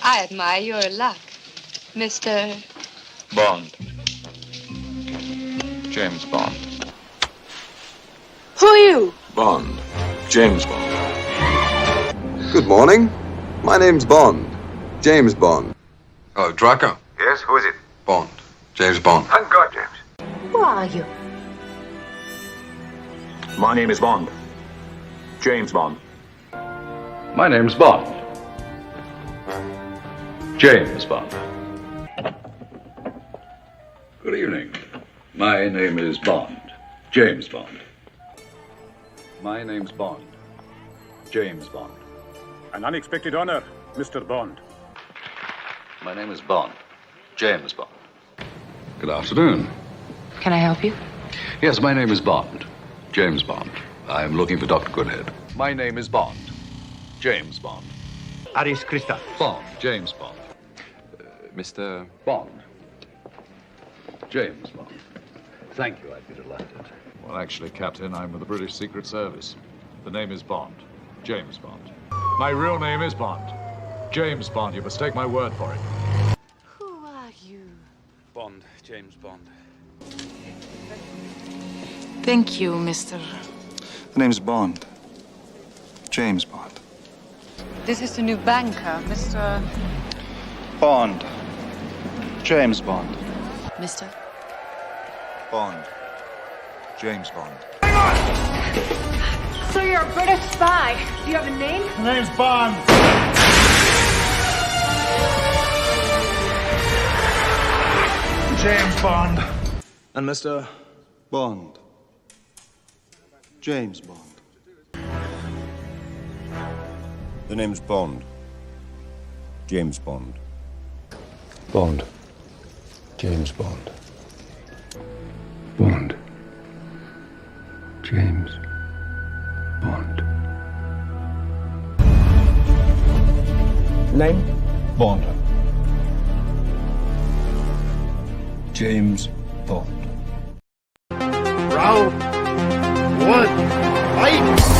I admire your luck, Mr. Bond. James Bond. Who are you? Bond. James Bond. Good morning. My name's Bond. James Bond. Oh, Draco. Yes, who is it? Bond. James Bond. Thank God, James. Who are you? My name is Bond. James Bond. My name's Bond. James Bond. Good evening. My name is Bond. James Bond. My name's Bond. James Bond. An unexpected honor, Mr. Bond. My name is Bond. James Bond. Good afternoon. Can I help you? Yes, my name is Bond. James Bond. I'm looking for Dr. Goodhead. My name is Bond. James Bond. Aris Christa. Bond. James Bond. Mr. Bond. James Bond. Thank you, I'd be delighted. Well, actually, Captain, I'm with the British Secret Service. The name is Bond. James Bond. My real name is Bond. James Bond. You must take my word for it. Who are you? Bond. James Bond. Thank you, Mr. The name's Bond. James Bond. This is the new banker, Mr. Bond. James Bond. Mr. Bond. James Bond. So you're a British spy. Do you have a name? My name's Bond. James Bond. And Mr. Bond. James Bond. The name's Bond. James Bond. Bond. James Bond. Bond. James Bond. Name? Bond. James Bond. Round one. Fight!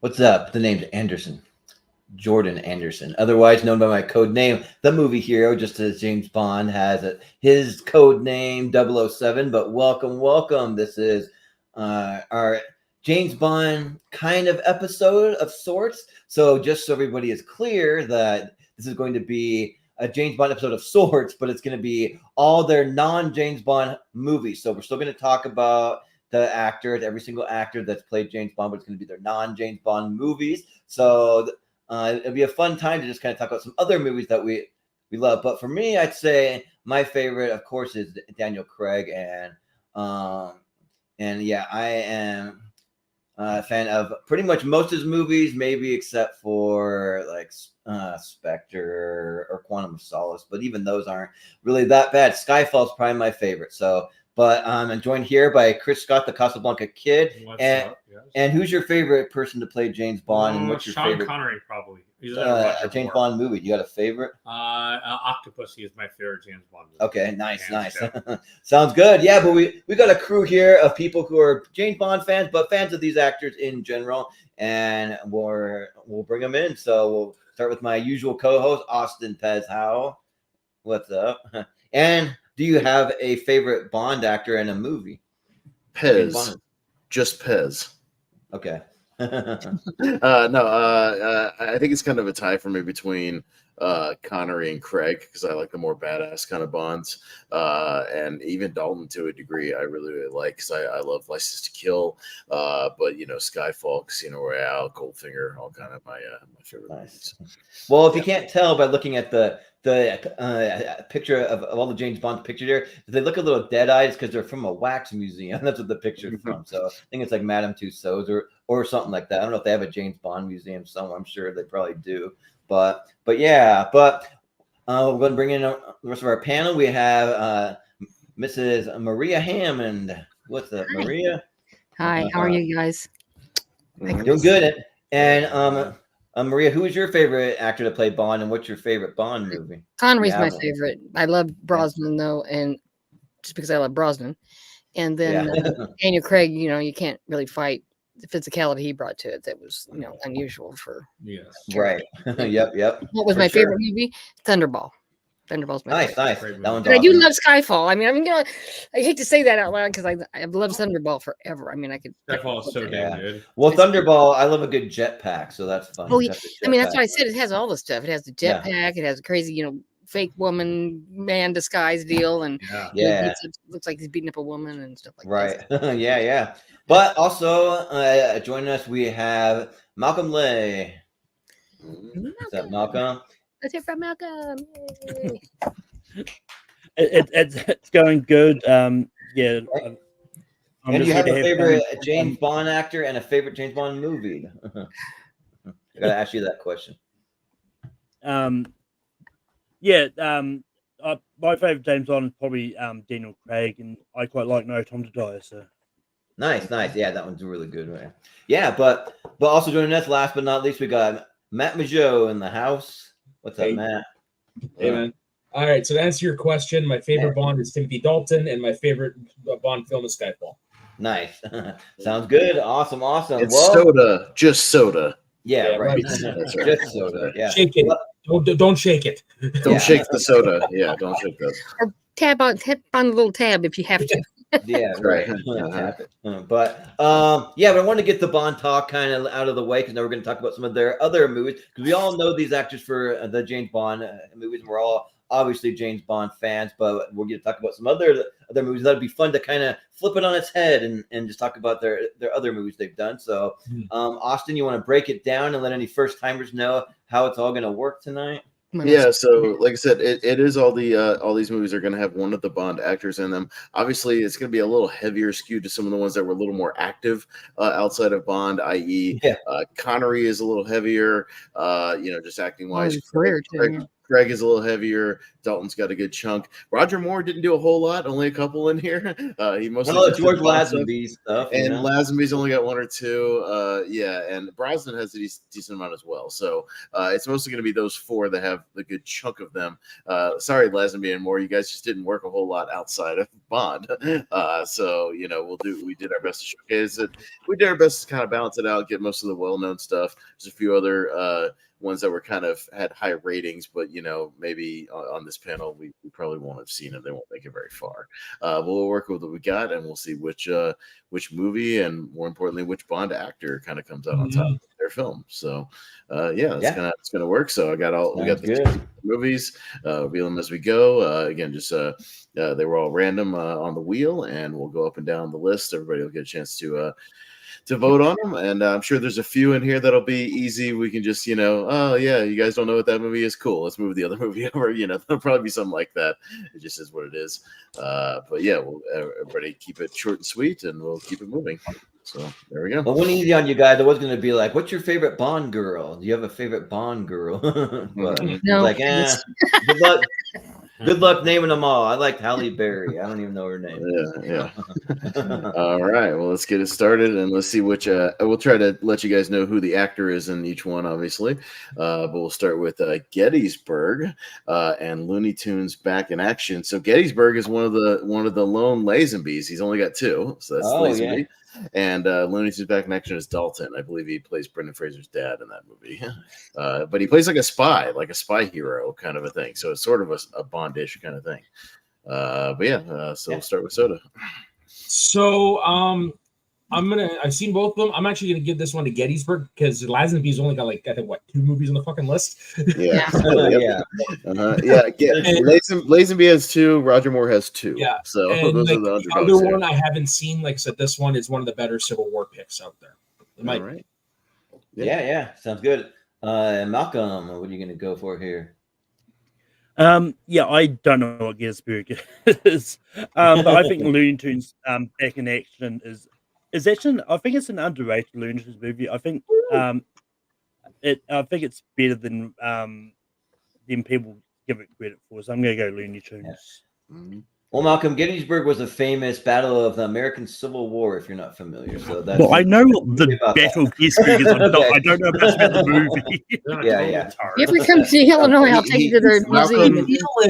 What's up? The name's Anderson. Jordan Anderson, otherwise known by my code name, the movie hero, just as James Bond has his code name 007. But welcome. This is our James Bond kind of episode of sorts. So just so everybody is clear that this is going to be a James Bond episode of sorts, but it's going to be all their non-James Bond movies. So we're still going to talk about the actors, every single actor that's played James Bond, but it's going to be their non-James Bond movies. So it'll be a fun time to just kind of talk about some other movies that we love. But for me, I'd say my favorite, of course, is Daniel Craig, and yeah, I am a fan of pretty much most of his movies, maybe except for like Spectre or Quantum of Solace. But even those aren't really that bad. Skyfall's probably my favorite. But I'm joined here by Chris Scott, the Casablanca Kid. What's up? Yes. And who's your favorite person to play James Bond? And what's your Sean favorite Connery, probably. He's a James Bond movie? You got a favorite? Octopussy is my favorite James Bond movie. Okay, nice. Sounds good. Yeah, but we got a crew here of people who are James Bond fans, but fans of these actors in general, and we'll bring them in. So we'll start with my usual co-host, Austin Pez Howell. What's up? And do you have a favorite Bond actor in a movie? Pez. Just Pez. Okay. I think it's kind of a tie for me between Connery and Craig, because I like the more badass kind of Bonds, and even Dalton to a degree I really like, because I love License to Kill, but Skyfall, Casino Royale, Goldfinger, all kind of my favorite movies. Well, if you can't tell by looking at the picture of all the James Bond pictures here, they look a little dead-eyed because they're from a wax museum. That's what the picture's from. So I think it's like Madame Tussauds or something like that. I don't know if they have a James Bond museum somewhere. I'm sure they probably do. But We're going to bring in the rest of our panel. We have Mrs. Maria Hammond. What's up, Maria? Hi, how are you guys? Doing good. And Maria, who is your favorite actor to play Bond, and what's your favorite Bond movie? Connery's my favorite. I love Brosnan though, and just because I love Brosnan. And then Daniel Craig, you can't really fight the physicality he brought to it. That was, unusual for Right. Yep. What was my favorite movie? Thunderball. Thunderball's my favorite. Nice. That one's but I do love Skyfall. I hate to say that out loud because I've loved Thunderball forever. I could. Skyfall is so damn good. Well, Thunderball, I love a good jetpack, so that's fun. Oh, yeah. That's what I said. It has all the stuff. It has the jetpack. It has a crazy, fake woman man disguise deal, and looks like he's beating up a woman and stuff like that. Right. yeah. But also joining us, we have Malcolm Lay. What's up, Malcolm? Let's hear from Malcolm. It's going good. And you have a favorite James Bond actor and a favorite James Bond movie? I gotta ask you that question. My favorite James Bond is probably Daniel Craig, and I quite like No Time to Die. So nice. Yeah, that one's really good. Right? Yeah, but also joining us, last but not least, we got Matt Majot in the house. What's up, Matt? Hey, man. All right, so to answer your question, my favorite Bond is Timothy Dalton, and my favorite Bond film is Skyfall. Nice. Sounds good. Awesome. It's soda, just soda. Yeah, right. That's right. Just soda. Yeah. Shake it. Don't shake it. Don't shake the soda. Yeah, don't shake that. Or tap on the little tab if you have to. Yeah, right. But I want to get the Bond talk kind of out of the way because now we're going to talk about some of their other movies because we all know these actors for the James Bond movies. We're all obviously James Bond fans, but we're going to talk about some other movies that'd be fun to kind of flip it on its head and just talk about their other movies they've done. So, Austin, you want to break it down and let any first timers know how it's all going to work tonight? Yeah, so like I said, it is all these movies are going to have one of the Bond actors in them. Obviously, it's going to be a little heavier skewed to some of the ones that were a little more active outside of Bond, i.e., Connery is a little heavier, just acting wise. Craig is a little heavier. Dalton's got a good chunk. Roger Moore didn't do a whole lot, only a couple in here. He mostly George Lazenby stuff, and Lazenby's only got one or two. And Brosnan has a decent amount as well. So it's mostly going to be those four that have the good chunk of them. Sorry, Lazenby and Moore, you guys just didn't work a whole lot outside of Bond. We did our best to showcase it. We did our best to kind of balance it out, get most of the well-known stuff. There's a few other ones that were kind of had high ratings, but maybe on this panel we probably won't have seen them. They won't make it very far. We'll work with what we got, and we'll see which movie and more importantly which Bond actor kind of comes out on top of their film. So it's gonna work. So we got the movies. Reel them as we go. Again, just they were all random on the wheel, and we'll go up and down the list. Everybody will get a chance to vote on them, and I'm sure there's a few in here that'll be easy. We can just, you guys don't know what that movie is. Cool, let's move the other movie over. There'll probably be something like that. It just is what it is. We'll everybody keep it short and sweet, and we'll keep it moving. So there we go. Well, one easy on you guys. I was going to be like, "What's your favorite Bond girl? Do you have a favorite Bond girl?" But no. Good luck. Good luck naming them all. I liked Halle Berry. I don't even know her name. Yeah. All right. Well, let's get it started, and let's see which. We'll try to let you guys know who the actor is in each one, obviously. But we'll start with Gettysburg and Looney Tunes Back in Action. So Gettysburg is one of the lone Lazenbys. He's only got two, so that's Lazenby. Yeah. And Looney Tunes Back in Action is Dalton. I believe he plays Brendan Fraser's dad in that movie. But he plays like a spy hero kind of a thing. So it's sort of a Bond-ish kind of thing. We'll start with Soda. So I've seen both of them. I'm actually gonna give this one to Gettysburg because Lazenby's only got two movies on the fucking list. Lazenby has two. Roger Moore has two. Yeah. So and those are the underdogs. Other one I haven't seen. Like I said, this one is one of the better Civil War picks out there. All right. Yeah. Sounds good. Malcolm, what are you gonna go for here? I don't know what Gettysburg is, but I think Looney Tunes Back in Action is actually, I think it's an underrated Looney Tunes movie. I think I think it's better than people give it credit for. So I'm going to go Looney Tunes. Yeah. Well, Malcolm, Gettysburg was a famous battle of the American Civil War, if you're not familiar. So that's Well, I know what the Battle of Gettysburg is. Okay. I don't know much about the movie. Yeah. If you come to Illinois, I'll take you to their museum.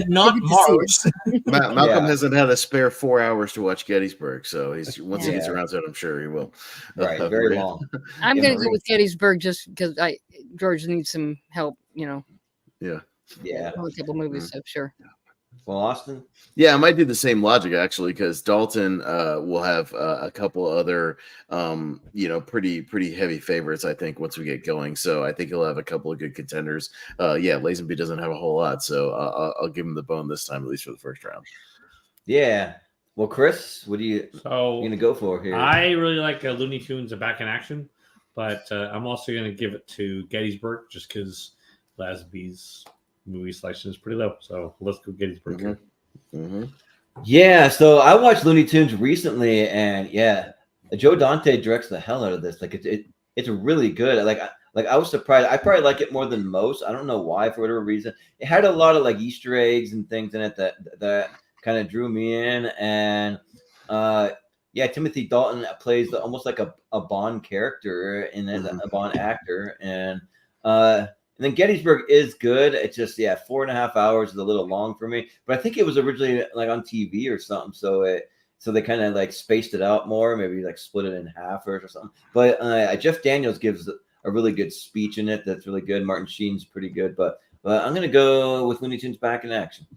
Not You can Mars. see Malcolm Yeah. hasn't had a spare 4 hours to watch Gettysburg, so once he gets Yeah. around to it, I'm sure he will. Right, very Maria? long. I'm Yeah, going to go Maria. with Gettysburg just because George needs some help, Yeah. Yeah. on a couple movies, so sure. Well, Austin? Yeah, I might do the same logic actually, because Dalton will have a couple other, pretty heavy favorites. I think once we get going, so I think he'll have a couple of good contenders. Lazenby doesn't have a whole lot, so I'll give him the bone this time, at least for the first round. Yeah. Well, Chris, what are you going to go for here? I really like Looney Tunes Back in Action, but I'm also going to give it to Gettysburg just because Lazenby's movie selection is pretty low. So let's go Gettysburg. Mm-hmm. Yeah, so I watched Looney Tunes recently, and yeah, Joe Dante directs the hell out of this. Like it's really good. Like I was surprised. I probably like it more than most. I don't know why, for whatever reason. It had a lot of like Easter eggs and things in it that kind of drew me in. And Timothy Dalton plays almost like a Bond character in it, a Bond actor, and then Gettysburg is good. It's just 4.5 hours is a little long for me. But I think it was originally like on TV or something, so they kind of like spaced it out more, maybe like split it in half or something. But Jeff Daniels gives a really good speech in it. That's really good. Martin Sheen's pretty good, but I'm gonna go with Looney Tunes Back in Action.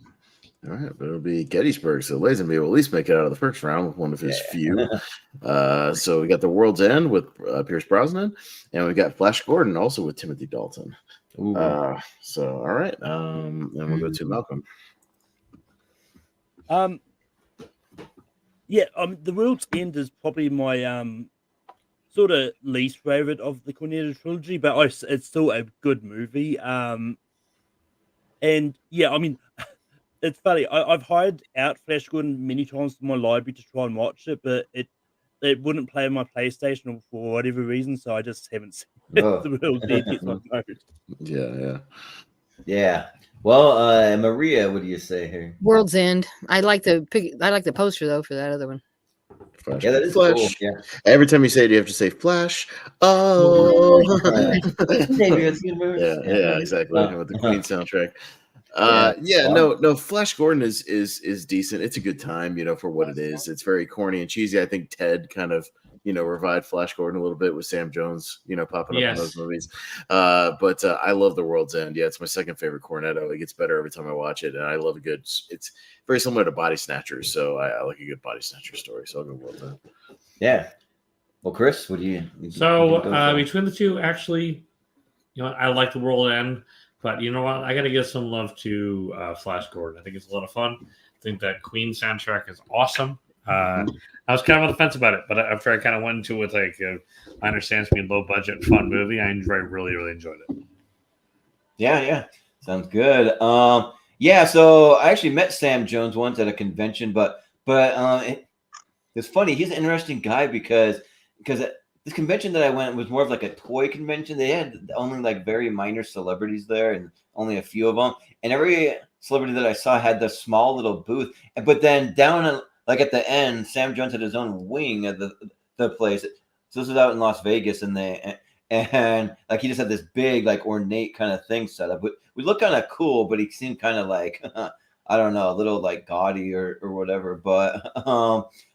All right, but it'll be Gettysburg, so Lazenby will at least make it out of the first round with one of his few. So we got The World's End with Pierce Brosnan, and we got Flash Gordon also with Timothy Dalton. So all right, and we'll go to Malcolm. The World's End is probably my sort of least favorite of the Cornetto trilogy, but it's still a good movie. It's funny. I've hired out Flash Gordon many times to my library to try and watch it, but it wouldn't play on my PlayStation for whatever reason, so I just haven't seen The World's End yet. So Yeah. Well, Maria, what do you say here? World's End. I like the poster though for that other one. Flash. Yeah, that is Flash. cool. Yeah. Every time you say it, you have to say Flash. Oh, yeah, exactly. With the Queen soundtrack. No, Flash Gordon is decent. It's a good time, for what it is. It's very corny and cheesy. I think Ted kind of, revived Flash Gordon a little bit with Sam Jones, popping up in those movies. But I love The World's End. Yeah, it's my second favorite Cornetto. It gets better every time I watch it, and I love it's very similar to Body Snatchers, so I like a good Body Snatcher story. So I'll go World's End. Yeah. Well, Chris, what do you? So between the two, actually, I like The World's End. But you know what? I got to give some love to Flash Gordon. I think it's a lot of fun. I think that Queen soundtrack is awesome. I was kind of on the fence about it, but after I kind of went into it with I understand it's being low budget, fun movie. I really, really enjoyed it. Yeah. Sounds good. So I actually met Sam Jones once at a convention, but it's funny. He's an interesting guy because this convention that I went was more of like a toy convention. They had only like very minor celebrities there and only a few of them. And every celebrity that I saw had this small little booth. But then down like at the end, Sam Jones had his own wing of the place. So this was out in Las Vegas, and like he just had this big like ornate kind of thing set up. But we looked kind of cool, but he seemed kind of like I don't know, a little like gaudy or whatever. But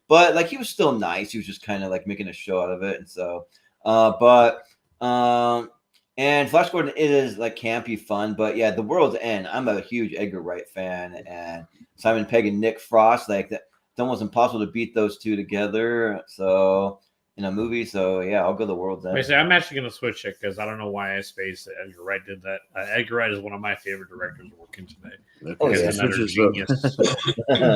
like he was still nice. He was just kind of like making a show out of it. And so, and Flash Gordon is like campy fun. But yeah, The World's End. I'm a huge Edgar Wright fan, and Simon Pegg and Nick Frost. Like that, it's almost impossible to beat those two together. So in a movie. So yeah, I'll go The World's End. Basically, I'm actually going to switch it because I don't know why I spaced that Edgar Wright did that. Edgar Wright is one of my favorite directors working today. Oh, yeah.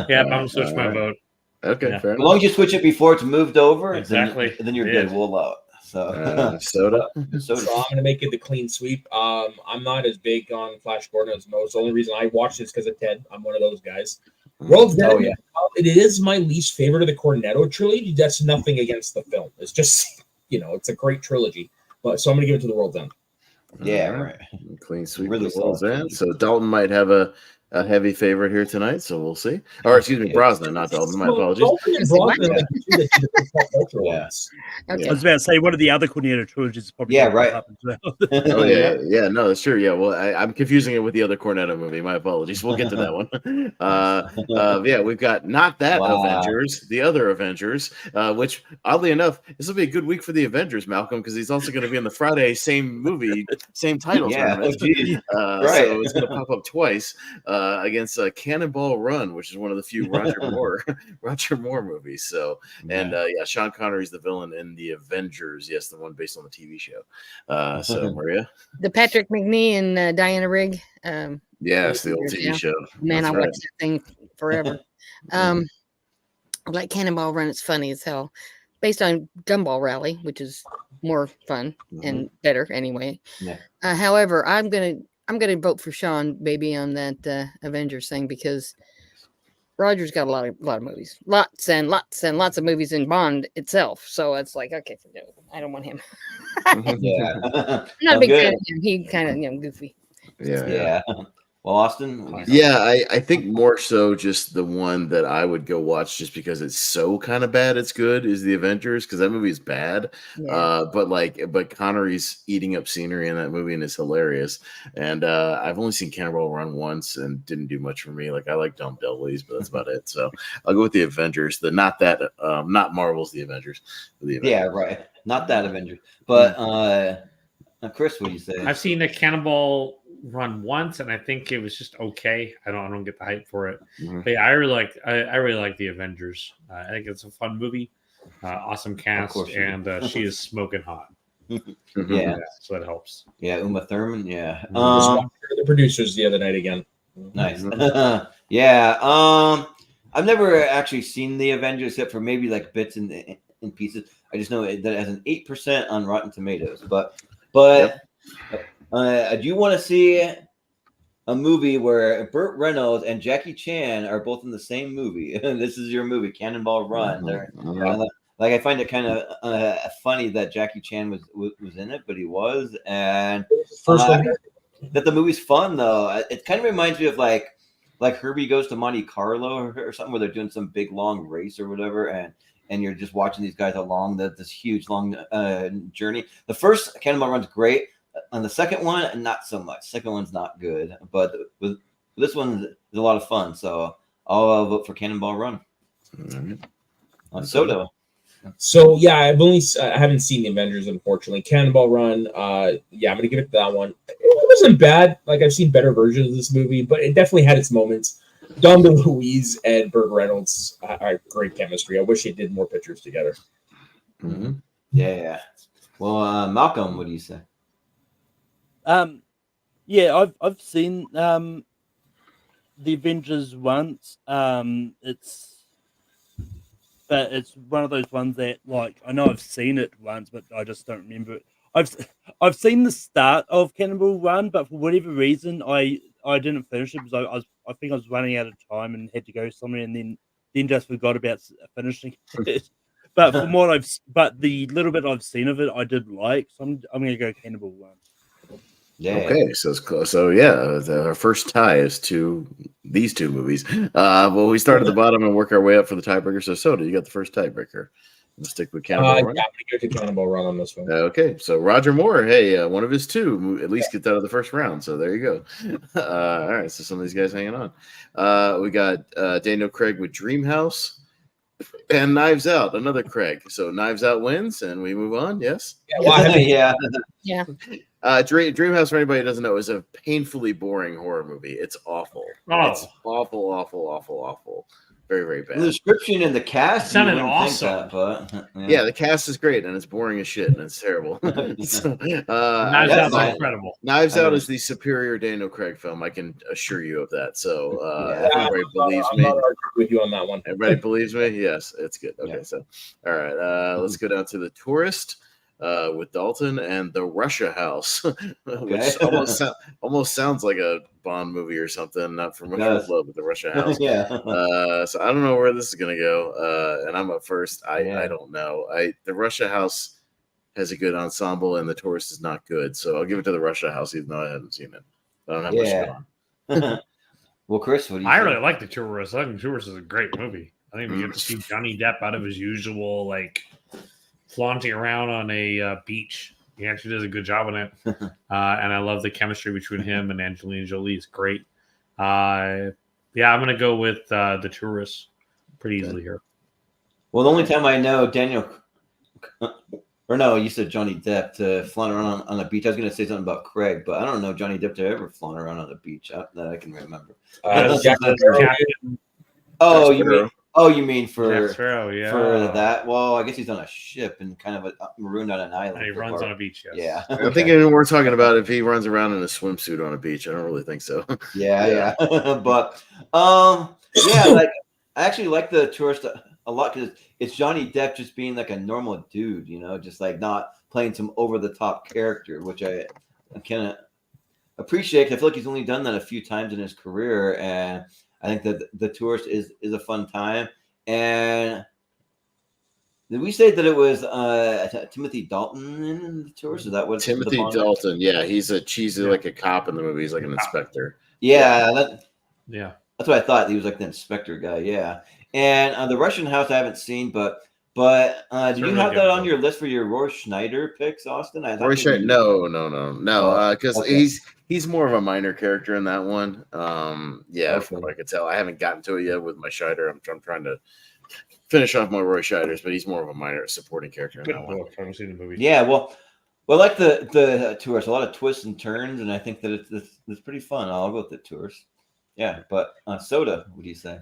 Yeah, I'm going to switch my vote. Okay, fair as long as you switch it before it's moved over, exactly, then you're good. We'll allow it. So soda. So I'm going to make it the clean sweep. I'm not as big on Flash Gordon as most. The only reason I watched this because of Ted. I'm one of those guys. World's End. Yeah. It is my least favorite of the Cornetto trilogy. That's nothing against the film. It's just it's a great trilogy. But so I'm going to give it to The World's End. Yeah, right. Clean sweep. Really The World's End. So Dalton might have a a heavy favorite here tonight, so we'll see. Or excuse me, Brosnan, not Dalton. My apologies. Dalton and Brosnan are like the two that do the pop culture Yeah. ones. Okay. I was about to say one of the other Cornetto trilogies is probably Yeah, gonna right. pop up as well. Oh yeah, no, that's true. Yeah, well, I'm confusing it with the other Cornetto movie. My apologies. We'll get to that one. Yeah, we've got not that Wow. Avengers, the other Avengers, which oddly enough, this will be a good week for the Avengers, Malcolm, because he's also going to be in the Friday same movie, same title Yeah. tournament. Oh, geez. So Right. it's going to pop up twice against Cannonball Run, which is one of the few Roger Moore movies. So and yeah, Sean Connery's the villain in the Avengers. Yes, the one based on the TV show. So Maria, The Patrick McNee and Diana Rigg. yes, the old TV show. Man, That's I right. watched that thing forever. Like Cannonball Run, it's funny as hell. Based on Gumball Rally, which is more fun and better anyway. Yeah. However, I'm gonna vote for Sean, baby, on that Avengers thing because Roger's got a lot of movies, lots and lots of movies in Bond itself. So it's like, okay, no, I don't want him. Yeah. I'm not a big fan of him. He kind of goofy. Yeah. Well, Austin. Yeah, I think more so just the one that I would go watch just because it's so kind of bad it's good is the Avengers, because that movie is bad. Yeah. But Connery's eating up scenery in that movie and it's hilarious. And I've only seen Cannonball Run once and didn't do much for me. Like I like Dumb Deadlies, but that's about it. So I'll go with the Avengers. Not Marvel's the Avengers. The Avengers. Yeah, right. Not that Avengers. But Chris, what do you say? I've seen a Cannonball Run once, and I think it was just okay. I don't get the hype for it. But yeah, I really like the Avengers. I think it's a fun movie, awesome cast, and she is smoking hot. Yeah, so that helps. Yeah, Uma Thurman. Yeah, Just watched the producers the other night again. Nice. Yeah. I've never actually seen the Avengers except for maybe like bits and pieces. I just know that it has an 8% on Rotten Tomatoes. But I do want to see a movie where Burt Reynolds and Jackie Chan are both in the same movie. This is your movie, Cannonball Run. Like I find it kind of funny that Jackie Chan was in it, but he was, and that the movie's fun though. It kind of reminds me of like Herbie Goes to Monte Carlo or something, where they're doing some big long race or whatever, and you're just watching these guys along this huge long journey. The first Cannonball Run's great. On the second one, not so much. Second one's not good, but with this one is a lot of fun. So I'll vote for Cannonball Run. Soto. So yeah, I haven't seen the Avengers, unfortunately. Cannonball Run. Yeah, I'm gonna give it to that one. It wasn't bad. Like I've seen better versions of this movie, but it definitely had its moments. Dom DeLuise and Burt Reynolds are great chemistry. I wish they did more pictures together. Yeah. Well, Malcolm, what do you say? Yeah, I've seen the Avengers once. It's one of those ones that like I know I've seen it once, but I just don't remember it. I've seen the start of Cannonball Run, but for whatever reason I didn't finish it because I think I was running out of time and had to go somewhere, and then just forgot about finishing it. But but the little bit I've seen of it, I did like. So I'm gonna go Cannonball Run. Yeah. Okay, so it's close. So yeah, our first tie is to these two movies. Well, we start at the bottom and work our way up for the tiebreaker. So Soda, you got the first tiebreaker. Let's stick with Cannonball Run. Yeah, I'm gonna go to Cannonball Run on this one. Okay, so Roger Moore, hey, one of his two at least gets out of the first round. So there you go. All right, so some of these guys hanging on. We got Daniel Craig with Dreamhouse and Knives Out, another Craig. So Knives Out wins, and we move on. Yes. Yeah. Dreamhouse, for anybody who doesn't know, is a painfully boring horror movie. It's awful. It's awful. Very, very bad. The description and the cast sounded awesome. Yeah, the cast is great, and it's boring as shit, and it's terrible. Knives Out is incredible. Knives Out is the superior Daniel Craig film. I can assure you of that. So everybody believes me. I'm not arguing with you on that one. Everybody believes me. Yes, it's good. Okay, so all right, let's go down to The Tourist. With Dalton and The Russia House, which almost sounds like a Bond movie or something, not from Russia Love, but The Russia House. So I don't know where this is gonna go, and I'm up first. I don't know. The Russia House has a good ensemble, and The Tourist is not good, so I'll give it to The Russia House, even though I haven't seen it. I don't have much going on. Well, Chris, what do you I think? really like The Tourist. I think The Tourist is a great movie. I think we get to see Johnny Depp out of his usual, like, flaunting around on a beach. He actually does a good job on it. And I love the chemistry between him and Angelina Jolie. It's great. I'm going to go with The Tourist pretty easily here. Well, the only time I know Daniel, or no, you said Johnny Depp to flaunt around on the beach. I was going to say something about Craig, but I don't know Johnny Depp to ever flaunt around on the beach that I can remember. You mean for Jack Sparrow, yeah. for that? Well, I guess he's on a ship and kind of marooned on an island. And he runs on a beach, yes. Yeah. I'm thinking we're talking about if he runs around in a swimsuit on a beach. I don't really think so. Yeah. But like I actually like The Tourist a lot because it's Johnny Depp just being like a normal dude, just like not playing some over the top character, which I kind of appreciate. 'Cause I feel like he's only done that a few times in his career, and I think that The Tourist is a fun time. And did we say that it was Timothy Dalton in The Tourist? Is that what Timothy Dalton? Yeah, he's like a cop in the movie. He's like an inspector. Yeah, that's what I thought. He was like the inspector guy. Yeah, and The Russian House I haven't seen, but did you have that on your list for your Roy Schneider picks, Austin? Roy Schneider? No, because he's more of a minor character in that one. From what I could tell, I haven't gotten to it yet with my Schneider. I'm trying to finish off my Roy Schneiders, but he's more of a minor supporting character in that one. I haven't seen the movie. Yeah, well, like the Tourist, a lot of twists and turns, and I think that it's pretty fun. I'll go with The Tourist. Yeah, but Soda, what do you say?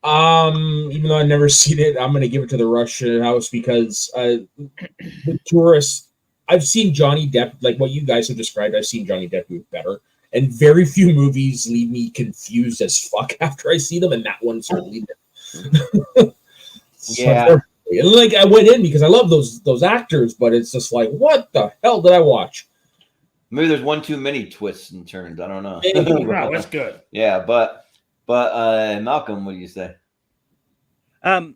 Even though I've never seen it, I'm going to give it to The Russian House because The Tourist, I've seen Johnny Depp, like what you guys have described, I've seen Johnny Depp do better. And very few movies leave me confused as fuck after I see them, and that one certainly did. Yeah. And like I went in because I love those actors, but it's just like, what the hell did I watch? Maybe there's one too many twists and turns. I don't know. Wow, that's good. Yeah, but Malcolm, what do you say? I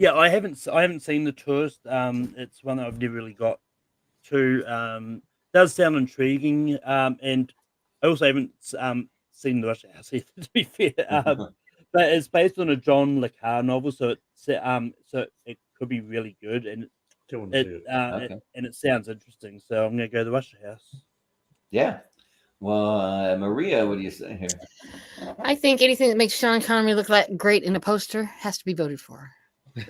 haven't seen The Tourist. It's one that I've never really got to. Does sound intriguing. And I also haven't seen The Russian House either, to be fair. But it's based on a John le Carre novel, so it could be really good, and it sounds interesting. So I'm gonna go The Russian House. Yeah. Well, Maria, what do you say here? I think anything that makes Sean Connery look like great in a poster has to be voted for.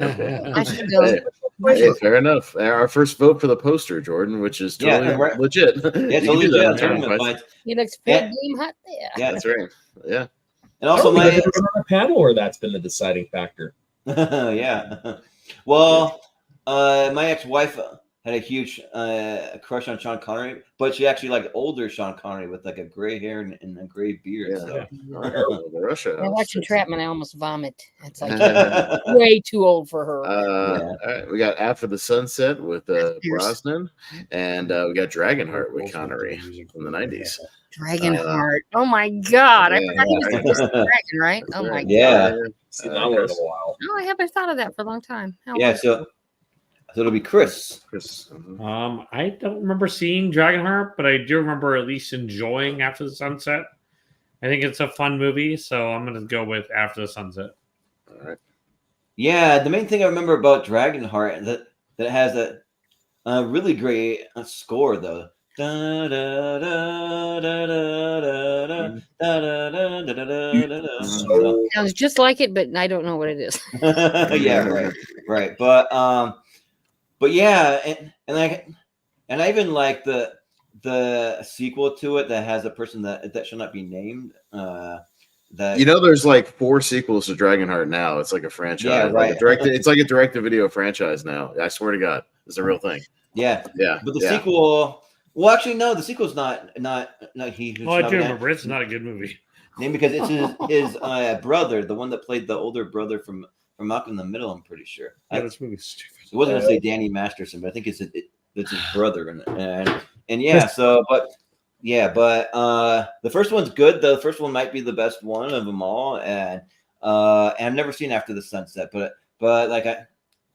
I should go. Hey, fair enough. Our first vote for the poster, Jordan, which is totally legit. Yeah, totally legit. He looks pretty damn hot there. Yeah, that's right. Yeah. And also, my on a panel, or that's been the deciding factor. Yeah. Well, my ex-wife had a huge crush on Sean Connery, but she actually liked older Sean Connery with like a gray hair and a gray beard. Russia. I watch Entrapment, I almost vomit. It's like way too old for her. All right, we got After the Sunset with Brosnan, and we got Dragonheart with Connery from the 90s. Dragonheart. Oh my God. I forgot he was the first dragon, right? Oh my God. Yeah. Seen that one in a while. No, I haven't thought of that for a long time. So it'll be Chris. I don't remember seeing Dragonheart, but I do remember at least enjoying After the Sunset. I think it's a fun movie, so I'm going to go with After the Sunset. All right. Yeah, the main thing I remember about Dragonheart that it has a really great score though. Sounds just like it, but I don't know what it is. Yeah, right. But yeah, and I even like the sequel to it that has a person that shall not be named. That there's like 4 sequels to Dragonheart now. It's like a franchise. Yeah, right. It's like a direct-to-video franchise now. I swear to God, it's a real thing. Yeah. But the sequel. Well, actually, no. The sequel's not he. Well, I do remember it's not a good movie. Because it's his brother, the one that played the older brother from Malcolm in the Middle. I'm pretty sure. Yeah, this movie's stupid. I wasn't gonna say Danny Masterson, but I think it's his brother, and yeah. So, but the first one's good. The first one might be the best one of them all, and I've never seen After the Sunset, but like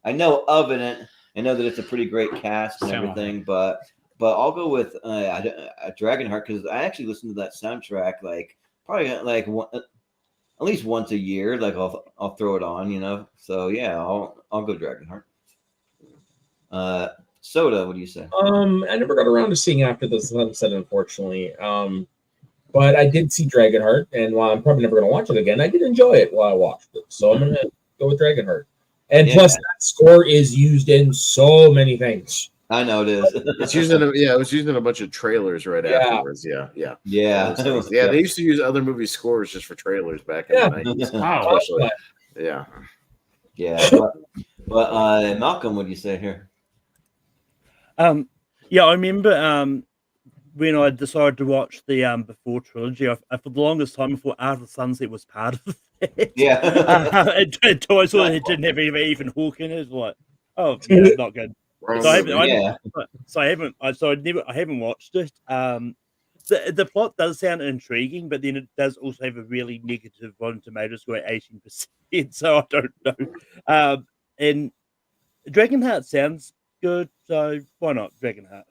I know of it. And I know that it's a pretty great cast and everything, but I'll go with Dragonheart because I actually listened to that soundtrack like probably like at least once a year. Like I'll throw it on, you know. So yeah, I'll go Dragonheart. Soda, what do you say? I never got around to seeing After the Sunset, unfortunately. But I did see Dragonheart, and while I'm probably never going to watch it again, I did enjoy it while I watched it. So I'm going to go with Dragonheart. And plus, that score is used in so many things. I know it is. It's used in it was used in a bunch of trailers right afterwards. Yeah. Yeah. They used to use other movie scores just for trailers back in the 90s. Wow. Yeah. Yeah. But Malcolm, what do you say here? Yeah, I remember when I decided to watch the Before trilogy, I for the longest time I thought After the Sunset was part of it. Yeah. Until I saw it didn't have even Hawk in it. It's like, oh, yeah, not good. So I haven't watched it. The plot does sound intriguing, but then it does also have a really negative Rotten Tomatoes score at 18%. So I don't know. And Dragonheart sounds good, so why not Dragonheart?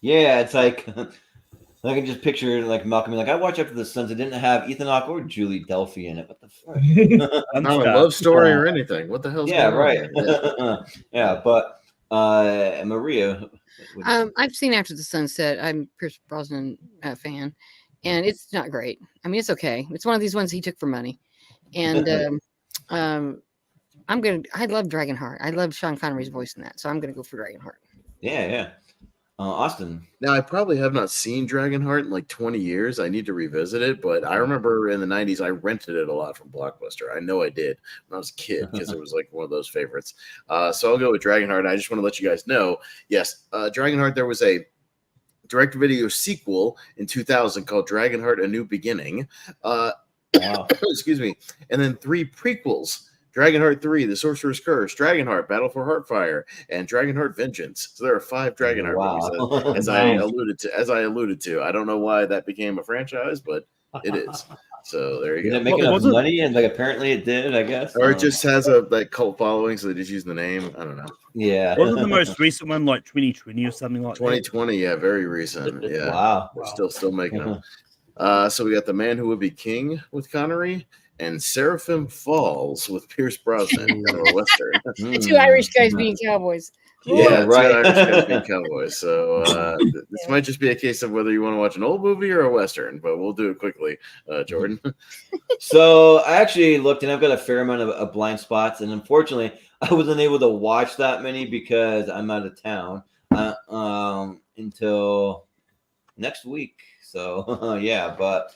Yeah, it's like I can just picture like Malcolm like I watched After the Sunset. Didn't have Ethan Hawke or Julie Delphi in it. What the fuck? Not a love story or anything. What the hell's going right. on? Yeah, but Maria. I've seen After the Sunset. I'm a Pierce Brosnan fan, and it's not great. I mean, it's okay. It's one of these ones he took for money, and I love Dragonheart. I love Sean Connery's voice in that, so I'm gonna go for Dragonheart. Yeah. Austin. Now, I probably have not seen Dragonheart in like 20 years. I need to revisit it, but I remember in the 90s, I rented it a lot from Blockbuster. I know I did when I was a kid because it was like one of those favorites. So I'll go with Dragonheart. I just want to let you guys know, yes, Dragonheart, there was a direct-to-video sequel in 2000 called Dragonheart: A New Beginning. Wow. Excuse me. And then 3 prequels. Dragonheart 3, The Sorcerer's Curse, Dragonheart, Battle for Heartfire, and Dragonheart Vengeance. So there are 5 Dragonheart movies, as I alluded to. I don't know why that became a franchise, but it is. So there you go. Did it make enough money? And like apparently it did, I guess. Or it just has a cult following, so they just use the name. I don't know. Yeah. Wasn't the most recent one like 2020 or something like 2020, yeah, very recent. Yeah. Wow. We're still making them. So we got The Man Who Would Be King with Connery. And Seraphim Falls with Pierce Brosnan, or Western. The 2 Irish guys being cowboys. Yeah, right. 2 Irish guys being cowboys. So this might just be a case of whether you want to watch an old movie or a Western, but we'll do it quickly, Jordan. So I actually looked, and I've got a fair amount of blind spots, and unfortunately, I wasn't able to watch that many because I'm out of town until next week. So yeah, but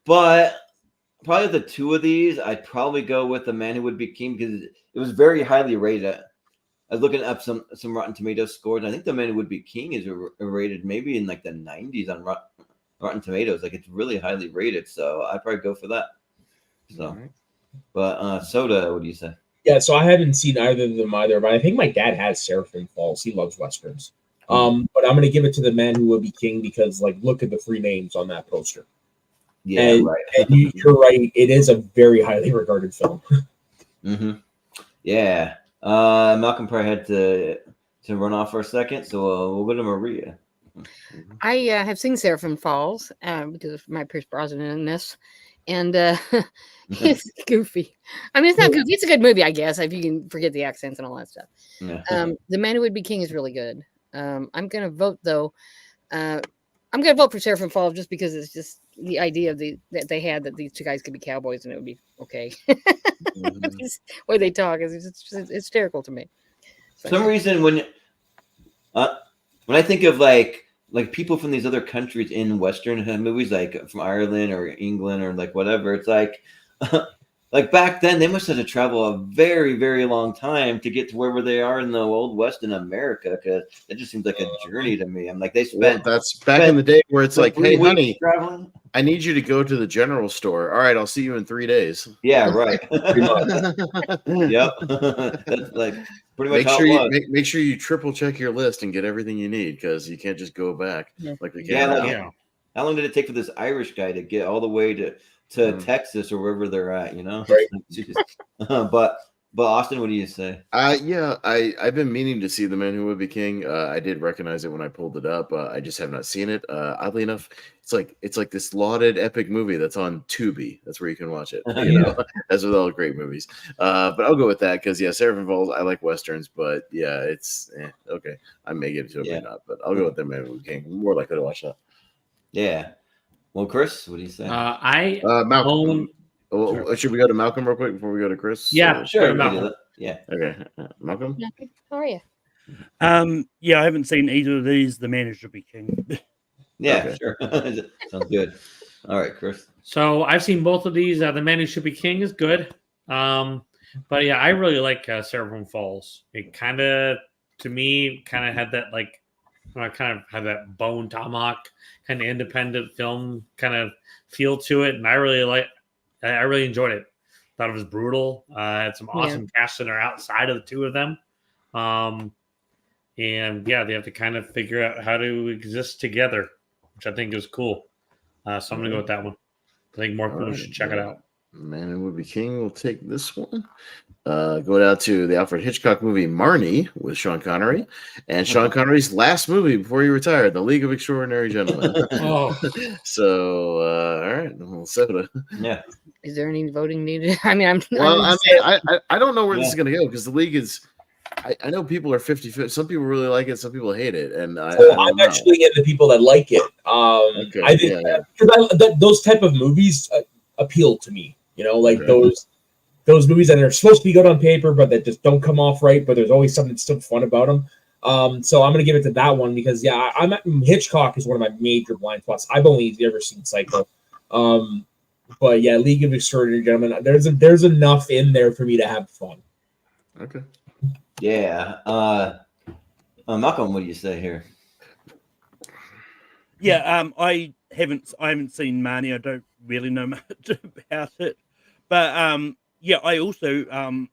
probably the 2 of these, I'd probably go with The Man Who Would Be King because it was very highly rated. I was looking up some Rotten Tomatoes scores. I think The Man Who Would Be King is rated maybe in like the 90s on Rotten Tomatoes. Like it's really highly rated, so I'd probably go for that. So, but Soda, what do you say? Yeah, so I haven't seen either of them either, but I think my dad has Seraphim Falls. He loves Westerns. But I'm going to give it to The Man Who Would Be King because, like, look at the 3 names on that poster. Yeah, and, right. And you're right. It is a very highly regarded film. Yeah. Malcolm probably had to run off for a second, so we'll go to Maria. I have seen Seraphim Falls because of my Pierce Brosnan in this, and it's goofy. I mean, it's not goofy. It's a good movie, I guess, if you can forget the accents and all that stuff. Yeah. The Man Who Would Be King is really good. I'm going to vote, though. I'm going to vote for Seraphim Falls just because it's just the idea of that they had that these 2 guys could be cowboys and it would be okay. The way they talk is it's hysterical to me. For some reason, when I think of like people from these other countries in Western movies, like from Ireland or England or like whatever, it's like like back then they must have to travel a very, very long time to get to wherever they are in the Old West in America, because it just seems like a journey to me. I'm like, they spent that's back in the day where it's like, hey, honey, traveling. I need you to go to the general store. All right, I'll see you in 3 days. Yeah, right. Yep. That's like pretty much make sure you triple check your list and get everything you need, because you can't just go back like we can. Yeah. How long did it take for this Irish guy to get all the way to Texas or wherever they're at, you know? Right. But But Austin, what do you say? Yeah, I've been meaning to see The Man Who Would Be King. I did recognize it when I pulled it up. I just have not seen it. Oddly enough, it's like this lauded epic movie that's on Tubi. That's where you can watch it. You know, that's with all the great movies. But I'll go with that because Seraphim Falls. I like westerns, but yeah, it's okay. I may get to it, may not. But I'll go with The Man Who Would Be King. I'm more likely to watch that. Yeah. Well, Chris, what do you say? Malcolm. Should we go to Malcolm real quick before we go to Chris? Yeah, sure. Malcolm. Yeah. Okay. Malcolm? How are you? Yeah, I haven't seen either of these. The Man Who Should Be King. Yeah, sure. Sounds good. All right, Chris. So I've seen both of these. The Man Who Should Be King is good. But yeah, I really like Seraphim Falls. It kind of, to me, kind of had that kind of had that Bone Tomahawk kind of independent film kind of feel to it, and I really enjoyed it. Thought it was brutal. Had some awesome casts that are outside of the two of them. And yeah, they have to kind of figure out how to exist together, which I think is cool. So I'm going to go with that one. I think more people should check it out. Man Who Would Be King will take this one. Going out to the Alfred Hitchcock movie Marnie with Sean Connery, and Sean Connery's last movie before he retired, The League of Extraordinary Gentlemen. So all right, Minnesota. Yeah. Is there any voting needed? I mean, I don't know where this is going to go because the league is. I know people are 50-50. Some people really like it, some people hate it, and I'm actually in the people that like it. I think those type of movies appeal to me. You know, like those movies that are supposed to be good on paper, but that just don't come off right. But there's always something still fun about them. So I'm going to give it to that one because Hitchcock is one of my major blind spots. I've only ever seen Psycho. But yeah, League of Extraordinary Gentlemen. There's enough in there for me to have fun. Okay. Yeah. Malcolm, what do you say here? Yeah, I haven't seen Marnie. I don't really know much about it, but yeah, I also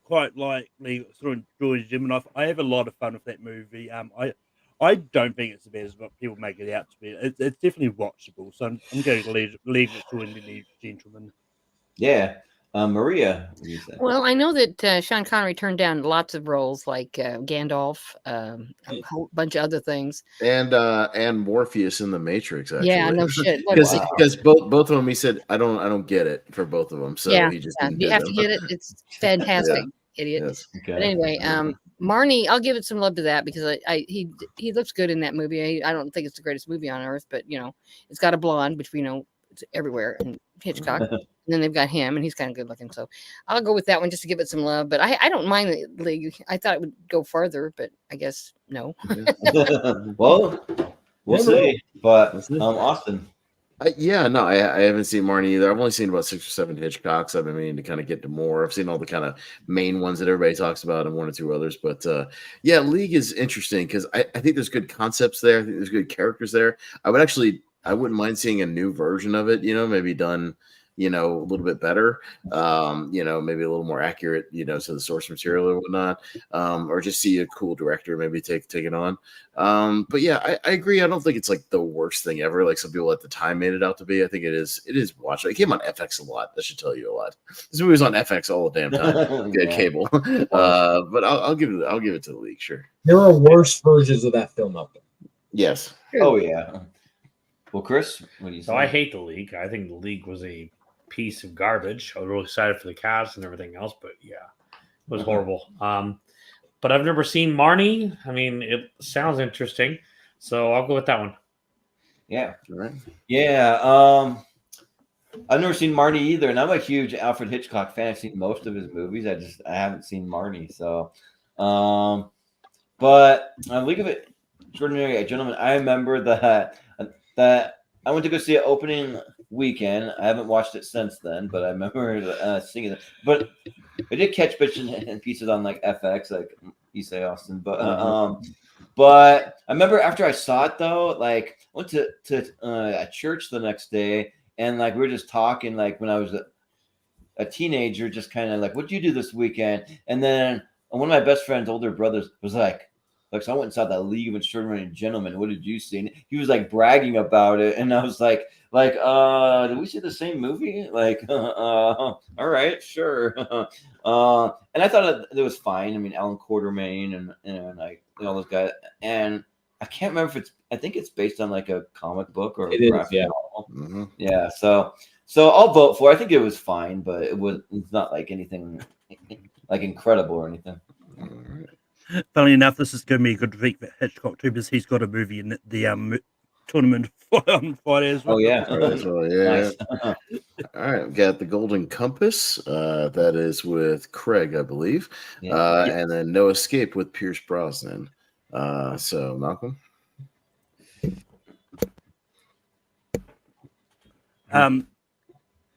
quite like the sort of enjoy Jim, and I have a lot of fun with that movie. I don't think it's the best, but people make it out to be. It's definitely watchable. So I'm going to leave it to the gentleman. Yeah. Maria, what do you say? Well, I know that Sean Connery turned down lots of roles like Gandalf, a whole bunch of other things, and Morpheus in the Matrix. Actually, yeah, no shit. Because both of them, he said, I don't get it for both of them. So he just you have to get it. It's fantastic, idiot. Yes. Okay. But anyway, Marnie, I'll give it some love to that because he looks good in that movie. I don't think it's the greatest movie on earth, but it's got a blonde, which we know it's everywhere in Hitchcock. And then they've got him, and he's kind of good looking. So I'll go with that one just to give it some love. But I don't mind the League. I thought it would go farther, but I guess no. Well, we'll see. But Austin. I haven't seen Marnie either. I've only seen about 6 or 7 Hitchcocks. I've been meaning to kind of get to more. I've seen all the kind of main ones that everybody talks about and 1 or 2 others. But League is interesting because I think there's good concepts there. I think there's good characters there. I wouldn't mind seeing a new version of it, maybe done, a little bit better, maybe a little more accurate, to the source material or whatnot, or just see a cool director maybe take it on. But yeah, I agree. I don't think it's like the worst thing ever. Like some people at the time made it out to be. I think it is watchable. It came on FX a lot. That should tell you a lot. This movie was on FX all the damn time. Good cable. But I'll give it to the League. Sure. There are worse versions of that film out there. Yes. Oh yeah. Well, Chris, what do you say? So I hate the League. I think the League was a piece of garbage. I was really excited for the cast and everything else, but yeah, it was horrible. But I've never seen Marnie. I mean, it sounds interesting, so I'll go with that one. Yeah. All right. Yeah. I've never seen Marnie either, and I'm a huge Alfred Hitchcock fan. I've seen most of his movies. I haven't seen Marnie. So, but League of Extraordinary Gentlemen, I remember that I went to go see it opening weekend. I haven't watched it since then, but I remember seeing it. But I did catch bits and pieces on like FX, like you say, Austin. But but I remember after I saw it though, like I went to a church the next day, and like we were just talking, like when I was a teenager, just kind of like, what'd you do this weekend? And then one of my best friend's older brothers was like, Like, so I went and saw the League of Extraordinary Gentlemen. What did you see? And he was like bragging about it, and I was like, did we see the same movie? Like, all right, sure. And I thought it was fine. I mean, Alan Quartermain and like all those guys. And I can't remember if I think it's based on like a comic book or a graphic novel. Mm-hmm. Yeah. So I'll vote for it. I think it was fine, but it's not like anything like incredible or anything. All right. Funny enough, this is going to be a good week for Hitchcock too, because he's got a movie in the tournament on Friday as well. Oh yeah, Nice. All right, we've got the Golden Compass. That is with Craig, I believe, and then No Escape with Pierce Brosnan. So Malcolm.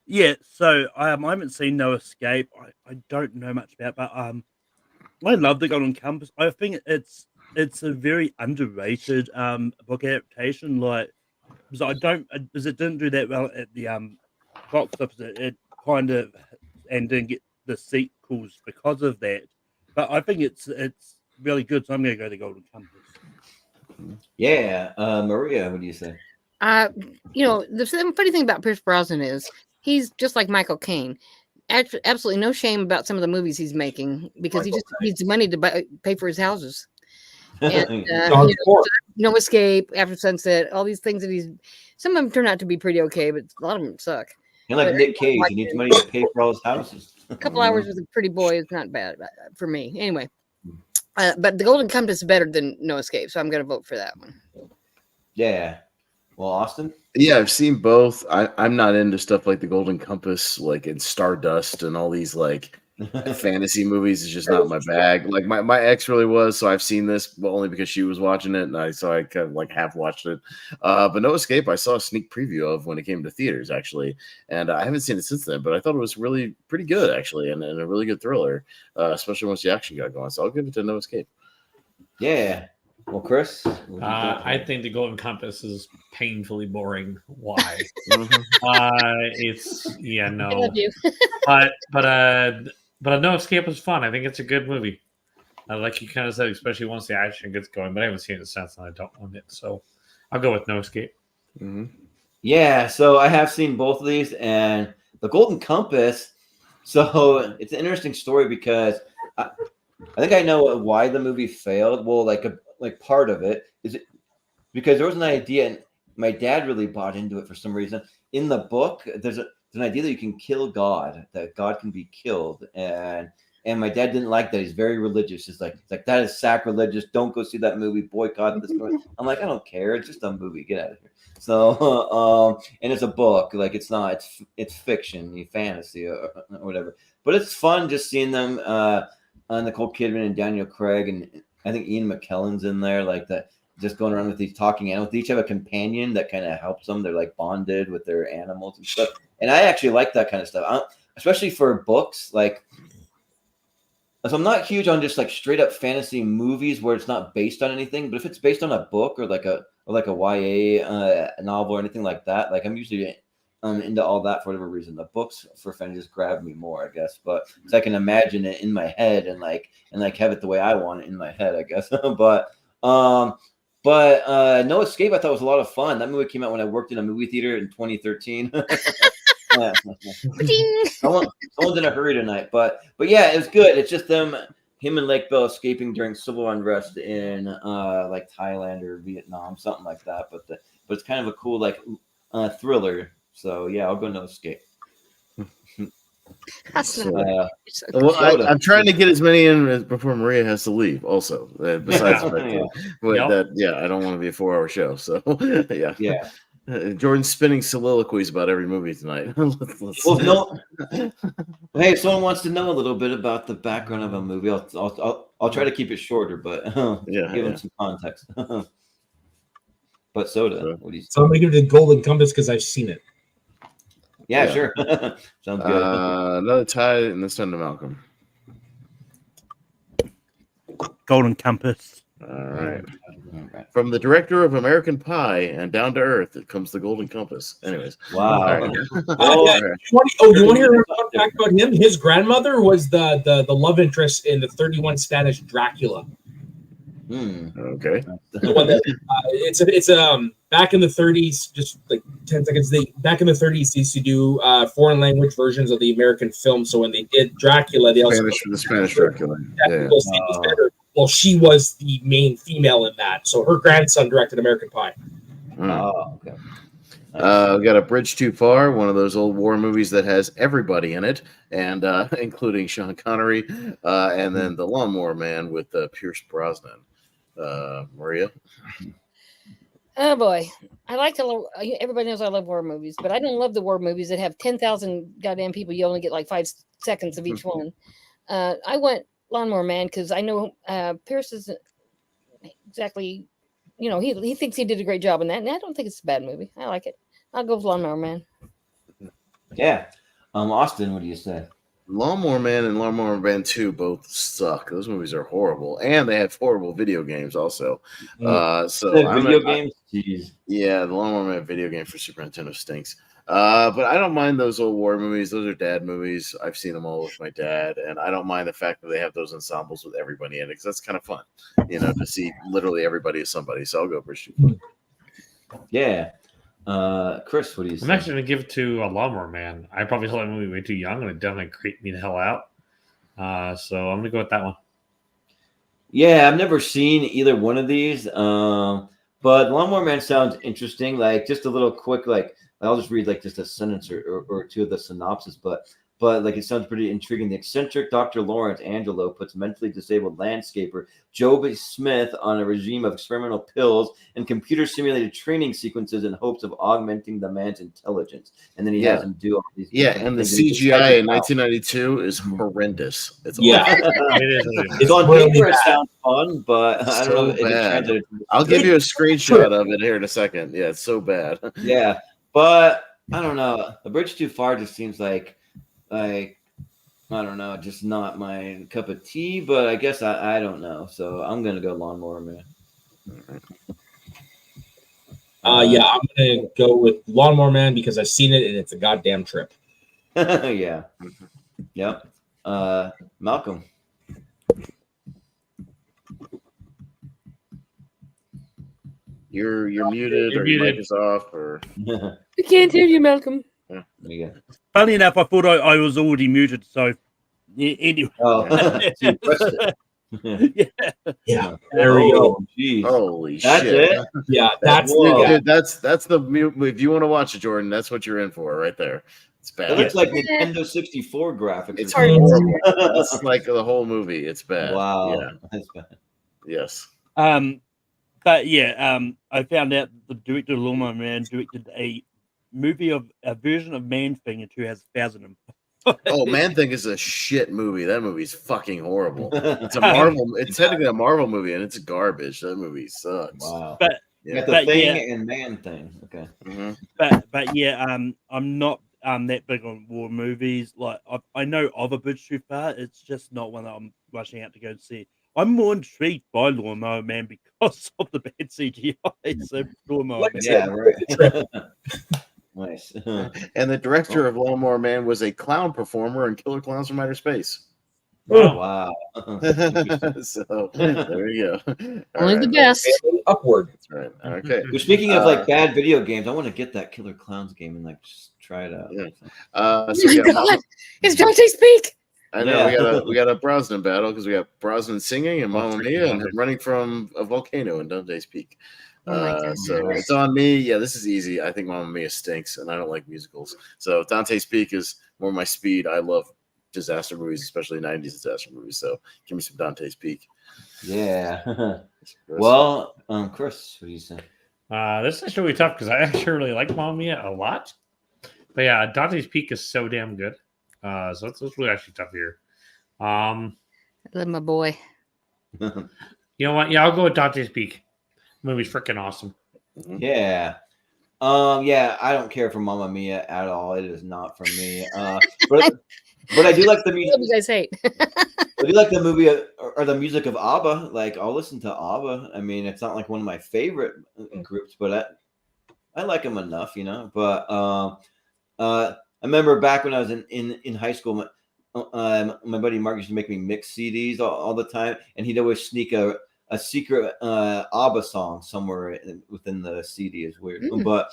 Yeah. So I haven't seen No Escape. I don't know much about, but I love the Golden Compass. I think it's a very underrated book adaptation. Like, because it didn't do that well at the box office. It kind of and didn't get the sequels because of that. But I think it's really good. So I'm going to go the Golden Compass. Yeah, Maria, what do you say? The funny thing about Pierce Brosnan is he's just like Michael Caine. Absolutely no shame about some of the movies he's making because he just needs money to pay for his houses. And No Escape, After Sunset, all these things that some of them turn out to be pretty okay, but a lot of them suck. And like Nick Cage, he needs money to pay for all his houses. A couple hours with a pretty boy is not bad for me. Anyway, but the Golden Compass is better than No Escape, so I'm going to vote for that one. Yeah. Well, Austin? Yeah, I've seen both. I'm not into stuff like the Golden Compass, like in Stardust and all these like fantasy movies. Is just not my bag. Like my ex really was, so I've seen this only because she was watching it, and I kind of like half watched it. But No Escape, I saw a sneak preview of when it came to theaters actually, and I haven't seen it since then. But I thought it was really pretty good actually, and a really good thriller, especially once the action got going. So I'll give it to No Escape. Yeah. Well, Chris, I think the Golden Compass is painfully boring. Why? It's no. But No Escape was fun. I think it's a good movie. Like you kind of said, especially once the action gets going. But I haven't seen it since, and I don't own it, so I'll go with No Escape. Mm-hmm. Yeah, so I have seen both of these, and the Golden Compass. So it's an interesting story because I think I know why the movie failed. Well, like part of it is because there was an idea, and my dad really bought into it for some reason. In the book, there's an idea that you can kill God, that God can be killed, and my dad didn't like that. He's very religious. It's like that is sacrilegious. Don't go see that movie. Boycott this movie. I'm like, I don't care. It's just a movie. Get out of here. So, and it's a book. Like it's not. It's fiction, fantasy, or whatever. But it's fun just seeing them. Nicole Kidman and Daniel Craig, and I think Ian McKellen's in there, like that, just going around with these talking animals. They each have a companion that kind of helps them. They're like bonded with their animals and stuff. And I actually like that kind of stuff, especially for books. Like, so I'm not huge on just like straight up fantasy movies where it's not based on anything. But if it's based on a book or like a YA novel or anything like that, like I'm usually into all that for whatever reason. The books for fantasy just grab me more, I guess. But because I can imagine it in my head and have it the way I want it in my head, I guess. but No Escape, I thought was a lot of fun. That movie came out when I worked in a movie theater in 2013. Someone's in a hurry tonight, but yeah, it was good. It's just him and Lake Bell escaping during civil unrest in like Thailand or Vietnam, something like that. But it's kind of a cool like thriller. So yeah, I'll go No Escape. I'm trying to get as many in before Maria has to leave. Also, besides, I don't want to be a 4-hour show. So yeah. Jordan's spinning soliloquies about every movie tonight. Hey, if someone wants to know a little bit about the background of a movie, I'll try to keep it shorter, but give them some context. But Soda, what do you say? So I'm gonna give it the Golden Compass because I've seen it. Yeah, sure. Sounds good. Another tie, and this time to Malcolm. Golden Compass. All right. From the director of American Pie and Down to Earth, it comes the Golden Compass. Anyways. Wow. Right. You want to hear a fun fact about him? His grandmother was the love interest in the 31 Spanish Dracula. Okay. The one that, it's back in the 30s, just like 10 seconds. Back in the 30s, they used to do foreign language versions of the American film. So when they did Dracula, they also The Spanish Dracula. Yeah. Well, she was the main female in that. So her grandson directed American Pie. Oh, okay. We got A Bridge Too Far, one of those old war movies that has everybody in it, and including Sean Connery, and then The Lawnmower Man with Pierce Brosnan. Maria? Oh boy, I like to. Everybody knows I love war movies, but I don't love the war movies that have 10,000 goddamn people. You only get like 5 seconds of each one. I went Lawnmower Man because I know Pierce isn't exactly. He thinks he did a great job in that, and I don't think it's a bad movie. I like it. I'll go with Lawnmower Man. Yeah. Austin, what do you say? Lawnmower Man and Lawnmower Man 2 both suck. Those movies are horrible, and they have horrible video games also. Video games? Jeez. Yeah, the Lawnmower Man video game for Super Nintendo stinks. But I don't mind those old war movies. Those are dad movies. I've seen them all with my dad, and I don't mind the fact that they have those ensembles with everybody in it because that's kind of fun, to see literally everybody as somebody. So I'll go Bristow. Yeah. Chris, what do you say? I'm actually going to give it to a Lawnmower Man. I probably saw that movie way too young, and it definitely creeped me the hell out. So I'm going to go with that one. Yeah, I've never seen either one of these, but Lawnmower Man sounds interesting. Like, just a little quick, I'll just read just a sentence or two of the synopsis, but it sounds pretty intriguing. The eccentric Dr. Lawrence Angelo puts mentally disabled landscaper Joby Smith on a regime of experimental pills and computer simulated training sequences in hopes of augmenting the man's intelligence. And then he has him do all these. Yeah, and the CGI in 1992 is horrendous. It's awful. It's on paper. It sounds fun, but I don't know if it translated. I'll give you a screenshot of it here in a second. Yeah, it's so bad. Yeah, but I don't know. A Bridge Too Far just seems like I don't know, just not my cup of tea, but I guess I don't know. So I'm going to go Lawnmower Man. Yeah, I'm going to go with Lawnmower Man because I've seen it and it's a goddamn trip. Yeah. Yep. Malcolm. You're muted, or your mic is off, or We can't hear you, Malcolm. Yeah. Funny enough, I thought I was already muted, so anyway. Oh, yeah. There we go. Geez. Holy that's shit! It? Yeah, that's dude, that's the if you want to watch it, Jordan, that's what you're in for right there. It's bad. It looks like Nintendo 64 graphics. It's horrible. It's like the whole movie. It's bad. Wow, yeah. That's bad. Yes. But yeah, I found out the director of Lawnmower Man directed a version of Man Thing in 2000. Oh, Man Thing is a shit movie. That movie's fucking horrible. It's a Marvel. It's technically a Marvel movie, and it's garbage. That movie sucks. Wow. But yeah, the Thing and Man Thing. Okay. Mm-hmm. But yeah, I'm not that big on war movies. Like I know of A Bridge Too Far. It's just not one that I'm rushing out to go see. I'm more intrigued by Lawnmower Man because of the bad CGI. So Lawnmower Man. Yeah, right. Nice. And the director of Lawnmower Man was a clown performer in Killer Clowns from Outer Space. Wow. So there you go. Only the best. Upward. That's right. Okay. Well, speaking of bad video games, I want to get that Killer Clowns game and just try it out. Yeah. So oh my God. It's Dante Speak. I know we got a Brosnan battle because we got Brosnan singing and Mamma Mia and him running from a volcano in Dante's Peak. So it's on me. Yeah, this is easy. I think Mamma Mia stinks, and I don't like musicals. So Dante's Peak is more my speed. I love disaster movies, especially 90s disaster movies. So give me some Dante's Peak. Yeah. Well, Chris, what do you say? This is really tough because I actually really like Mamma Mia a lot. But yeah, Dante's Peak is so damn good. So it's really actually tough here. I love my boy. You know what? Yeah, I'll go with Dante's Peak. The movie's freaking awesome. Yeah. Yeah, I don't care for Mamma Mia at all. It is not for me. But I do like the music. You guys hate. I do like the movie or the music of ABBA. Like, I'll listen to ABBA. I mean, it's not like one of my favorite groups, but I like them enough, But I remember back when I was in high school, my buddy Mark used to make me mix CDs all the time, and he'd always sneak a a secret ABBA song somewhere within the CD. Is weird, but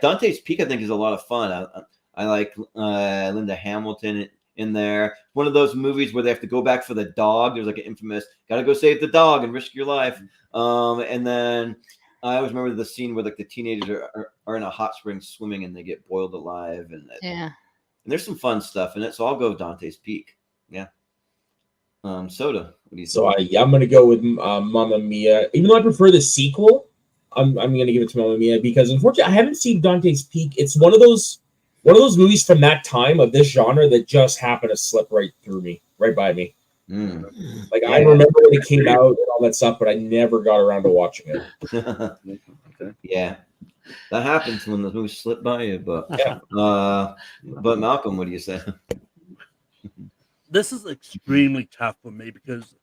Dante's Peak I think is a lot of fun. I like Linda Hamilton in there. One of those movies where they have to go back for the dog. There's like an infamous "gotta go save the dog and risk your life." And then I always remember the scene where like the teenagers are in a hot spring swimming and they get boiled alive. And there's some fun stuff in it. So I'll go Dante's Peak. Yeah. Soda. What do you think? I'm gonna go with Mamma Mia. Even though I prefer the sequel, I'm gonna give it to Mamma Mia because unfortunately I haven't seen Dante's Peak. It's one of those movies from that time of this genre that just happened to slip right through me, right by me. Like I remember when it came out and all that stuff, but I never got around to watching it. Yeah, that happens when the movies slip by you. But but Malcolm, what do you say? This is extremely tough for me because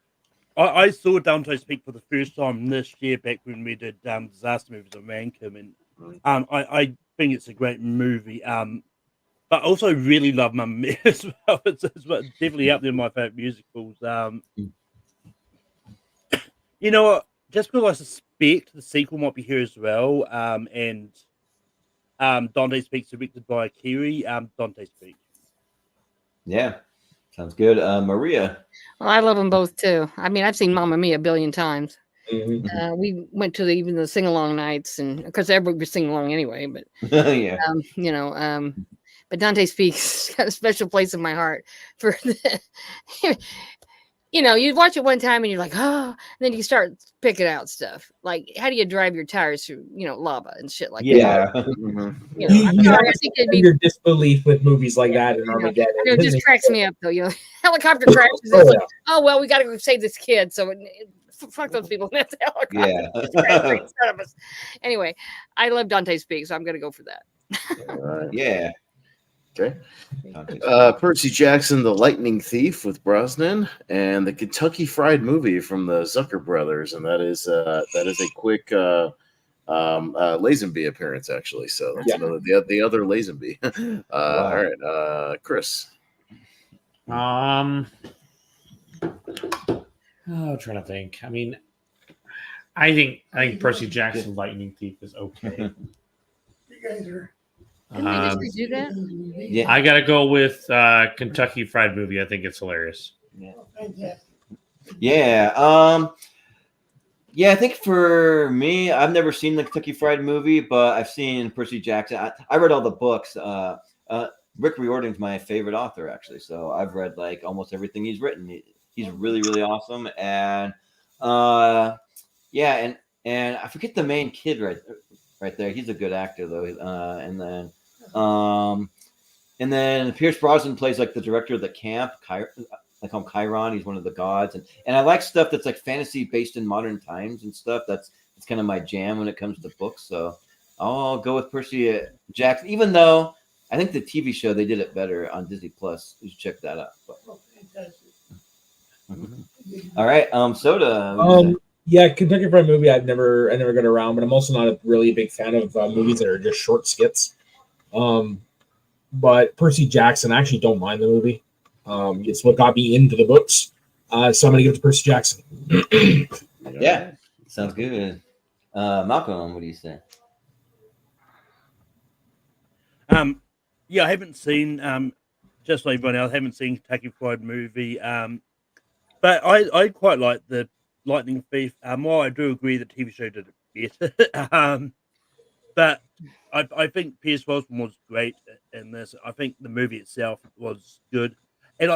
I saw Dante's Peak for the first time this year back when we did disaster movies of Rankin, and I think it's a great movie. But I also really love Mamma Mia as well. It's definitely up there in my favorite musicals. You know what? Just because I suspect the sequel might be here as well, and Dante's Peak directed by Kiwi, Dante's Peak. Yeah, sounds good. Maria. Well, I love them both too. I mean, I've seen Mamma Mia a billion times. We went to even the sing-along nights, and of course everybody was singing along anyway. But but Dante's Peak's got a special place in my heart for you watch it one time and you're like, oh, and then you start picking out stuff like how do you drive your tires through lava and shit like that. I think it'd be your disbelief with movies like that and Armageddon. It just cracks me up though. Helicopter crashes. Oh well, we got to go save this kid. So fuck those people. That's the helicopter. Anyway, I love Dante's Peak, so I'm gonna go for that. Yeah. Okay. Percy Jackson, The Lightning Thief with Brosnan, and the Kentucky Fried Movie from the Zucker brothers, and that is a quick Lazenby appearance actually. So that's another the other Lazenby. All right, Chris. I'm trying to think. I mean, I think Percy Jackson Lightning Thief is okay. You guys are. Didn't we just redo that? Yeah, I gotta go with Kentucky Fried Movie. I think it's hilarious. Yeah. I think for me, I've never seen the Kentucky Fried Movie, but I've seen Percy Jackson. I read all the books. Rick Riordan's my favorite author, actually. So I've read like almost everything he's written. He's really, really awesome. And and I forget the main kid right there. He's a good actor though. And then Pierce Brosnan plays like the director of the camp. I call him Chiron. He's one of the gods, and I like stuff that's like fantasy based in modern times and stuff. That's kind of my jam when it comes to books. So I'll go with Percy Jackson, even though I think the TV show they did it better on Disney Plus. You should check that out. All right, Soda. Yeah, Kentucky Fried Movie. I never got around, but I'm also not really a big fan of movies that are just short skits. But Percy Jackson, I actually don't mind the movie. It's what got me into the books. So I'm gonna give it to Percy Jackson. Yeah, sounds good. Malcolm, what do you say? Yeah, I haven't seen just like everyone else, I haven't seen Kentucky Fried Movie. But I quite like the Lightning Thief. While I do agree the TV show did it better. But I think Pierce Brosnan was great in this. I think the movie itself was good. And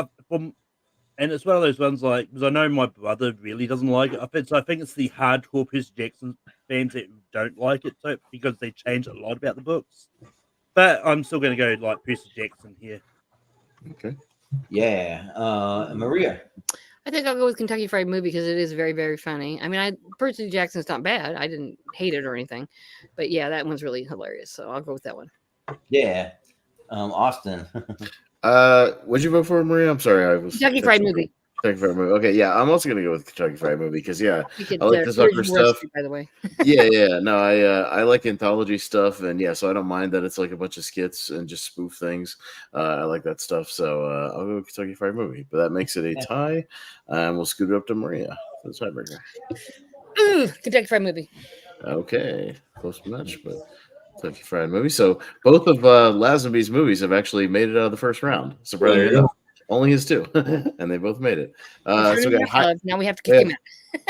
it's one of those ones like, because I know my brother really doesn't like it. I think it's the hardcore Percy Jackson fans that don't like it because they changed a lot about the books. But I'm still going to go like Percy Jackson here. Okay. Yeah. Maria. I think I'll go with Kentucky Fried Movie because it is very, very funny. I mean, Percy Jackson's not bad. I didn't hate it or anything. But yeah, that one's really hilarious. So I'll go with that one. Yeah. Austin. What'd you vote for, Maria? I'm sorry. I was Kentucky Fried Movie. Kentucky Fried Movie. Okay, yeah, I'm also gonna go with Kentucky Fried Movie because I like the Zucker Zucker stuff. By the way. yeah. No, I like anthology stuff, and so I don't mind that it's like a bunch of skits and just spoof things. I like that stuff, so I'll go with Kentucky Fried Movie. But that makes it a tie, and we'll scoot it up to Maria. for the tiebreaker. Kentucky Fried Movie. Okay, close match, but Kentucky Fried Movie. So both of Lazenby's movies have actually made it out of the first round. Surprisingly enough, only his two, and they both made it. So we got now we have to kick him out.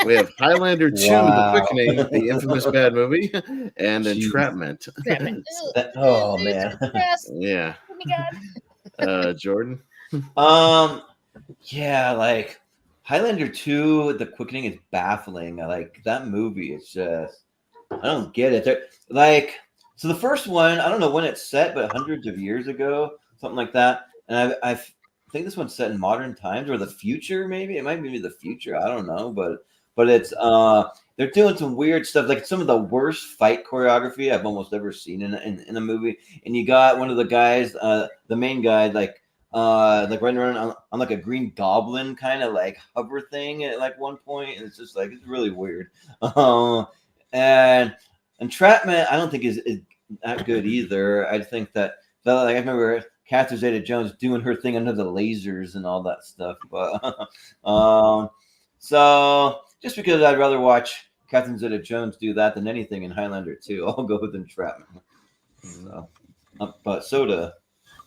we have Highlander 2, The Wow. Quickening, the infamous bad movie, and Entrapment. Oh man. Yeah. Oh my God. Jordan. Yeah, like Highlander 2, The Quickening is baffling. Like that movie, it's just I don't get it. Like, so the first one, I don't know when it's set, but hundreds of years ago, something like that. And I think this one's set in modern times or the future, maybe. It might be the future. I don't know, but it's they're doing some weird stuff, like some of the worst fight choreography I've almost ever seen in a movie. And you got one of the guys, the main guy, like running around on like a green goblin kind of like hover thing at like one point, and it's just like it's really weird. And Entrapment, I don't think is that good either. I think that like I remember Catherine Zeta-Jones doing her thing under the lasers and all that stuff. But so just because I'd rather watch Catherine Zeta-Jones do that than anything in Highlander 2, I'll go with Entrapment. So, but Soda.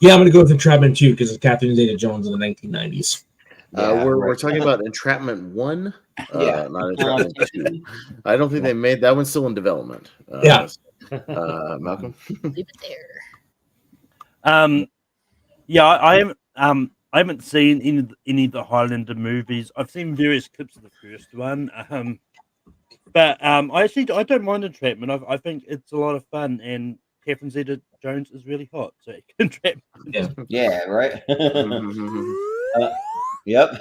Yeah, I'm going to go with Entrapment 2 because it's Catherine Zeta-Jones in the 1990s. We're talking about Entrapment 1, not Entrapment 2. I don't think they made that one's still in development. Malcolm. Leave it there. Yeah, I haven't seen any of the Highlander movies. I've seen various clips of the first one, but I don't mind Entrapment. I think it's a lot of fun, and Catherine Zeta-Jones is really hot, so Entrapment. Yeah, right. Yep.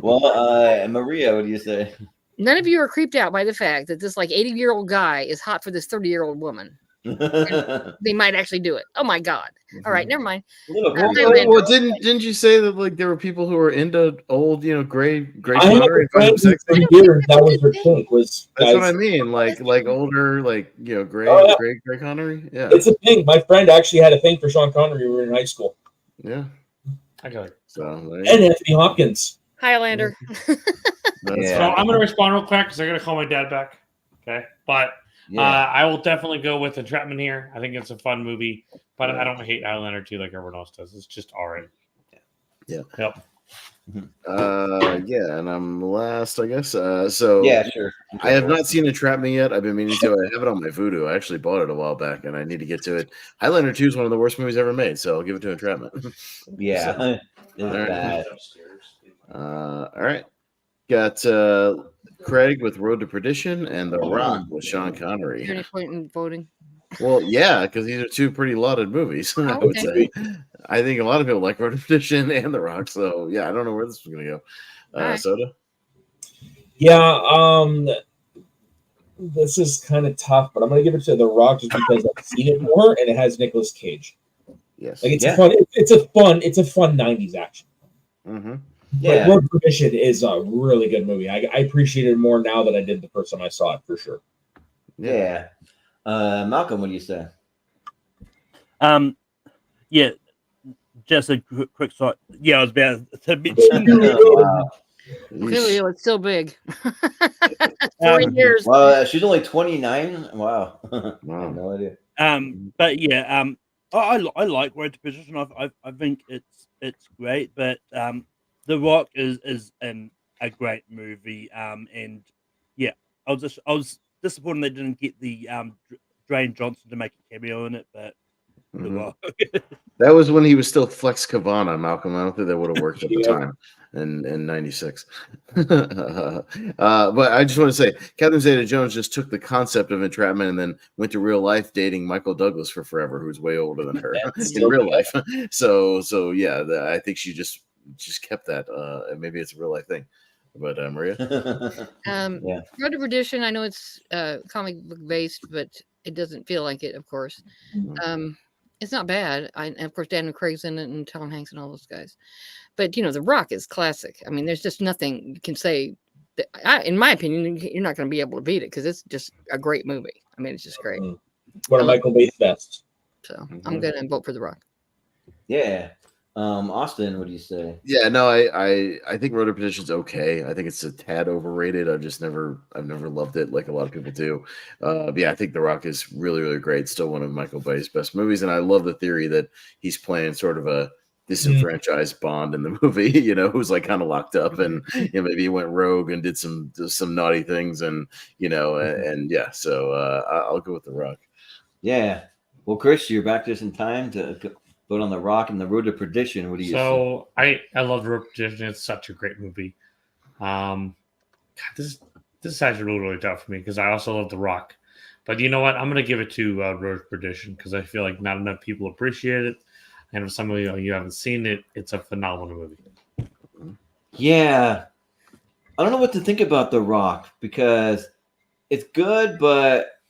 Well, Maria, what do you say? None of you are creeped out by the fact that this like 80-year-old guy is hot for this 30-year-old woman. They might actually do it. Oh my God! All right, never mind. Well, didn't you say that like there were people who were into old, gray I have Connery? a friend that was her kink. That's what I mean. Like older, gray Gray Connery. Yeah, it's a thing. My friend actually had a thing for Sean Connery when we were in high school. Yeah. I got it. And Anthony Hopkins. Highlander. So I'm going to respond real quick because I got to call my dad back. Okay. But I will definitely go with Entrapment here. I think it's a fun movie, but I don't hate Highlander 2 like everyone else does. It's just all right. Yeah. Yep. And I'm last, I guess. So yeah, sure. I have not seen Entrapment yet. I've been meaning to. I have it on my Vudu. I actually bought it a while back, and I need to get to it. Highlander 2 is one of the worst movies ever made, so I'll give it to Entrapment. Yeah, all right. Got Craig with Road to Perdition and The Rock with Sean Connery. Any point in voting? Well, yeah, because these are two pretty lauded movies. I would say. I think a lot of people like Road to Perdition and The Rock. So yeah, I don't know where this is going to go. Soda. Yeah, this is kind of tough, but I'm going to give it to The Rock just because I've seen it more, and it has Nicolas Cage. Yes, like it's a fun '90s action. Mm-hmm. Yeah, Road to Perdition is a really good movie. I appreciate it more now than I did the first time I saw it, for sure. Yeah. Malcolm, what do you say? Yeah, just a quick thought. Yeah, I was about to mention. Clearly, it's still big. 4 years. Well, she's only 29. Wow. No idea. But yeah, I like Road to Perdition. I think it's great, but The Rock is a great movie. And yeah, I was disappointed they didn't get the Dwayne Johnson to make a cameo in it, but The Rock. That was when he was still Flex Cavana, Malcolm. I don't think that would have worked at the time in '96. But I just want to say, Catherine Zeta-Jones just took the concept of Entrapment and then went to real life dating Michael Douglas for forever, who's way older than her in real life. So yeah, I think she just kept that. Maybe it's a real life thing. But Maria, Road to Perdition. I know it's comic book based, but it doesn't feel like it. Of course, it's not bad. And of course, Daniel Craig's in it, and Tom Hanks, and all those guys. But The Rock is classic. I mean, there's just nothing you can say. In my opinion, you're not going to be able to beat it because it's just a great movie. I mean, it's just great. One of Michael Bay's best. So I'm going to vote for The Rock. Yeah. Austin, what do you say? Yeah, no, I think Road to Perdition's okay. I think it's a tad overrated. I've never loved it like a lot of people do. Yeah, I think The Rock is really, really great. Still one of Michael Bay's best movies, and I love the theory that he's playing sort of a disenfranchised Bond in the movie. Who's like kind of locked up, and maybe he went rogue and did some naughty things, and and yeah. So I'll go with The Rock. Yeah. Well, Chris, you're back just in time to vote on The Rock and the Road to Perdition. What do you So I love Road to Perdition. It's such a great movie. God, this is actually really, really tough for me because I also love The Rock. But you know what? I'm going to give it to Road to Perdition because I feel like not enough people appreciate it. And if some of you haven't seen it, it's a phenomenal movie. Yeah. I don't know what to think about The Rock because it's good, but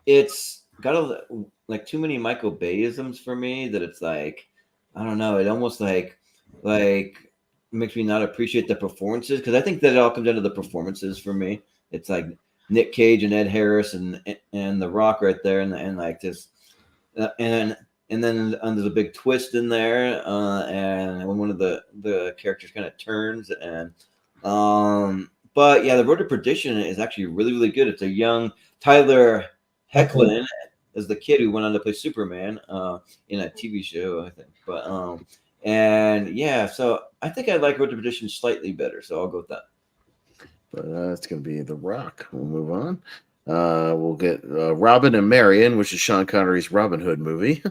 it's got like too many Michael Bayisms for me that it's like, I don't know. It almost like makes me not appreciate the performances because I think that it all comes down to the performances for me. It's like Nick Cage and Ed Harris and The Rock right there, and like this, and then there's a big twist in there, and when one of the characters kind of turns, and but yeah, the Road to Perdition is actually really, really good. It's a young Tyler Hoechlin as the kid who went on to play Superman in a TV show, I think. But and yeah, so I think I like Road to Perdition slightly better, so I'll go with that. But it's going to be The Rock. We'll move on. We'll get Robin and Marion, which is Sean Connery's Robin Hood movie,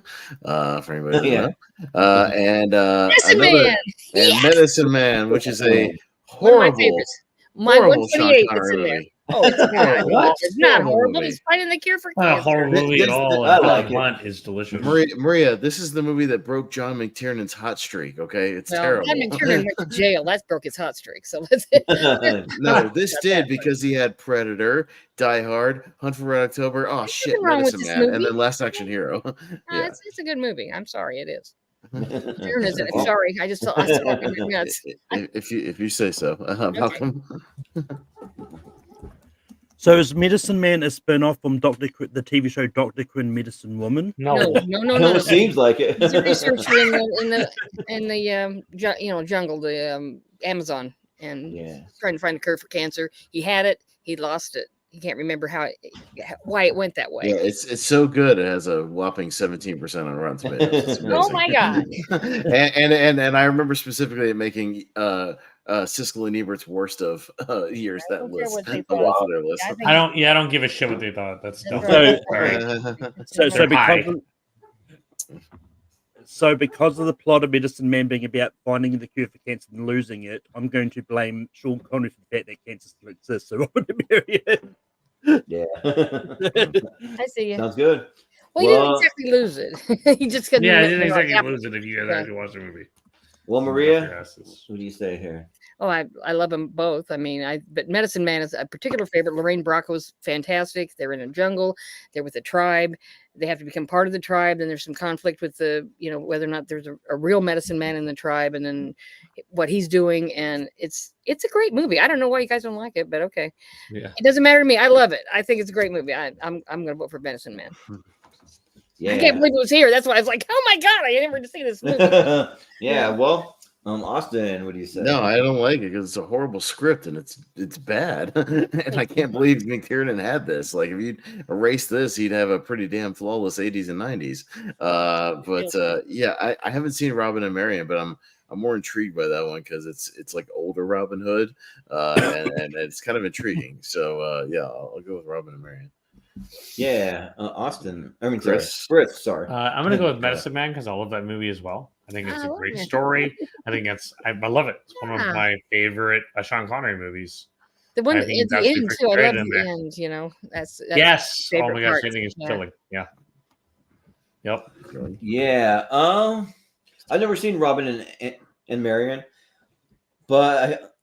for anybody who knows. And Medicine Man. Yes! Medicine Man, which is a One of horrible my favorites. My Sean 128 Connery is in there. movie. Oh, it's not. What? It's not horrible. Movie. He's fighting the cure for Not cancer. a horror movie at all. I like Hunt is delicious. Maria, this is the movie that broke John McTiernan's hot streak. Okay, it's terrible. John McTiernan went to jail. That broke his hot streak. So let's. No, this did because he had Predator, Die Hard, Hunt for Red October. Oh shit, wrong with Medicine this Man, movie. and then Last Action Hero. Yeah. It's a good movie. I'm sorry, it is. I'm sorry. I just I saw it nuts. If you say so, Malcolm. So is Medicine Man a spin-off from the TV show Dr. Quinn Medicine Woman? No. It seems like it. He's a researcher in the jungle, the Amazon, and trying to find a cure for cancer. He had it. He lost it. He can't remember why it went that way. Yeah, it's so good. It has a whopping 17% on Rotten Tomatoes. Oh my god! and I remember specifically making Siskel and Ebert's worst of years. That list. I don't give a shit what they thought. That's dumb. So because of the plot of Medicine Man being about finding the cure for cancer and losing it, I'm going to blame Sean Connery for the fact that cancer still exists. So Robin and Marion. Yeah. I see you. Sounds good. Well, he didn't exactly lose it. He just couldn't. Yeah, he didn't exactly lose it if you guys actually watch the movie. Well, Maria, what do you say here? Oh, I love them both. I mean, but Medicine Man is a particular favorite. Lorraine Bracco's fantastic. They're in a jungle. They're with a tribe. They have to become part of the tribe. Then there's some conflict with whether or not there's a real medicine man in the tribe, and then what he's doing. And it's a great movie. I don't know why you guys don't like it, but okay. Yeah. It doesn't matter to me. I love it. I think it's a great movie. I'm going to vote for Medicine Man. Yeah. I can't believe it was here. That's why I was like, oh my god, I never to see this movie. Yeah. Well. Austin, what do you say? No, I don't like it because it's a horrible script and it's bad. And I can't believe McTiernan had this. Like, if you'd erase this, he'd have a pretty damn flawless 80s and 90s. Yeah, I haven't seen Robin and Marion, but I'm more intrigued by that one because it's like older Robin Hood, and it's kind of intriguing. So yeah, I'll go with Robin and Marion. Yeah, Austin. I mean, Chris. Sorry. I'm gonna go with Medicine Man because I love that movie as well. I think it's a great story. I think I love it. It's one of my favorite Sean Connery movies. The one at the end too. I love the end. That's yes. My Oh my gosh, part. ending is killing. Yeah. Yep. Yeah. I've never seen Robin and Marion, but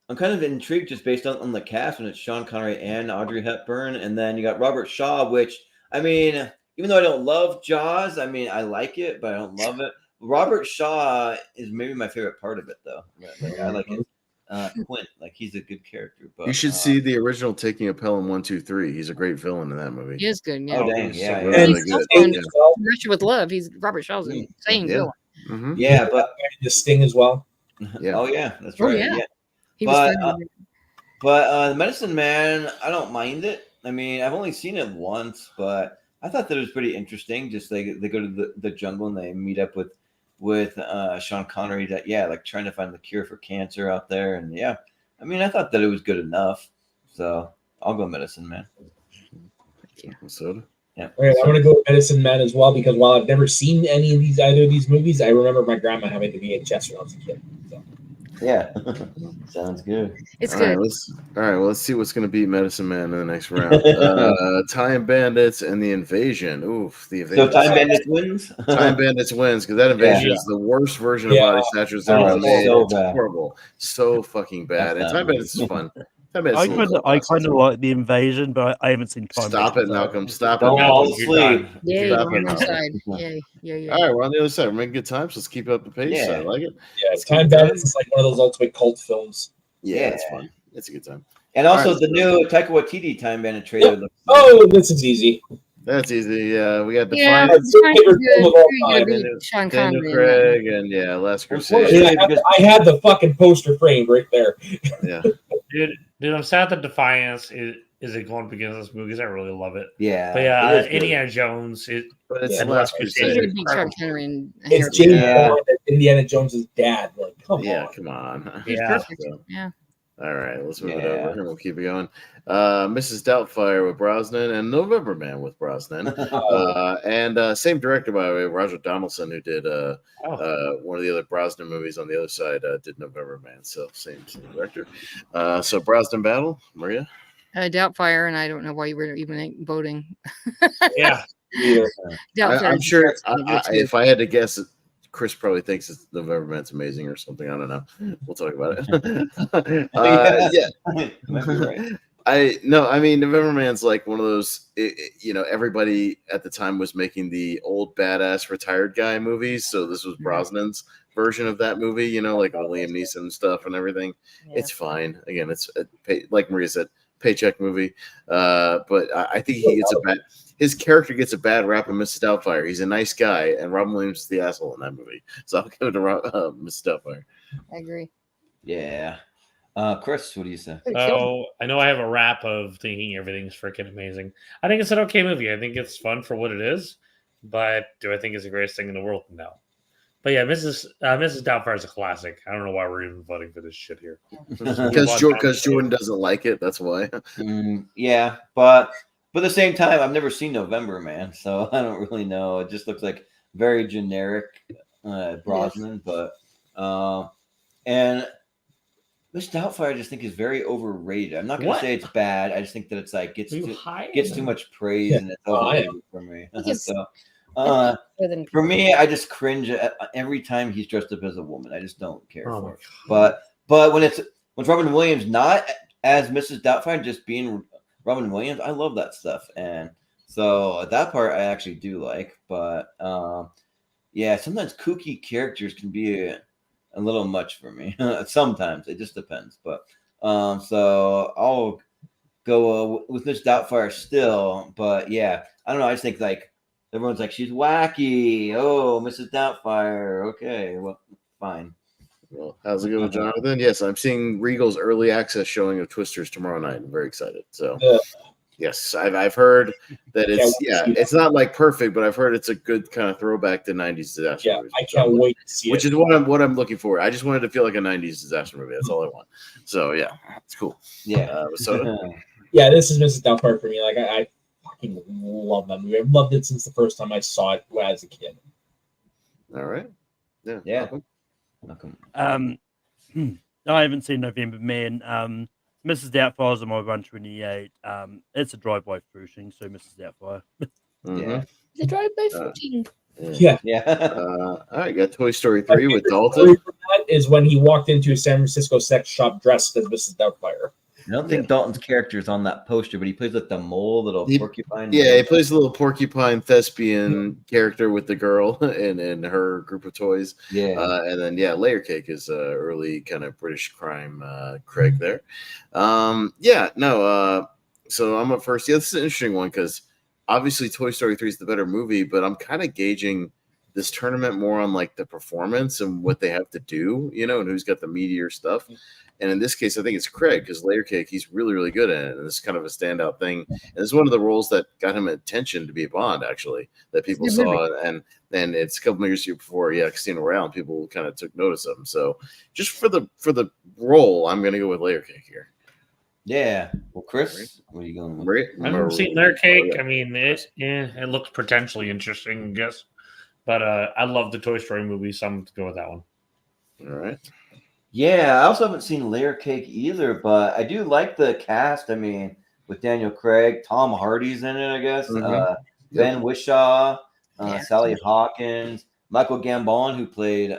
I'm kind of intrigued just based on the cast when it's Sean Connery and Audrey Hepburn, and then you got Robert Shaw, which I mean, even though I don't love Jaws, I mean I like it, but I don't love it. Robert Shaw is maybe my favorite part of it, though. Like, I like it. Quint, like he's a good character. But you should see the original Taking of Pelham 1, 2, 3. He's a great villain in that movie. He is good. Yeah. Oh dang, yeah. Really good. Russia with Love. Robert Shaw's an insane villain. Yeah, but the Sting as well. Yeah. Oh yeah, that's Oh, right. yeah. Yeah. He was But funny. the Medicine Man, I don't mind it. I mean, I've only seen it once, but I thought that it was pretty interesting. Just they go to the jungle and they meet up with Sean Connery. That like trying to find the cure for cancer out there, and yeah, I mean, I thought that it was good enough. So I'll go Medicine Man. Soda. Yeah. All right, I'm gonna go with Medicine Man as well because while I've never seen either of these movies, I remember my grandma having the VHS when I was a kid. So. Yeah, sounds good. It's All good. right, well, let's see what's going to beat Medicine Man in the next round. Time Bandits and the Invasion. Oof, the Invasion. So Time Bandits wins. Time Bandits wins because that Invasion is the worst version of Body Snatchers that's ever been made. So It's bad. horrible, so fucking bad. And Time Bandits is fun. Time Bandits I is a little kind of like the Invasion, but I haven't seen Time. Stop it, Malcolm. Stop it. Don't fall Malcolm. asleep. Yay, Stop we're on it, the Malcolm. side. Yay, yeah. All right, we're on the other side. We're making good time, so let's keep up the pace. Yeah. I like it. Yeah, Time Bandits is like one of those ultimate cult films. Yeah, it's fun. It's a good time. And also All right. the new Taika Waititi Time Bandit trailer. Looks Oh, this is easy. That's easy. Yeah, we got Yeah, Defiance. it's kind of favorite film of good. all You're gonna time. beat Sean Daniel Connery. Craig and Last Crusade. I had the fucking poster framed right there. Yeah. Dude, I'm sad that Defiance is it going up against this movie because I really love it. Yeah. But it is good. Indiana Jones But it's and Last Last Crusade. You're Crusade. gonna beat Sean Connery and It's Harrison. James Bond as Indiana Jones' dad. Like, come Yeah, on. come on. He's Yeah. perfect. So, Yeah. all right, let's move it Yeah. over and we'll keep it going. Mrs. Doubtfire with Brosnan and November Man with Brosnan. And same director, by the way, Roger Donaldson, who did one of the other Brosnan movies on the other side, did November Man. So same director. So Brosnan battle, Maria. Doubtfire, and I don't know why you were even voting. Yeah. Doubtfire. I'm is sure interesting, but too. if I had to guess, Chris probably thinks it's November Man's amazing or something. I don't know. We'll talk about it. Yeah. Might be right. I mean, November Man's like one of those, everybody at the time was making the old badass retired guy movies. So this was Brosnan's version of that movie, like with Liam Neeson and stuff and everything. Yeah. It's fine. Again, it's like Maria said, paycheck movie. But I think his character gets a bad rap in Mrs. Doubtfire. He's a nice guy, and Robin Williams is the asshole in that movie. So I'll give it to Mrs. Doubtfire. I agree. Yeah. Chris, what do you say? So I know I have a rap of thinking everything's freaking amazing. I think it's an okay movie. I think it's fun for what it is, but do I think it's the greatest thing in the world? No. But yeah, Mrs. Doubtfire is a classic. I don't know why we're even voting for this shit here. Because Jordan doesn't like it. That's why. Yeah, but at the same time, I've never seen November Man, so I don't really know. It just looks like very generic Brosnan, but and Miss Doubtfire I just think is very overrated. I'm not going to say it's bad. I just think that it's like gets too much praise and it's overrated for me. So, for me, I just cringe every time he's dressed up as a woman. I just don't care for it. But when Robin Williams not as Mrs. Doubtfire, just being Robin Williams, I love that stuff, and so that part I actually do like. But yeah, sometimes kooky characters can be a little much for me. Sometimes it just depends. But so I'll go with Miss Doubtfire still. But yeah, I don't know. I just think like everyone's like she's wacky. Oh, Mrs. Doubtfire. Okay, well, fine. Well, how's it going, Jonathan? Yes, I'm seeing Regal's early access showing of Twisters tomorrow night. I'm very excited. So, yes, I've heard that it's not like perfect, but I've heard it's a good kind of throwback to '90s disaster movies. I can't wait to see which it. is what I'm looking for. I just wanted to feel like a '90s disaster movie. That's all I want. So yeah, it's cool. Yeah. Yeah, this is Mrs. Doubtfire for me. Like I fucking love that movie. I've loved it since the first time I saw it as a kid. All right. Yeah. Yeah. I haven't seen November Man. Mrs. Doubtfire is on my 128. It's a drive-by fruiting, so Mrs. Doubtfire. Yeah. The drive-by fruiting. Yeah. All right, got Toy Story 3 with Dalton. That is when he walked into a San Francisco sex shop dressed as Mrs. Doubtfire. I don't think Dalton's character is on that poster, but he plays like the mole, little porcupine. Yeah, he plays a little porcupine thespian character with the girl and her group of toys. Yeah. And then, Layer Cake is early kind of British crime Craig there. So I'm up first. Yeah, this is an interesting one because obviously Toy Story 3 is the better movie, but I'm kind of gauging this tournament more on like the performance and what they have to do, you know, and who's got the meatier stuff. And in this case, I think it's Craig because Layer Cake, he's really, really good at it. And it's kind of a standout thing. And it's one of the roles that got him attention to be a Bond, actually, that people saw. And it's a couple of years before, Casino Royale, and people kind of took notice of him. So just for the role, I'm going to go with Layer Cake here. Yeah. Well, Chris, what are you going with? I haven't seen Layer Cake. I mean, it looks potentially interesting, I guess. But I love the Toy Story movie, so I'm going to go with that one. All right. Yeah, I also haven't seen Layer Cake either, but I do like the cast. I mean, with Daniel Craig, Tom Hardy's in it, I guess. Ben Whishaw, Sally Hawkins, Michael Gambon, who played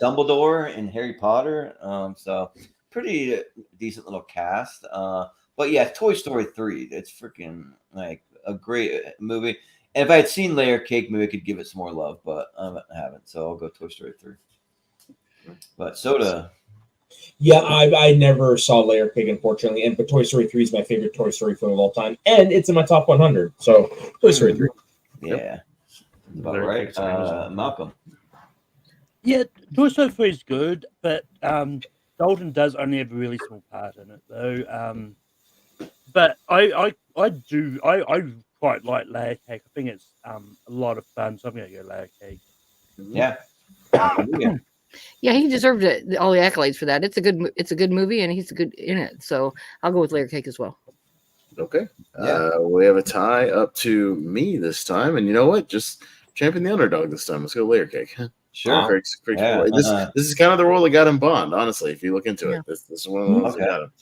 Dumbledore in Harry Potter. So pretty decent little cast. But yeah, Toy Story 3. It's freaking like a great movie. And if I had seen Layer Cake, maybe I could give it some more love, but I haven't. So I'll go Toy Story 3. But Soda. Yeah, I never saw Layer Cake, unfortunately, but Toy Story 3 is my favorite Toy Story film of all time, and it's in my top 100. So Toy Story 3. Yeah. About right. Malcolm. Yeah, Toy Story 3 is good, but Dalton does only have a really small part in it, though. But I quite like Layer Cake. I think it's a lot of fun, so I'm going to go Layer Cake. Yeah. Yeah, he deserved it, all the accolades for that. It's a good movie, and he's good in it. So I'll go with Layer Cake as well. Okay. We have a tie up to me this time, and you know what? Just champion the underdog this time. Let's go Layer Cake. Sure. Craig's this is kind of the role that got him Bond. Honestly, if you look into it, this is one of the ones that got him.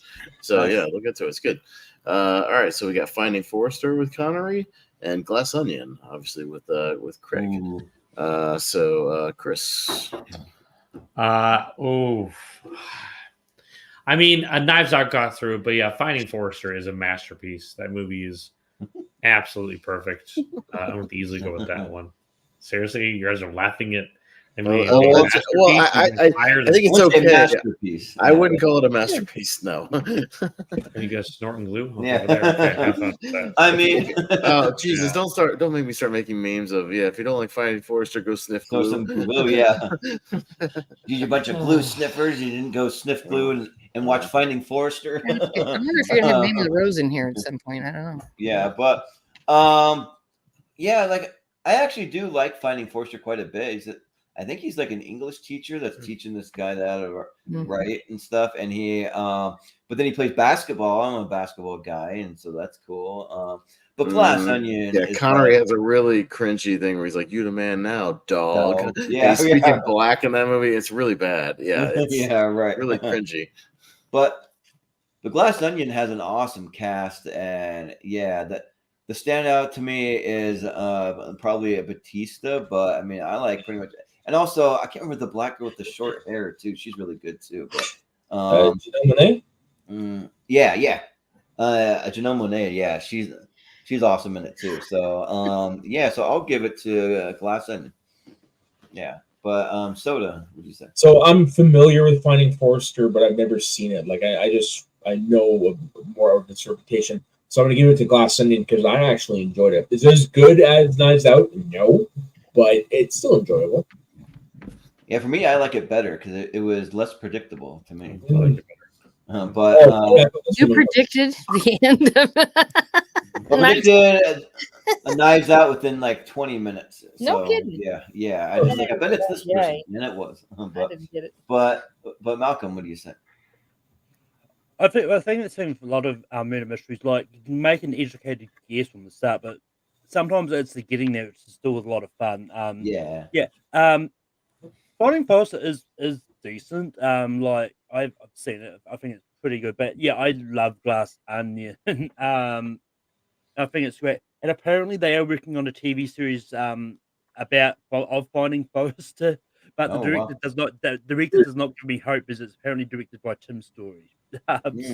So look into it. It's good. All right. So we got Finding Forrester with Connery and Glass Onion, obviously with Craig. So Chris. I mean, Knives Out got through, but yeah, Finding Forrester is a masterpiece. That movie is absolutely perfect. I would easily go with that one. Seriously, you guys are laughing at I think it's okay. Masterpiece. I wouldn't call it a masterpiece. No. You guys snorting glue? Yeah. Okay, I mean, oh Jesus! Don't make me start making memes of if you don't like Finding Forrester, go sniff glue. Some glue, yeah. Use a bunch of glue sniffers. You didn't go sniff glue and watch Finding Forrester. I wonder if you're gonna have Name of the Rose in here at some point. I don't know. Yeah, but like I actually do like Finding Forrester quite a bit. I think he's like an English teacher that's teaching this guy how to write and stuff. And he, but then he plays basketball. I'm a basketball guy, and so that's cool. But Glass Onion. Yeah, Connery has a really cringy thing where he's like, "You the man now, dog." Yeah, he's speaking black in that movie. It's really bad. Yeah, it's right. Really cringy. But the Glass Onion has an awesome cast, and the standout to me is probably a Batista. But I mean, I like pretty much. And also, I can't remember the black girl with the short hair too. She's really good too. But Janelle Monáe? Janelle Monáe. Yeah, she's awesome in it too. So so I'll give it to Glass Onion. Yeah, but Soda, what do you say? So I'm familiar with Finding Forrester, but I've never seen it. Like I know more of its reputation. So I'm gonna give it to Glass Onion because I actually enjoyed it. Is it as good as Knives Out? No, but it's still enjoyable. Yeah, for me, I like it better because it was less predictable to me. I like it better. You predicted the end of predicted Knives Out within like 20 minutes. No kidding. Yeah. I just I bet it's this person, and it was. I didn't get it. But Malcolm, what do you say? I think the same with a lot of murder mysteries. Like you can make an educated guess from the start, but sometimes it's the getting there, which is still a lot of fun. Finding Forrester is decent. Like I've seen it. I think it's pretty good. But yeah, I love Glass Onion. I think it's great. And apparently they are working on a TV series of Finding Forrester. But the director does not. The director does not give me hope, because it's apparently directed by Tim Story. Glass Onion's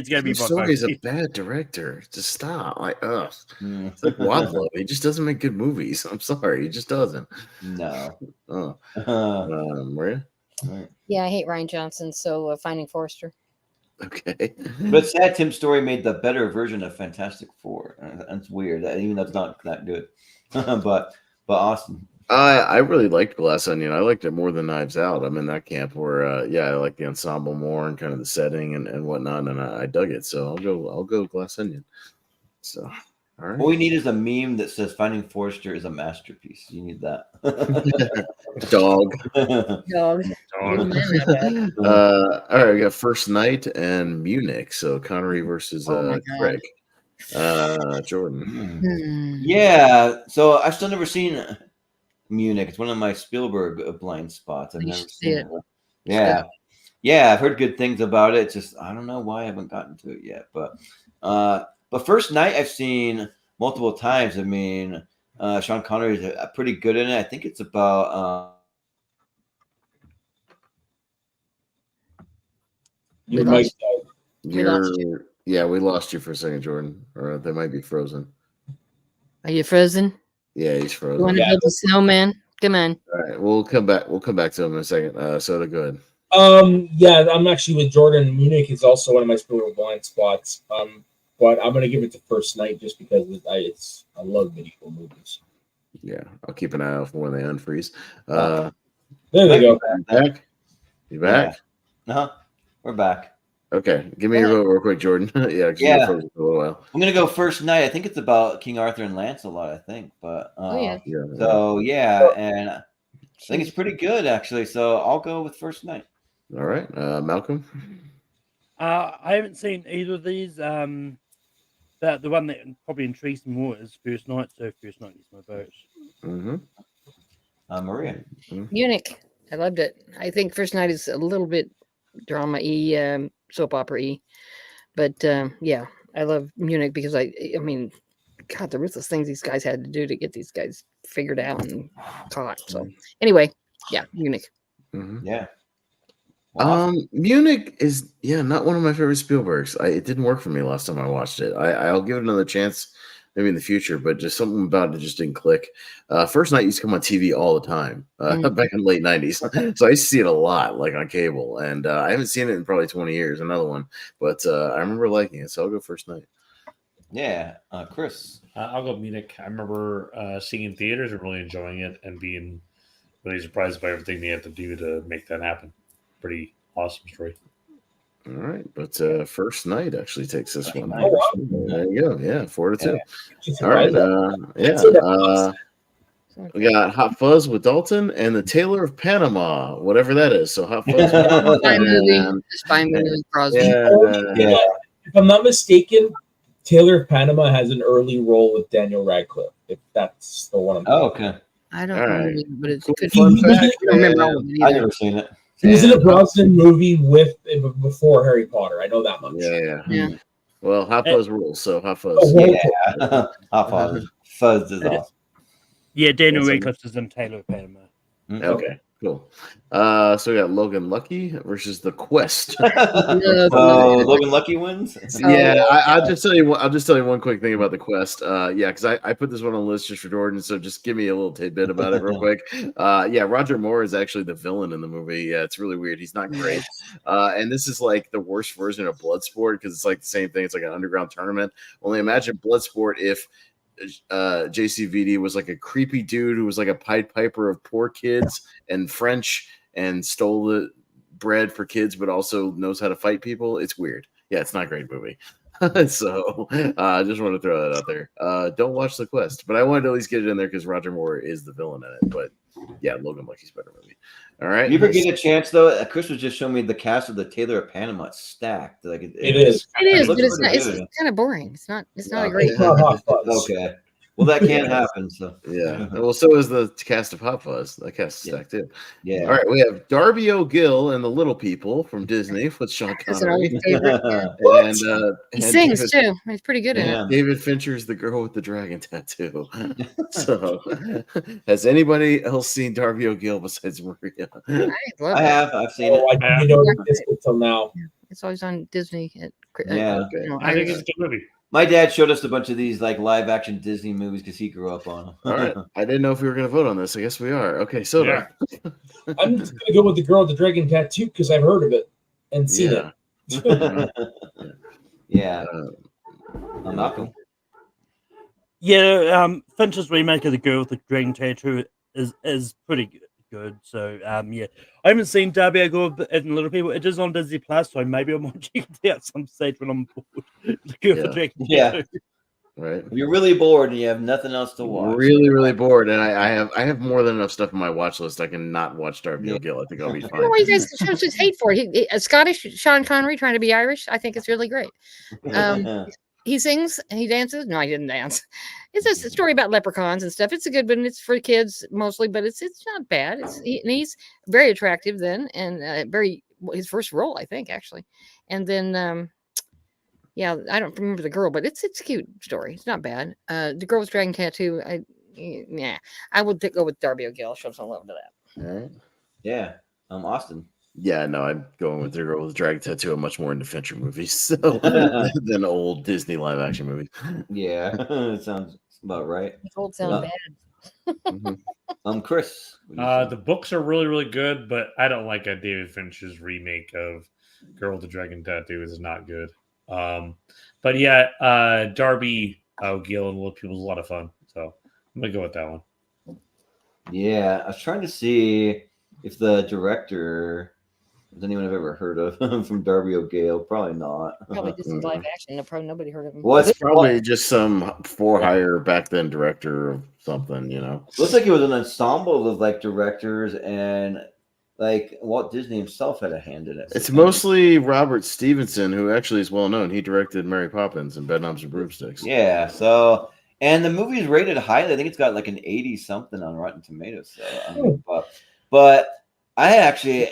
going to be. Story's a bad director. Just stop. It's like Wadlow. He just doesn't make good movies. I'm sorry, he just doesn't. No. Maria. Yeah, I hate Ryan Johnson. So Finding Forrester. Okay. But it's sad Tim Story made the better version of Fantastic Four. That's weird, even though it's not that good. but awesome. I really liked Glass Onion. I liked it more than Knives Out. I'm in that camp where, I like the ensemble more and kind of the setting and whatnot, and I dug it. So I'll go Glass Onion. So, all right. All we need is a meme that says Finding Forrester is a masterpiece. You need that. Dog. All right, we got First Night and Munich. So Connery versus Craig. Jordan. Yeah. So I've still never seen Munich. It's one of my Spielberg blind spots. I've never seen it. Yeah. I've heard good things about it. It's just I don't know why I haven't gotten to it yet. But First Night I've seen multiple times. I mean, Sean Connery is pretty good in it. I think it's about. We lost you for a second, Jordan. Or they might be frozen. Are you frozen? Yeah, he's frozen. You want to build a snowman? Come on. All right, we'll come back to him in a second. Soda, go ahead. Yeah, I'm actually with Jordan. Munich is also one of my Spielberg blind spots. But I'm gonna give it to First Night just because I love medieval movies. Yeah, I'll keep an eye out for when they unfreeze. There they go. Back? You back? Yeah. We're back. Okay, give me your vote real quick, Jordan. Yeah. Yeah. For a little while. I'm gonna go First Night. I think it's about King Arthur and Lancelot. I think, but So and I think it's pretty good actually. So I'll go with First Night. All right, Malcolm. I haven't seen either of these. The one that probably intrigues me more is First Night. So First Night is my vote. Maria. Munich. I loved it. I think First Night is a little bit drama-y, soap opera-y. But yeah, I love Munich because I mean, God, the ruthless things these guys had to do to get these guys figured out and caught. So anyway, yeah, Munich. Yeah. Munich is not one of my favorite Spielbergs. It didn't work for me last time I watched it. I'll give it another chance maybe in the future, but just something about it just didn't click. First Night used to come on TV all the time back in the late 90s. So I used to see it a lot, like on cable, and I haven't seen it in probably 20 years, another one. But I remember liking it, so I'll go First Night. Yeah. Chris. I'll go Munich. I remember seeing it in theaters and really enjoying it and being really surprised by everything they had to do to make that happen. Pretty awesome story. All right, but First Night actually takes this one. There you go. Yeah, 4-2. All right. We got Hot Fuzz with Dalton and the Tailor of Panama, whatever that is. So Hot Fuzz. Spy movie with Crosby. Yeah. If I'm not mistaken, Tailor of Panama has an early role with Daniel Radcliffe. If that's the one. Okay. I don't know, but it's good. I I've never seen it. He was in a Brosnan movie before Harry Potter. I know that much. Yeah. Well, Hot Fuzz rules, so Hot Fuzz. Yeah. Hot Fuzz. Fuzz is awesome. Yeah, Daniel Radcliffe is in Taylor of Panama. Okay, cool. So we got Logan Lucky versus The Quest. Logan Lucky wins. Yeah, I'll just tell you one quick thing about The Quest. Because I put this one on the list just for Jordan, so just give me a little tidbit about it real quick. Roger Moore is actually the villain in the movie. Yeah, it's really weird. He's not great. And this is like the worst version of Bloodsport because it's like the same thing. It's like an underground tournament. Only imagine Bloodsport if JCVD was like a creepy dude who was like a Pied Piper of poor kids and French and stole the bread for kids, but also knows how to fight people. It's weird. Yeah, it's not a great movie. So I just want to throw that out there. Don't watch The Quest, but I wanted to at least get it in there because Roger Moore is the villain in it. But yeah, Logan Lucky's better movie. All right. You ever get a chance though? Chris was just showing me the cast of the Tailor of Panama. It's stacked. Like it is, but it's not. It's kind of boring. It's not a great. Okay. Well, that can happen. So yeah. Well, so is the cast of Hot Fuzz. That cast is stacked too. Yeah. All right. We have Darby O'Gill and the Little People from Disney with Sean Connery. He sings too. He's pretty good at it. David Fincher's the girl with the dragon tattoo. So, has anybody else seen Darby O'Gill besides Maria? I have. I've seen it. I didn't know this until now. It's always on Disney. Yeah. I think it's a good movie. My dad showed us a bunch of these like live action Disney movies because he grew up on them. All right. I didn't know if we were going to vote on this. I guess we are. Okay. So I'm just going to go with the girl with the dragon tattoo because I've heard of it and seen it. Yeah. Malcolm. Yeah, Fincher's remake of The Girl with the Dragon Tattoo is pretty good. So yeah, I haven't seen Darby O'Gore and Little People. It is on Disney Plus, so maybe I might check it out some stage when I'm bored. The Girl with the Dragon Tattoo. Right. If you're really bored and you have nothing else to watch. Really bored, and I have more than enough stuff on my watch list. I can not watch Darby O'Gill. I think I'll be I don't fine. know why you guys show such hate for it. A Scottish Sean Connery trying to be Irish. I think it's really great. He sings and he dances. No, I didn't dance. It's just a story about leprechauns and stuff. It's a good one. It's for kids mostly, but it's not bad. And he's very attractive then, and his first role, I think, actually. And then yeah, I don't remember the girl, but it's a cute story. It's not bad. The Girl with Dragon Tattoo. I would go with Darby O'Gill. Show some love to that. All right. Yeah. Austin. Yeah, no, I'm going with The Girl with the Dragon Tattoo. I'm much more into Fincher movies than old Disney live action movies. Yeah, it sounds about right. Old sound bad. Chris. The books are really good, but I don't like David Fincher's remake of Girl with the Dragon Tattoo. Is not good. But yeah, Darby O'Gill and Little People is a lot of fun. So I'm gonna go with that one. Yeah, I was trying to see if the director. Has anyone I've ever heard of from Darby O'Gill? Probably not. Probably just in live action. Probably nobody heard of him. Well, it's probably just some for hire back then director of something, you know. Looks like it was an ensemble of like directors, and like Walt Disney himself had a hand in it. It's mostly Robert Stevenson, who actually is well known. He directed Mary Poppins and Bedknobs and Broomsticks. Yeah, so and the movie is rated highly. I think it's got like an 80 something on Rotten Tomatoes. So, but I actually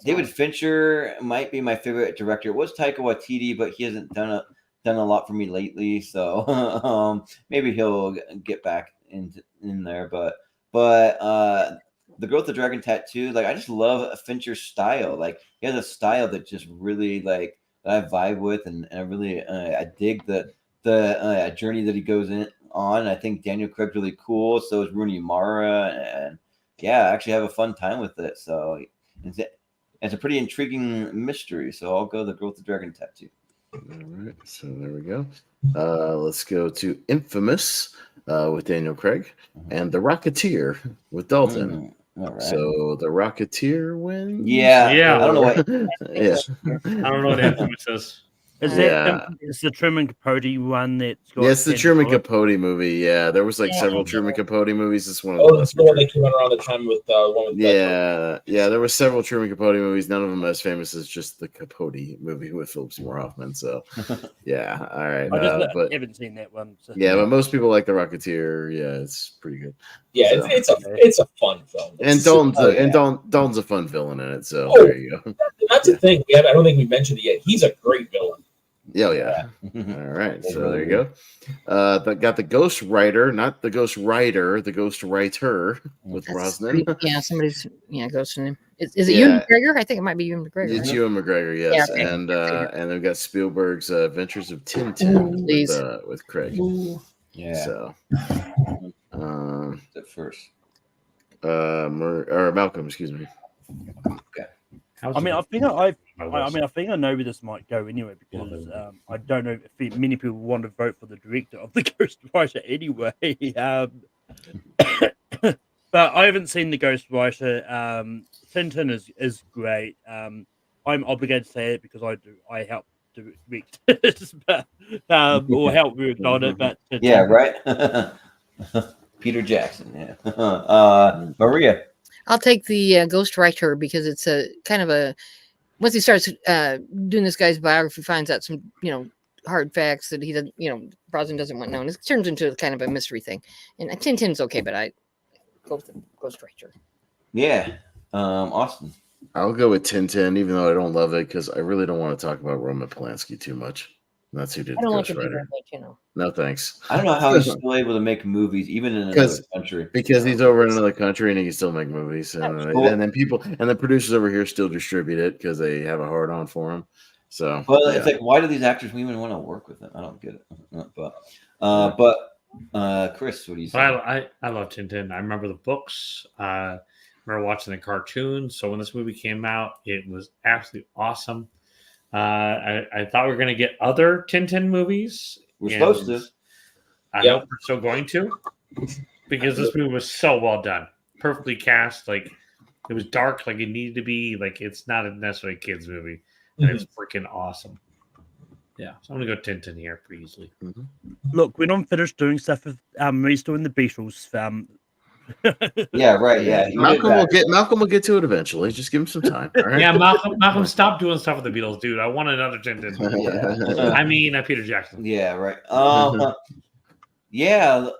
David Fincher might be my favorite director. It was Taika Waititi, but he hasn't done a lot for me lately. So maybe he'll get back in there. But The Girl with the Dragon Tattoo, like I just love Fincher's style. Like he has a style that just really like that I vibe with, and I really I dig the journey that he goes on. I think Daniel Craig's really cool. So is Rooney Mara, and yeah, I actually have a fun time with it. So it's a pretty intriguing mystery. So I'll go The Girl with the Dragon Tattoo. All right, so there we go. Let's go to Infamous with Daniel Craig and The Rocketeer with Dalton. All right. So The Rocketeer wins? Yeah. I don't know what. Yeah. I don't know what Infamous is. Is that it's the Truman Capote one that's got it's the Truman Capote movie. Yeah, there was like several Truman Capote movies. It's one of the Oh, that's the one that came out around the time with one with yeah, there were several Truman Capote movies. None of them as famous as just the Capote movie with Philip Seymour Hoffman. So, yeah, all right. I haven't seen that one. So. Yeah, but most people like The Rocketeer. Yeah, it's pretty good. Yeah, so. it's a fun film. And Dalton's a fun villain in it. So there you go. That's the thing. I don't think we mentioned it yet. He's a great villain. Yeah. All right. So there you go. Got the Ghost Rider, not the Ghost Rider, the Ghost Writer with Brosnan. Yeah, somebody's ghosting him. Is it Ewan McGregor? I think it might be Ewan McGregor. It's right? Ewan McGregor, yes. Yeah, okay. And they've got Spielberg's Adventures of Tintin with Craig. Ooh. Yeah. So at first. Or Malcolm, excuse me. Okay. I think I know where this might go anyway, because I don't know if many people want to vote for the director of the Ghost Rider anyway. But I haven't seen the Ghost Rider. Tintin is great. I'm obligated to say it because I help direct it, or help work on it. But yeah, right. Peter Jackson. Yeah. Maria. I'll take the Ghost Writer because it's a kind of a once he starts doing this guy's biography, finds out some hard facts that he doesn't Brosnan doesn't want known. It turns into kind of a mystery thing. And Tintin's okay, but I go with the Ghost Writer. Yeah, Austin. I'll go with Tintin, even though I don't love it because I really don't want to talk about Roman Polanski too much. That's who did the Ghost Rider. No, thanks. I don't know how he's still able to make movies, even in another country. Because he's over in another country and he can still make movies, and then the producers over here still distribute it because they have a hard on for him. So, it's like, why do these actors even want to work with him? I don't get it. But Chris, what do you say? I love Tintin. I remember the books. I remember watching the cartoons. So when this movie came out, it was absolutely awesome. I thought we were going to get other Tintin movies. We're supposed to. I hope we're still going to, because this movie was so well done, perfectly cast. Like it was dark, like it needed to be. Like it's not necessarily a kids movie, and it's freaking awesome. Yeah, so I'm gonna go Tintin here pretty easily. Look, when I'm finished doing stuff with Bristow and the Beatles, Yeah, right. Yeah, Malcolm will get to it eventually. Just give him some time. All right? Yeah, Malcolm, stop doing stuff with the Beatles, dude. I want another Tintin. Yeah. I mean, Peter Jackson. Yeah, right. Yeah.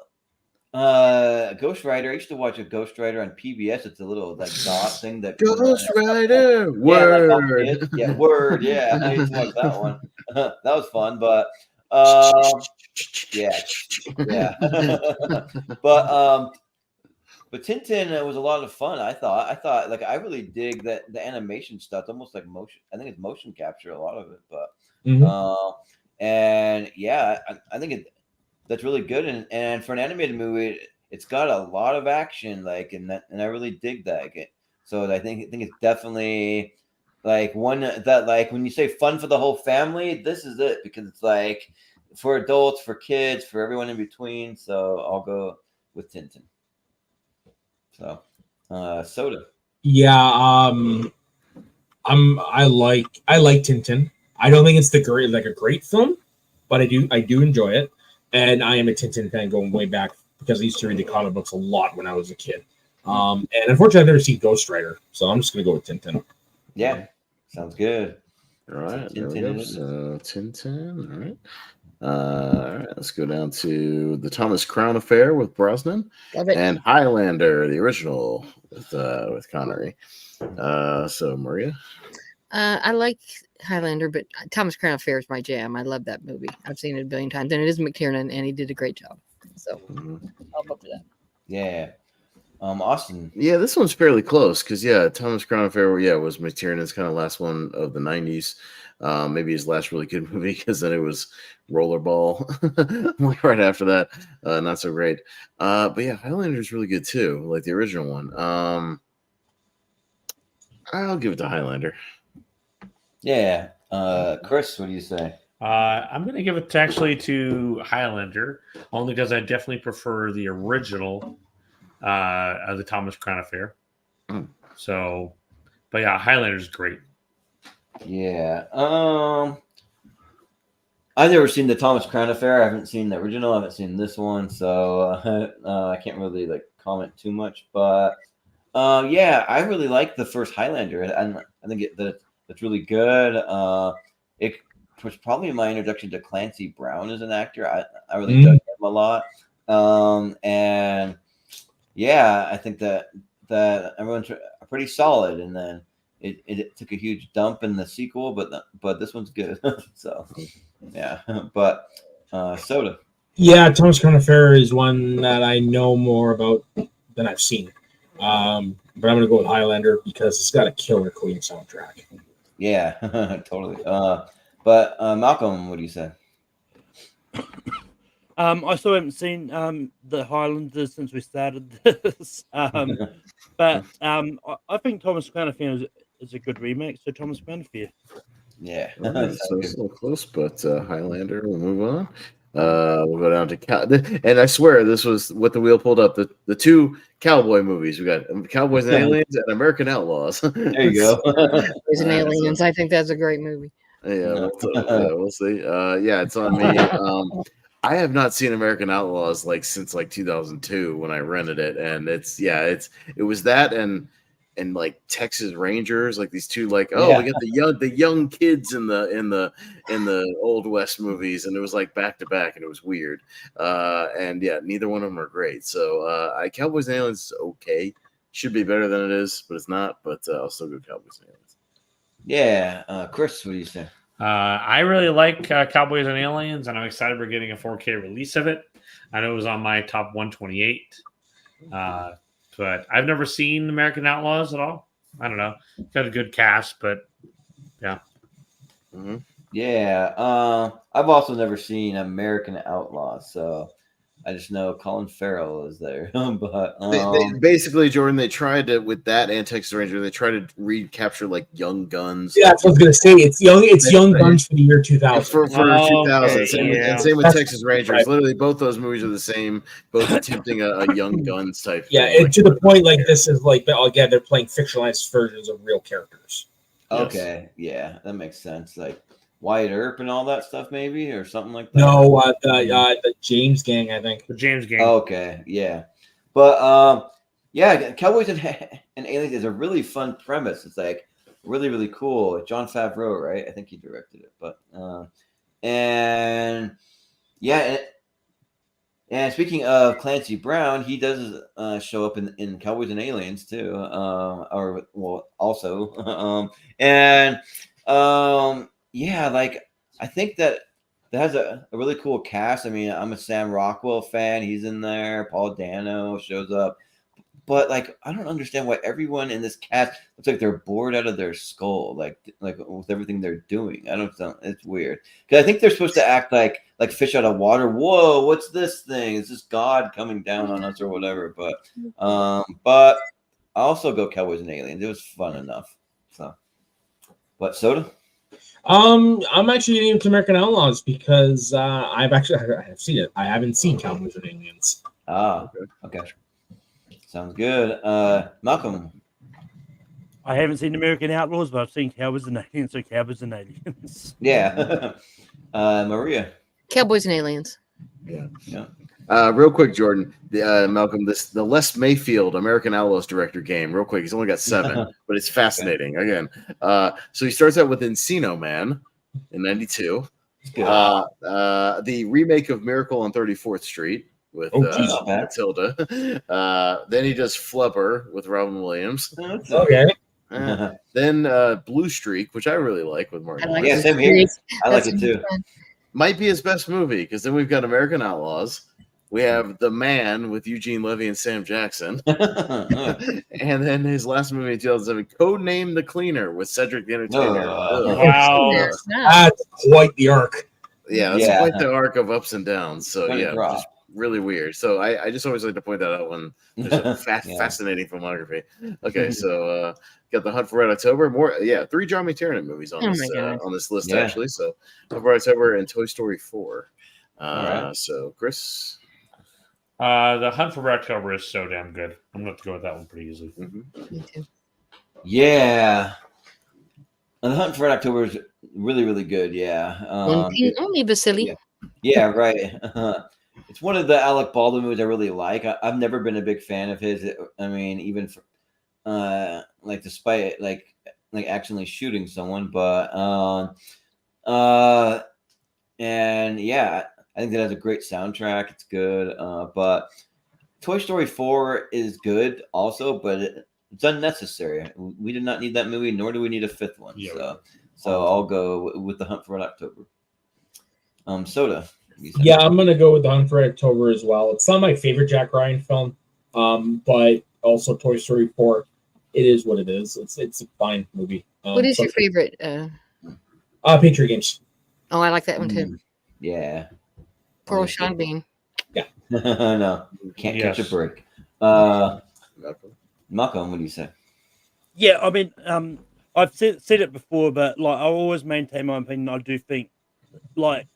Ghost Rider. I used to watch a Ghost Rider on PBS. It's a little like dot thing that Ghost Rider. Word. Yeah, Word. Yeah, I used to watch that one. That was fun, but yeah. But Tintin was a lot of fun. I thought like I really dig that the animation stuff. It's almost like motion. I think it's motion capture a lot of it, but and yeah, I think that's really good. And for an animated movie, it's got a lot of action, like and I really dig that. So I think it's definitely like one that like when you say fun for the whole family, this is it because it's like for adults, for kids, for everyone in between. So I'll go with Tintin. So, Soda. Yeah, I like Tintin. I don't think it's a great film, but I do enjoy it, and I am a Tintin fan going way back because I used to read the comic books a lot when I was a kid. And unfortunately, I've never seen Ghost Rider, so I'm just gonna go with Tintin. Yeah, sounds good. All right, Tintin. All right. All right, let's go down to the Thomas Crown Affair with Brosnan and Highlander, the original with Connery. So Maria, I like Highlander, but Thomas Crown Affair is my jam. I love that movie. I've seen it a billion times, and it is McTiernan, and he did a great job. So I'll vote for that. Yeah. Austin. Yeah, this one's fairly close because Thomas Crown Affair, was McTiernan's kind of last one of the 90s. Maybe his last really good movie because then it was Rollerball right after that. Not so great. But yeah, Highlander's really good too, like the original one. I'll give it to Highlander. Yeah. Chris, what do you say? I'm going to give it to Highlander, only because I definitely prefer the original of the Thomas Crown Affair. So, but yeah, Highlander's great. Yeah. I've never seen the Thomas Crown Affair. I haven't seen the original. I haven't seen this one, so I can't really like comment too much. But yeah, I really like the first Highlander, and I think that's really good. It was probably my introduction to Clancy Brown as an actor. I really dug him a lot, and yeah, I think that everyone's pretty solid, and then it took a huge dump in the sequel, but this one's good. So yeah, but Soda. Yeah, Thomas Crown Affair is one that I know more about than I've seen. But I'm gonna go with Highlander because it's got a killer Queen soundtrack. Yeah, totally. But Malcolm, what do you say? I still haven't seen the Highlanders since we started this. But I think Thomas Crown Affair is a good remake. So Thomas Crown Affair. Yeah, right, so it's a little close, but Highlander. We'll move on. We'll go down to and I swear this was what the wheel pulled up. The two cowboy movies we got: Cowboys and Aliens and American Outlaws. There you go. Cowboys and Aliens. I think that's a great movie. Yeah, we'll see. Yeah, it's on me. I have not seen American Outlaws since 2002 when I rented it, and it was that and like Texas Rangers, like these two, we got the young kids in the Old West movies, and it was like back to back, and it was weird. And yeah, neither one of them are great. So Cowboys and Aliens is okay, should be better than it is, but it's not. But I'll still go Cowboys and Aliens. Yeah, Chris, what do you say? I really like Cowboys and Aliens, and I'm excited we're getting a 4K release of it. I know it was on my top 128, but I've never seen American Outlaws at all. I don't know. Got a good cast, but yeah. Yeah, I've also never seen American Outlaws, so I just know Colin Farrell is there. But they basically, Jordan, they tried to with that and Texas Ranger, they tried to recapture like Young Guns. Yeah, that's what I was gonna say. It's Young Guns for the year 2000. For 2000, and same with That's Texas Rangers. right. Literally, both those movies are the same. Both attempting a Young Guns type. Yeah, thing. and to the point, like this is like again, they're playing fictionalized versions of real characters. okay, yeah, that makes sense. Like Wyatt Earp and all that stuff, maybe, or something like that. No, the James Gang, I think. The James Gang. Okay, yeah, but yeah, Cowboys and Aliens is a really fun premise. It's like really, really cool. Jon Favreau, right? I think he directed it, but and yeah, and speaking of Clancy Brown, he does show up in Cowboys and Aliens too, or well, also, yeah, like I think that has a really cool cast. I mean, I'm a Sam Rockwell fan. He's in there. Paul Dano shows up. But like, I don't understand why everyone in this cast looks like they're bored out of their skull, like with everything they're doing. I don't know. It's weird because I think they're supposed to act like fish out of water. Whoa, what's this thing? Is this God coming down on us or whatever? But I also go Cowboys and Aliens. It was fun enough. So, what soda? I'm actually getting into American Outlaws because I've seen it. I haven't seen Cowboys and Aliens. Ah, okay. Sounds good. Malcolm. I haven't seen American Outlaws, but I've seen Cowboys and Aliens, so Cowboys and Aliens. Yeah. Maria. Cowboys and Aliens. Yeah. Real quick, Jordan, Malcolm, the Les Mayfield American Outlaws director game. Real quick, he's only got 7, but it's fascinating. Again, so he starts out with Encino Man in '92. The remake of Miracle on 34th Street with Matilda. Then he does Flubber with Robin Williams. Okay. Then Blue Streak, which I really like with Martin. Yeah, same here. I like it too. Might be his best movie because then we've got American Outlaws. We have The Man with Eugene Levy and Sam Jackson. And then his last movie in 2007, Codename The Cleaner with Cedric the Entertainer. Wow. That's quite the arc. Yeah, that's quite the arc of ups and downs. So, just really weird. So, I just always like to point that out when there's a fascinating filmography. Okay, so got The Hunt for Red October. 3 John McTiernan movies on this list, actually. So, Hunt for Red October and Toy Story 4. So, Chris. The Hunt for Red October is so damn good. I'm going to have to go with that one pretty easily. Me too. Yeah. And The Hunt for Red October is really, really good. Yeah. One thing only, Vasily. Yeah, right. It's one of the Alec Baldwin movies I really like. I've never been a big fan of his. I mean, even for, despite like accidentally shooting someone, but and yeah. I think that has a great soundtrack. It's good. But Toy Story 4 is good also, but it's unnecessary. We did not need that movie, nor do we need a 5th one. Yeah. So I'll go with The Hunt for Red October. Soda. Yeah, I'm going to go with The Hunt for Red October as well. It's not my favorite Jack Ryan film, but also Toy Story 4. It is what it is. It's a fine movie. What is your favorite? Patriot Games. Oh, I like that one too. Yeah. Poor old Sean Bean. Yeah. No, can't catch a break. Malcolm, what do you say? Yeah, I mean, I've said it before, but like I always maintain my opinion. I do think, like,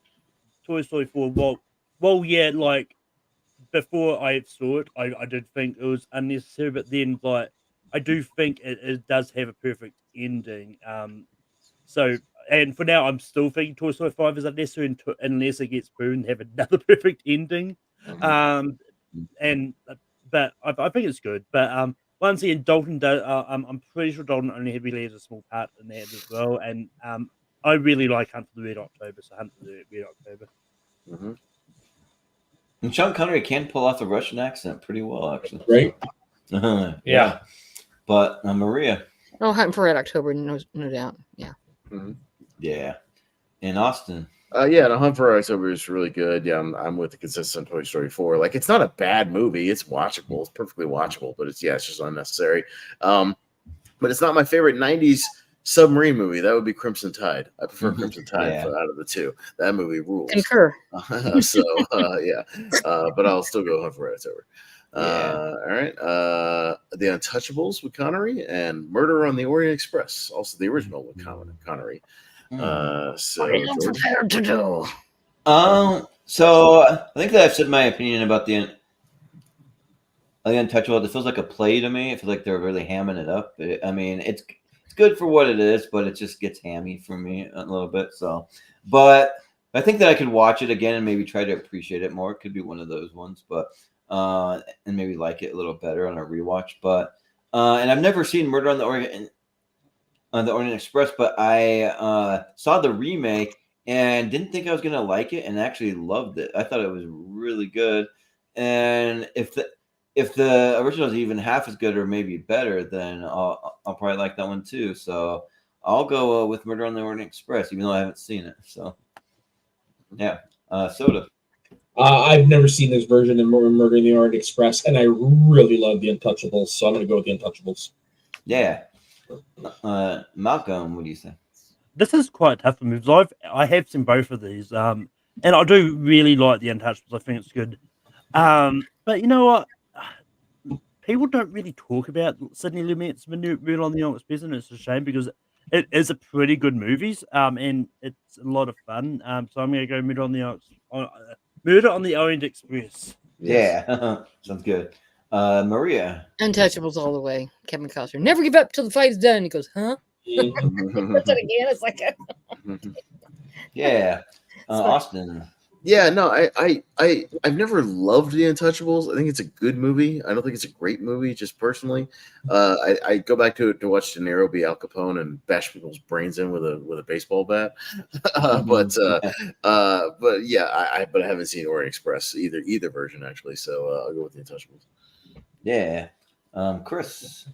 Toy Story 4. Well, yeah, like before I saw it, I did think it was unnecessary, but then like I do think it does have a perfect ending. So. And for now, I'm still thinking Toy Story 5 is unnecessary unless it gets booed and have another perfect ending. But I think it's good. But once again, Dalton does. I'm pretty sure Dalton only really has a small part in that as well. And I really like Hunt for the Red October. So Hunt for the Red October. Mm-hmm. And Sean Connery can pull off the Russian accent pretty well, actually. Right? Yeah. But Maria. Oh, Hunt for Red October, no doubt. Yeah. Mm-hmm. Yeah. In Austin. The Hunt for Red October is really good. Yeah, I'm with the consistent Toy Story 4. Like, it's not a bad movie. It's watchable. It's perfectly watchable, but it's just unnecessary. But it's not my favorite 90s submarine movie, that would be Crimson Tide. I prefer Crimson Tide out of the two. That movie rules. Concur. But I'll still go Hunt for Red October. All right. The Untouchables with Connery and Murder on the Orient Express, also the original with Connery. So prepared to do. So I think that I've said my opinion about the Untouchable. It feels like a play to me. It feels like they're really hamming it up. It's good for what it is, but it just gets hammy for me a little bit. So, but I think that I could watch it again and maybe try to appreciate it more. It could be one of those ones, but and maybe like it a little better on a rewatch. But and I've never seen Murder on the Orient Express, but I saw the remake and didn't think I was gonna like it, and actually loved it. I thought it was really good, and if the original is even half as good or maybe better, then I'll probably like that one too. So I'll go with Murder on the Orient Express, even though I haven't seen it. So yeah, Soda. I've never seen this version of Murder in the Orient Express, and I really love The Untouchables, so I'm going to go with The Untouchables. Yeah. Malcolm, what do you say? This is quite tough for movies. I have seen both of these, and I do really like The Untouchables. I think it's good. But you know what? People don't really talk about Sidney Lumet's Murder on the Orient Express, and it's a shame because it is a pretty good movie, and it's a lot of fun. So I'm going to go Murder on the Orient Express. Yeah, sounds good. Maria. Untouchables all the way. Kevin Costner. Never give up till the fight's done. He goes, huh? What's that again? It's like yeah. Austin. Yeah, no, I've never loved The Untouchables. I think it's a good movie. I don't think it's a great movie, just personally. I go back to it to watch De Niro be Al Capone and bash people's brains in with a baseball bat. But yeah, I haven't seen Orient Express either version actually. So I'll go with The Untouchables. Yeah, Chris.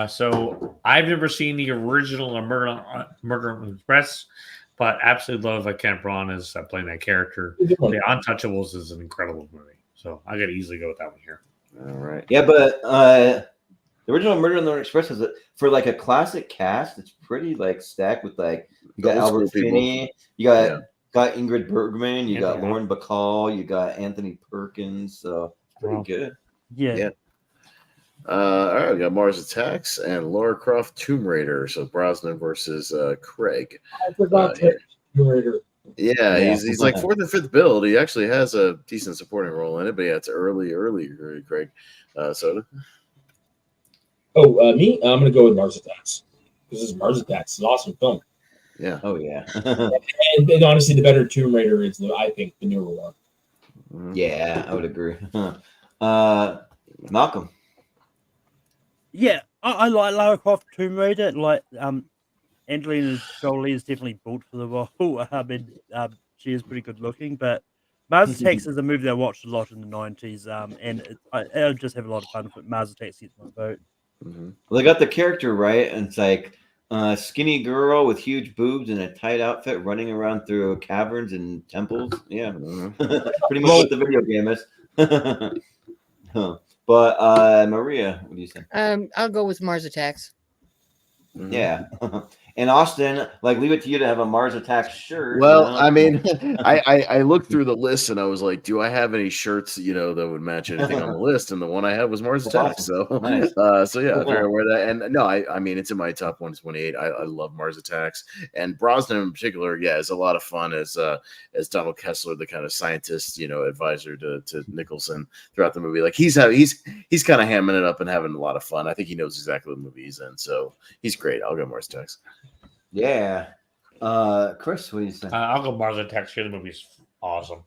So I've never seen the original Murder on the Express, but absolutely love Kenneth Branagh as playing that character. The Untouchables is an incredible movie, so I could easily go with that one here. All right. Yeah, but the original Murder on the Orient Express is for like a classic cast. It's pretty like stacked with like you got Albert Finney, you got Ingrid Bergman, you got Lauren Bacall, you got Anthony Perkins. So it's pretty good. Yeah. All right, we got Mars Attacks and Lara Croft Tomb Raider. So Brosnan versus Craig. I forgot Tomb Raider. Yeah, he's like fourth and fifth build. He actually has a decent supporting role in it, but yeah, it's early, Craig. Soda. Me? I'm going to go with Mars Attacks. This is Mars Attacks. It's an awesome film. Yeah. Oh, yeah. and honestly, the better Tomb Raider is, I think, the newer one. Yeah, I would agree. Malcolm. Yeah, I like Lara Croft Tomb Raider. Like, Angelina Jolie is definitely built for the role. She is pretty good looking, but Mars Attacks is a movie I watched a lot in the 90s, and I just have a lot of fun with it. Mars Attacks gets my vote. Well, they got the character right, and it's like skinny girl with huge boobs and a tight outfit running around through caverns and temples. Yeah, pretty much what the video game is. But Maria, what do you think? I'll go with Mars Attacks. Yeah. And Austin, like, leave it to you to have a Mars Attacks shirt. Well, I mean, I looked through the list and I was like, do I have any shirts, that would match anything on the list? And the one I had was Mars Attacks. Awesome. So yeah, I wear that. And no, I mean, it's in my top 128. I love Mars Attacks, and Brosnan in particular. Yeah, is a lot of fun as Donald Kessler, the kind of scientist, advisor to Nicholson throughout the movie. Like he's kind of hamming it up and having a lot of fun. I think he knows exactly what movie he's in, so he's great. I'll go Mars Attacks. Yeah. Chris, what do you think? I'll go Mars Attacks. The movie's awesome.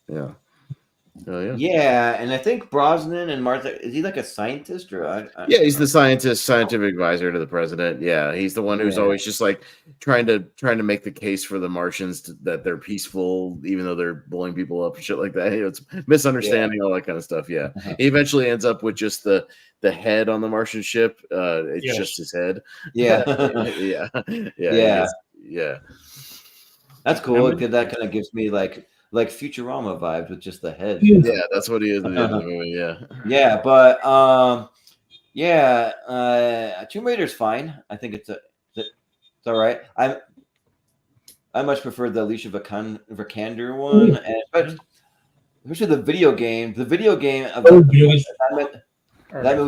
Yeah. Oh, yeah. Yeah, and I think Brosnan and Mars, is he like a scientist or? Yeah, he's the scientific advisor to the president. Yeah, he's the one who's always just like trying to make the case for the Martians that they're peaceful, even though they're blowing people up and shit like that. It's misunderstanding, all that kind of stuff. Yeah, he eventually ends up with just the head on the Martian ship. It's just his head. Yeah, yeah. That's cool because that kind of gives me like Futurama vibes with just the head. Yeah, that's what he is in the end of the movie. Yeah. Yeah, but Tomb Raider's fine. I think it's It's all right. I much prefer the Alicia Vikander one, and especially the video game. The video game of that movie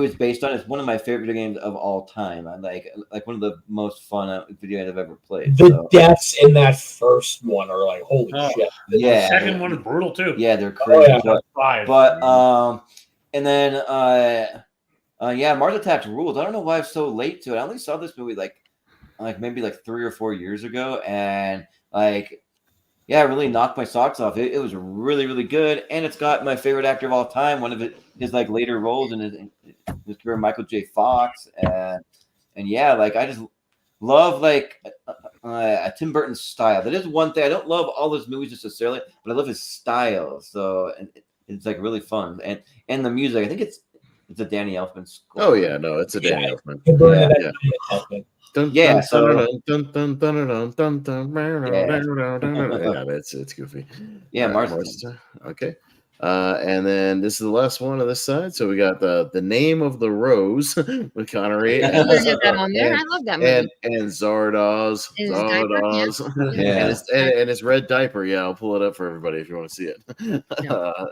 is based on is one of my favorite video games of all time. I like one of the most fun video games I've ever played. The deaths in that first one are like holy shit. Yeah, the second one is brutal too. Yeah, they're crazy. But and then Mars Attacks rules. I don't know why I'm so late to it. I only saw this movie like maybe 3 or 4 years ago, and it really knocked my socks off. It was really, really good, and it's got my favorite actor of all time. One of his later roles in his career, Michael J. Fox, and I just love a Tim Burton style. That is one thing. I don't love all his movies necessarily, but I love his style. So it's really fun, and the music. I think it's a Danny Elfman score. Oh yeah, no, it's a Danny Elfman. Yeah, it's goofy. Yeah, Mars. Okay. And then this is the last one on this side. So we got the Name of the Rose with Connery. I get that on there. I love that movie. And Zardoz. And his red diaper. Yeah, I'll pull it up for everybody if you want to see it.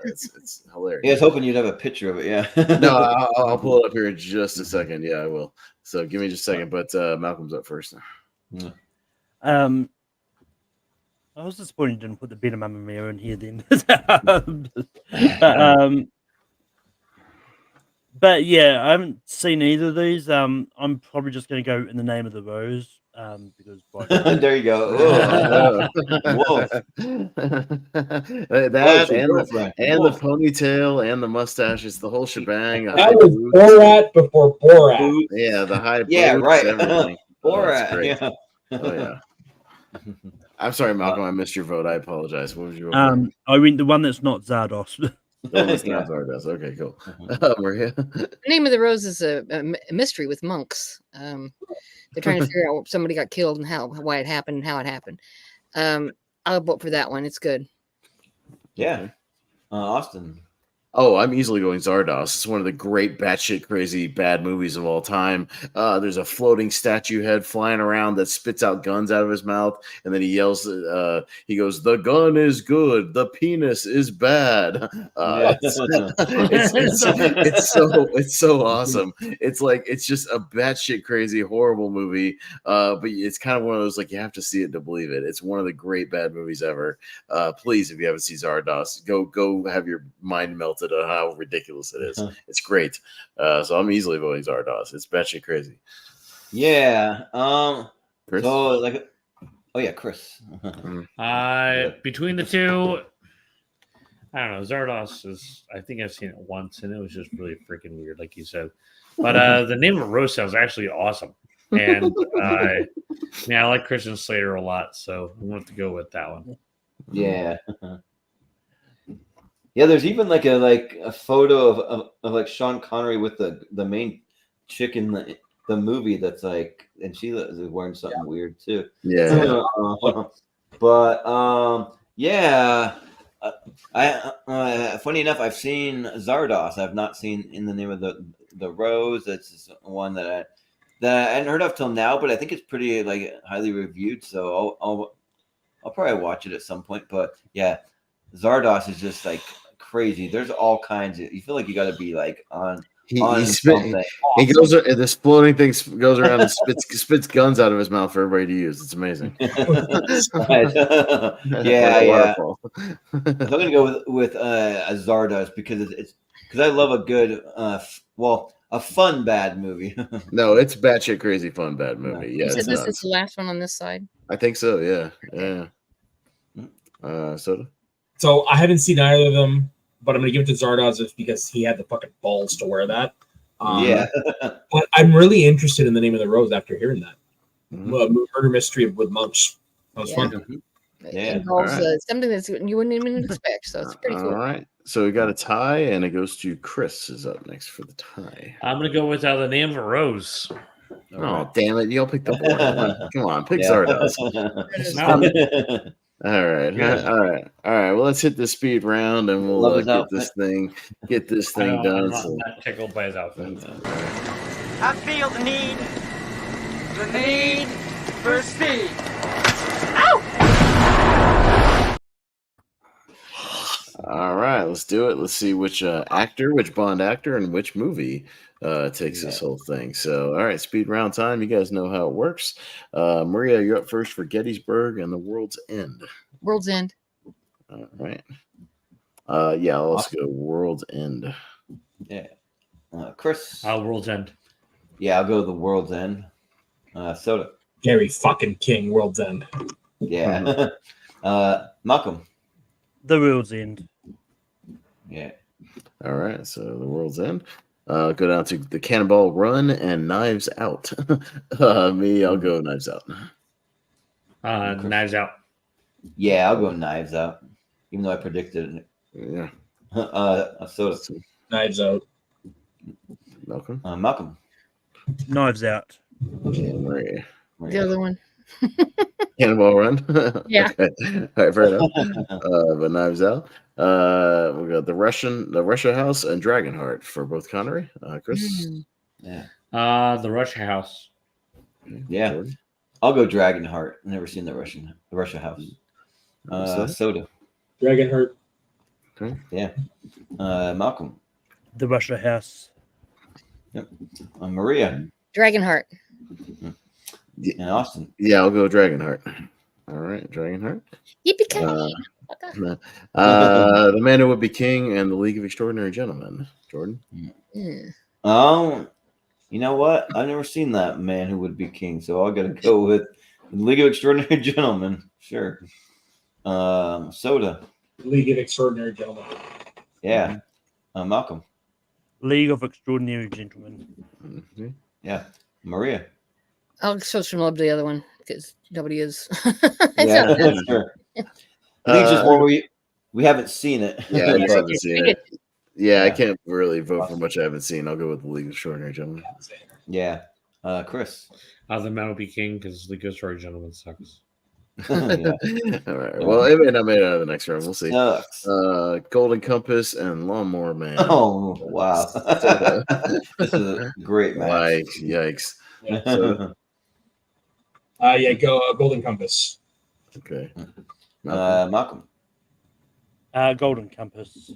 It's hilarious. Yeah, I was hoping you'd have a picture of it. Yeah. No, I'll pull it up here in just a second. Yeah, I will. So give me just a second. But Malcolm's up first. I was disappointed you didn't put the Beta Mamma Mia in here then. But yeah, I haven't seen either of these. I'm probably just going to go In the Name of the Rose because there you go. Wolf. That and the ponytail and the mustache. It's the whole shebang. That was Borat before Borat. Yeah, the high boots, right. everything. Borat. Yeah. Oh yeah. I'm sorry, Malcolm. I missed your vote. I apologize. What was your vote? I mean the one that's not Zardos. It's not Zardos. Okay, cool. Maria. The Name of the Rose is a mystery with monks. They're trying to figure out somebody got killed and why it happened and how it happened. I'll vote for that one. It's good. Yeah. Austin. Oh, I'm easily going Zardos. It's one of the great batshit crazy bad movies of all time. There's a floating statue head flying around that spits out guns out of his mouth, and then he yells, he goes, "The gun is good, the penis is bad." It's so awesome. It's just a batshit crazy horrible movie, but it's kind of one of those you have to see it to believe it. It's one of the great bad movies ever. Please, if you haven't seen Zardos, go have your mind melted on how ridiculous it is. It's great. So I'm easily voting Zardos. It's batshit crazy. Yeah. Chris? So Chris. Between the two, I don't know. Zardos is. I think I've seen it once, and it was just really freaking weird, like you said. But the Name of a Rose sounds actually awesome, and I like Christian Slater a lot, so I wanted to go with that one. Yeah. Yeah, there's even a photo of Sean Connery with the main chick in the movie that's and she is wearing something weird too. Yeah. Funny enough, I've seen Zardos. I've not seen In the Name of the Rose. That's one that I hadn't heard of till now, but I think it's pretty highly reviewed. So I'll probably watch it at some point. But yeah, Zardos is just crazy. There's all kinds of. You feel like you got to be on. He goes. This floating thing goes around and spits guns out of his mouth for everybody to use. It's amazing. Yeah. I'm gonna go with Zardos because I love a good a fun bad movie. No, it's batshit crazy fun bad movie. Yeah, this is the last one on this side. I think so. Yeah. Soda. So I haven't seen either of them, but I'm going to give it to Zardoz just because he had the fucking balls to wear that. But I'm really interested in The Name of the Rose after hearing that. Murder mystery with monks. That was fun. It involves something that you wouldn't even expect, so it's pretty cool. All right. So we got a tie, and it goes to Chris is up next for the tie. I'm going to go with The Name of a Rose. Damn it. You'll pick the board. Come on. Pick Zardoz. All right. Well, let's hit the speed round, and we'll get this thing done. I'm not tickled by his outfit. I feel the need first scene. All right, let's do it. Let's see which which Bond actor, and which movie takes this whole thing. So, all right, speed round time. You guys know how it works. Maria, you're up first for Gettysburg and The World's End. World's End. All right. Yeah, I'll also go World's End. Yeah. Chris. World's End. Yeah, I'll go The World's End. Soda. Gary fucking King, World's End. Yeah. Malcolm. The World's End. Yeah. All right, so The World's End. Go down to The Cannonball Run and Knives Out. Me, I'll go Knives Out. Knives Out. Yeah, I'll go Knives Out. Even though I predicted it. Yeah. Soda. Knives Out. Malcolm. Malcolm. Knives Out. Maria. The other one. Cannonball Run. Yeah. Okay. All right, fair enough. But Knives Out. We got the Russia House and Dragonheart for both Connery. Chris. Yeah. The Russia House. Yeah. Jordan? I'll go Dragonheart. Never seen the Russia House. Soda. Dragonheart. Okay. Yeah. Malcolm. The Russia House. Yep. Maria. Dragonheart. And Austin. Yeah, I'll go Dragonheart. All right, Dragonheart. Yippee-ki-yay. The Man Who Would Be King and The League of Extraordinary Gentlemen. Jordan. You know what? I've never seen that Man Who Would Be King, so I got to go with The League of Extraordinary Gentlemen. Sure. Soda. League of Extraordinary Gentlemen. Yeah. Malcolm. League of Extraordinary Gentlemen. Mm-hmm. Yeah. Maria. I'll show some love to the other one because nobody is. Yeah, sure. League's just one we haven't seen it. Yeah, I just haven't seen it. Yeah, I Yeah. can't really vote for much I haven't seen. I'll go with The League of Extraordinary Gentlemen. Yeah. Chris. The Man Will Be King because the Good Story Gentleman sucks. Yeah. All right. Well, it may not make it out of the next round. We'll see. Sucks. Golden Compass and Lawnmower Man. Oh, wow. This is a great match. Like, yikes. Yeah. So, Go Golden Compass. okay. Malcolm. Golden Compass.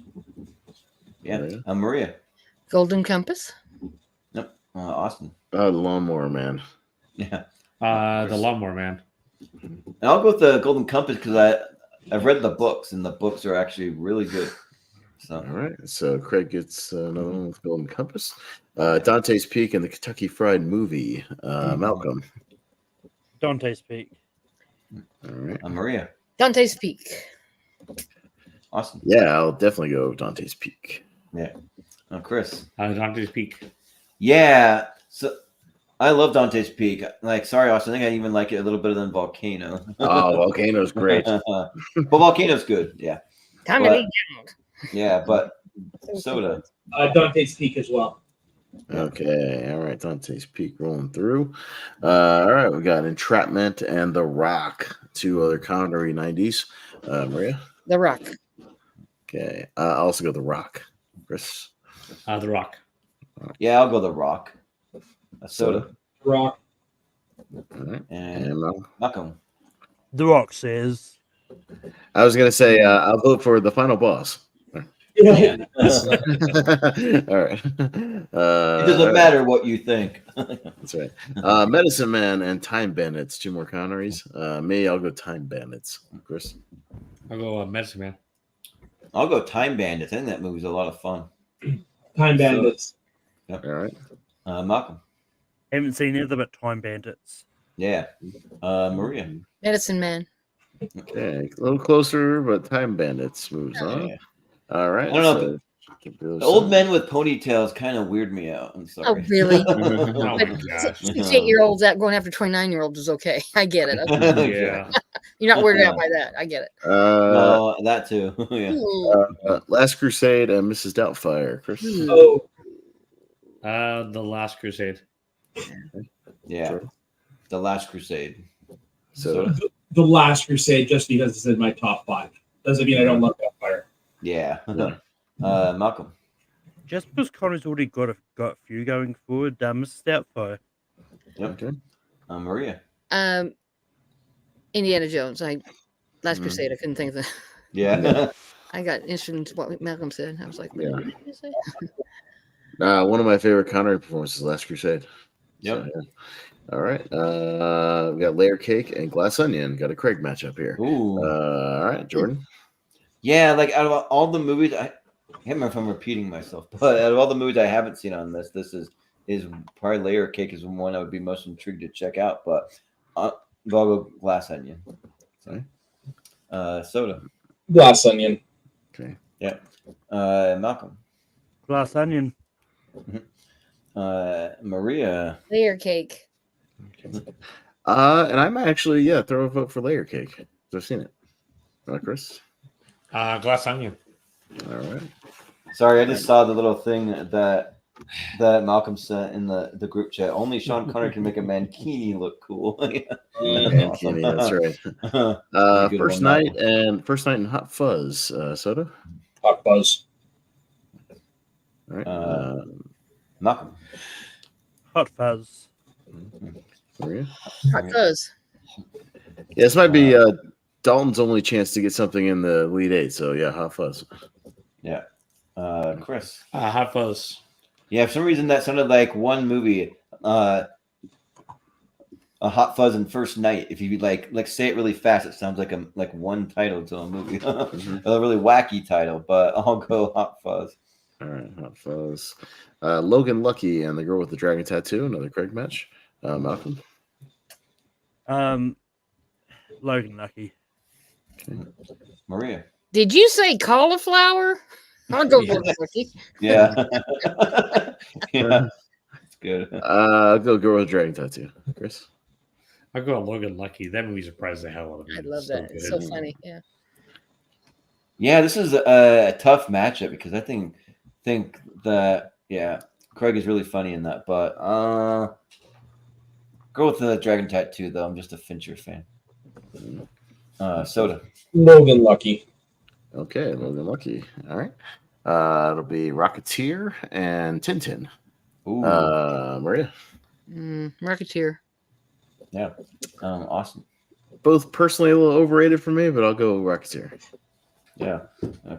Yeah. Maria. Golden Compass. Nope. Austin. The Lawnmower Man. Yeah. The Lawnmower Man. And I'll go with the Golden Compass because I've read the books and the books are actually really good. So All right. So Craig gets another one with Golden Compass. Dante's Peak and the Kentucky Fried Movie. Malcolm. Dante's Peak. All right. Maria. Dante's Peak. Awesome. Yeah, I'll definitely go with Dante's Peak. Yeah. Chris. Dante's Peak. Yeah. So I love Dante's Peak. Like, sorry, Austin. I think I even like it a little better than Volcano. Oh, Volcano's great. But Volcano's good. Yeah. Yeah, but Soda. Dante's Peak as well. Okay, all right, Dante's Peak rolling through. All right, we got Entrapment and The Rock, two other Connery 90s. Maria? The Rock. Okay, I'll also go The Rock. Chris? The Rock. Yeah, I'll go The Rock. Soda. Rock. All right. And Malcolm. The Rock says. I was going to say, I'll vote for the final boss. Yeah. All right. It doesn't matter what you think. That's right. Medicine Man and Time Bandits, two more Connerys. Me, I'll go Time Bandits. Chris? I'll go Medicine Man. I'll go Time Bandits. I think that movie's a lot of fun. Time Bandits. Yep. All right. Malcolm. Haven't seen either but Time Bandits. Yeah. Maria. Medicine Man. Okay, a little closer, but Time Bandits moves on. Yeah. All right. I don't know. The old men with ponytails kind of weird me out. I'm sorry. Oh, really? Oh, my gosh. 68-year-olds out going after 29-year-olds is okay. I get it. Yeah. You're not weirded out by that. I get it. No, that too. Yeah. Last Crusade and Mrs. Doubtfire. Chris? Oh. The Last Crusade. Yeah. Sure. The Last Crusade. So The Last Crusade, just because it's in my top 5. Doesn't mean I don't love Doubtfire. Yeah. Malcolm. Just because Connor's already got a few going forward, Mrs. Doubtfire. Yep. Okay. Maria. Indiana Jones. Last Crusade. I couldn't think of that. Yeah. I got interested in what Malcolm said. I was like, Yeah. what did you say? One of my favorite Connery performances, Last Crusade. Yep. So, yeah. All right. We got Layer Cake and Glass Onion. Got a Craig matchup here. Ooh. All right, Jordan. Yeah, like out of all the movies, I can't remember if I'm repeating myself, but out of all the movies I haven't seen on this, this is probably Layer Cake is one I would be most intrigued to check out. But I'll go Glass Onion. Okay. Soda. Glass Onion. Okay. Yeah. Malcolm. Glass Onion. Maria. Layer Cake. And I might actually, throw a vote for Layer Cake. 'Cause I've seen it. Chris. Glass Onion. All right. Sorry, I just saw the little thing that Malcolm sent in the group chat. Only Sean Connery can make a mankini look cool. Mankini, that's right. First night in Hot Fuzz. Soda. Hot Fuzz. All right. Malcolm. Hot Fuzz. Maria. Hot Fuzz. Yeah, this might be Dalton's only chance to get something in the lead eight. So yeah, Hot Fuzz. Yeah. Chris. Hot Fuzz. Yeah, for some reason that sounded like one movie. A Hot Fuzz and First Night. If you like say it really fast, it sounds like one title to a movie. A really wacky title, but I'll go Hot Fuzz. All right, Hot Fuzz. Logan Lucky and the Girl with the Dragon Tattoo, another Craig match. Malcolm. Logan Lucky. Okay. Maria. Did you say cauliflower? I'll go for Lucky. Yeah. Yeah. It's good. I'll go Girl with the Dragon Tattoo. Chris. I'll go Logan Lucky. That movie surprised the hell out of me. I love that. It's so funny. Yeah. Yeah, this is a tough matchup because I think that Craig is really funny in that, but go with the Dragon Tattoo though. I'm just a Fincher fan. Soda. Logan Lucky. Okay, Logan Lucky. All right. It'll be Rocketeer and Tintin. Ooh. Maria. Rocketeer. Yeah. Awesome. Both personally a little overrated for me, but I'll go Rocketeer. Yeah.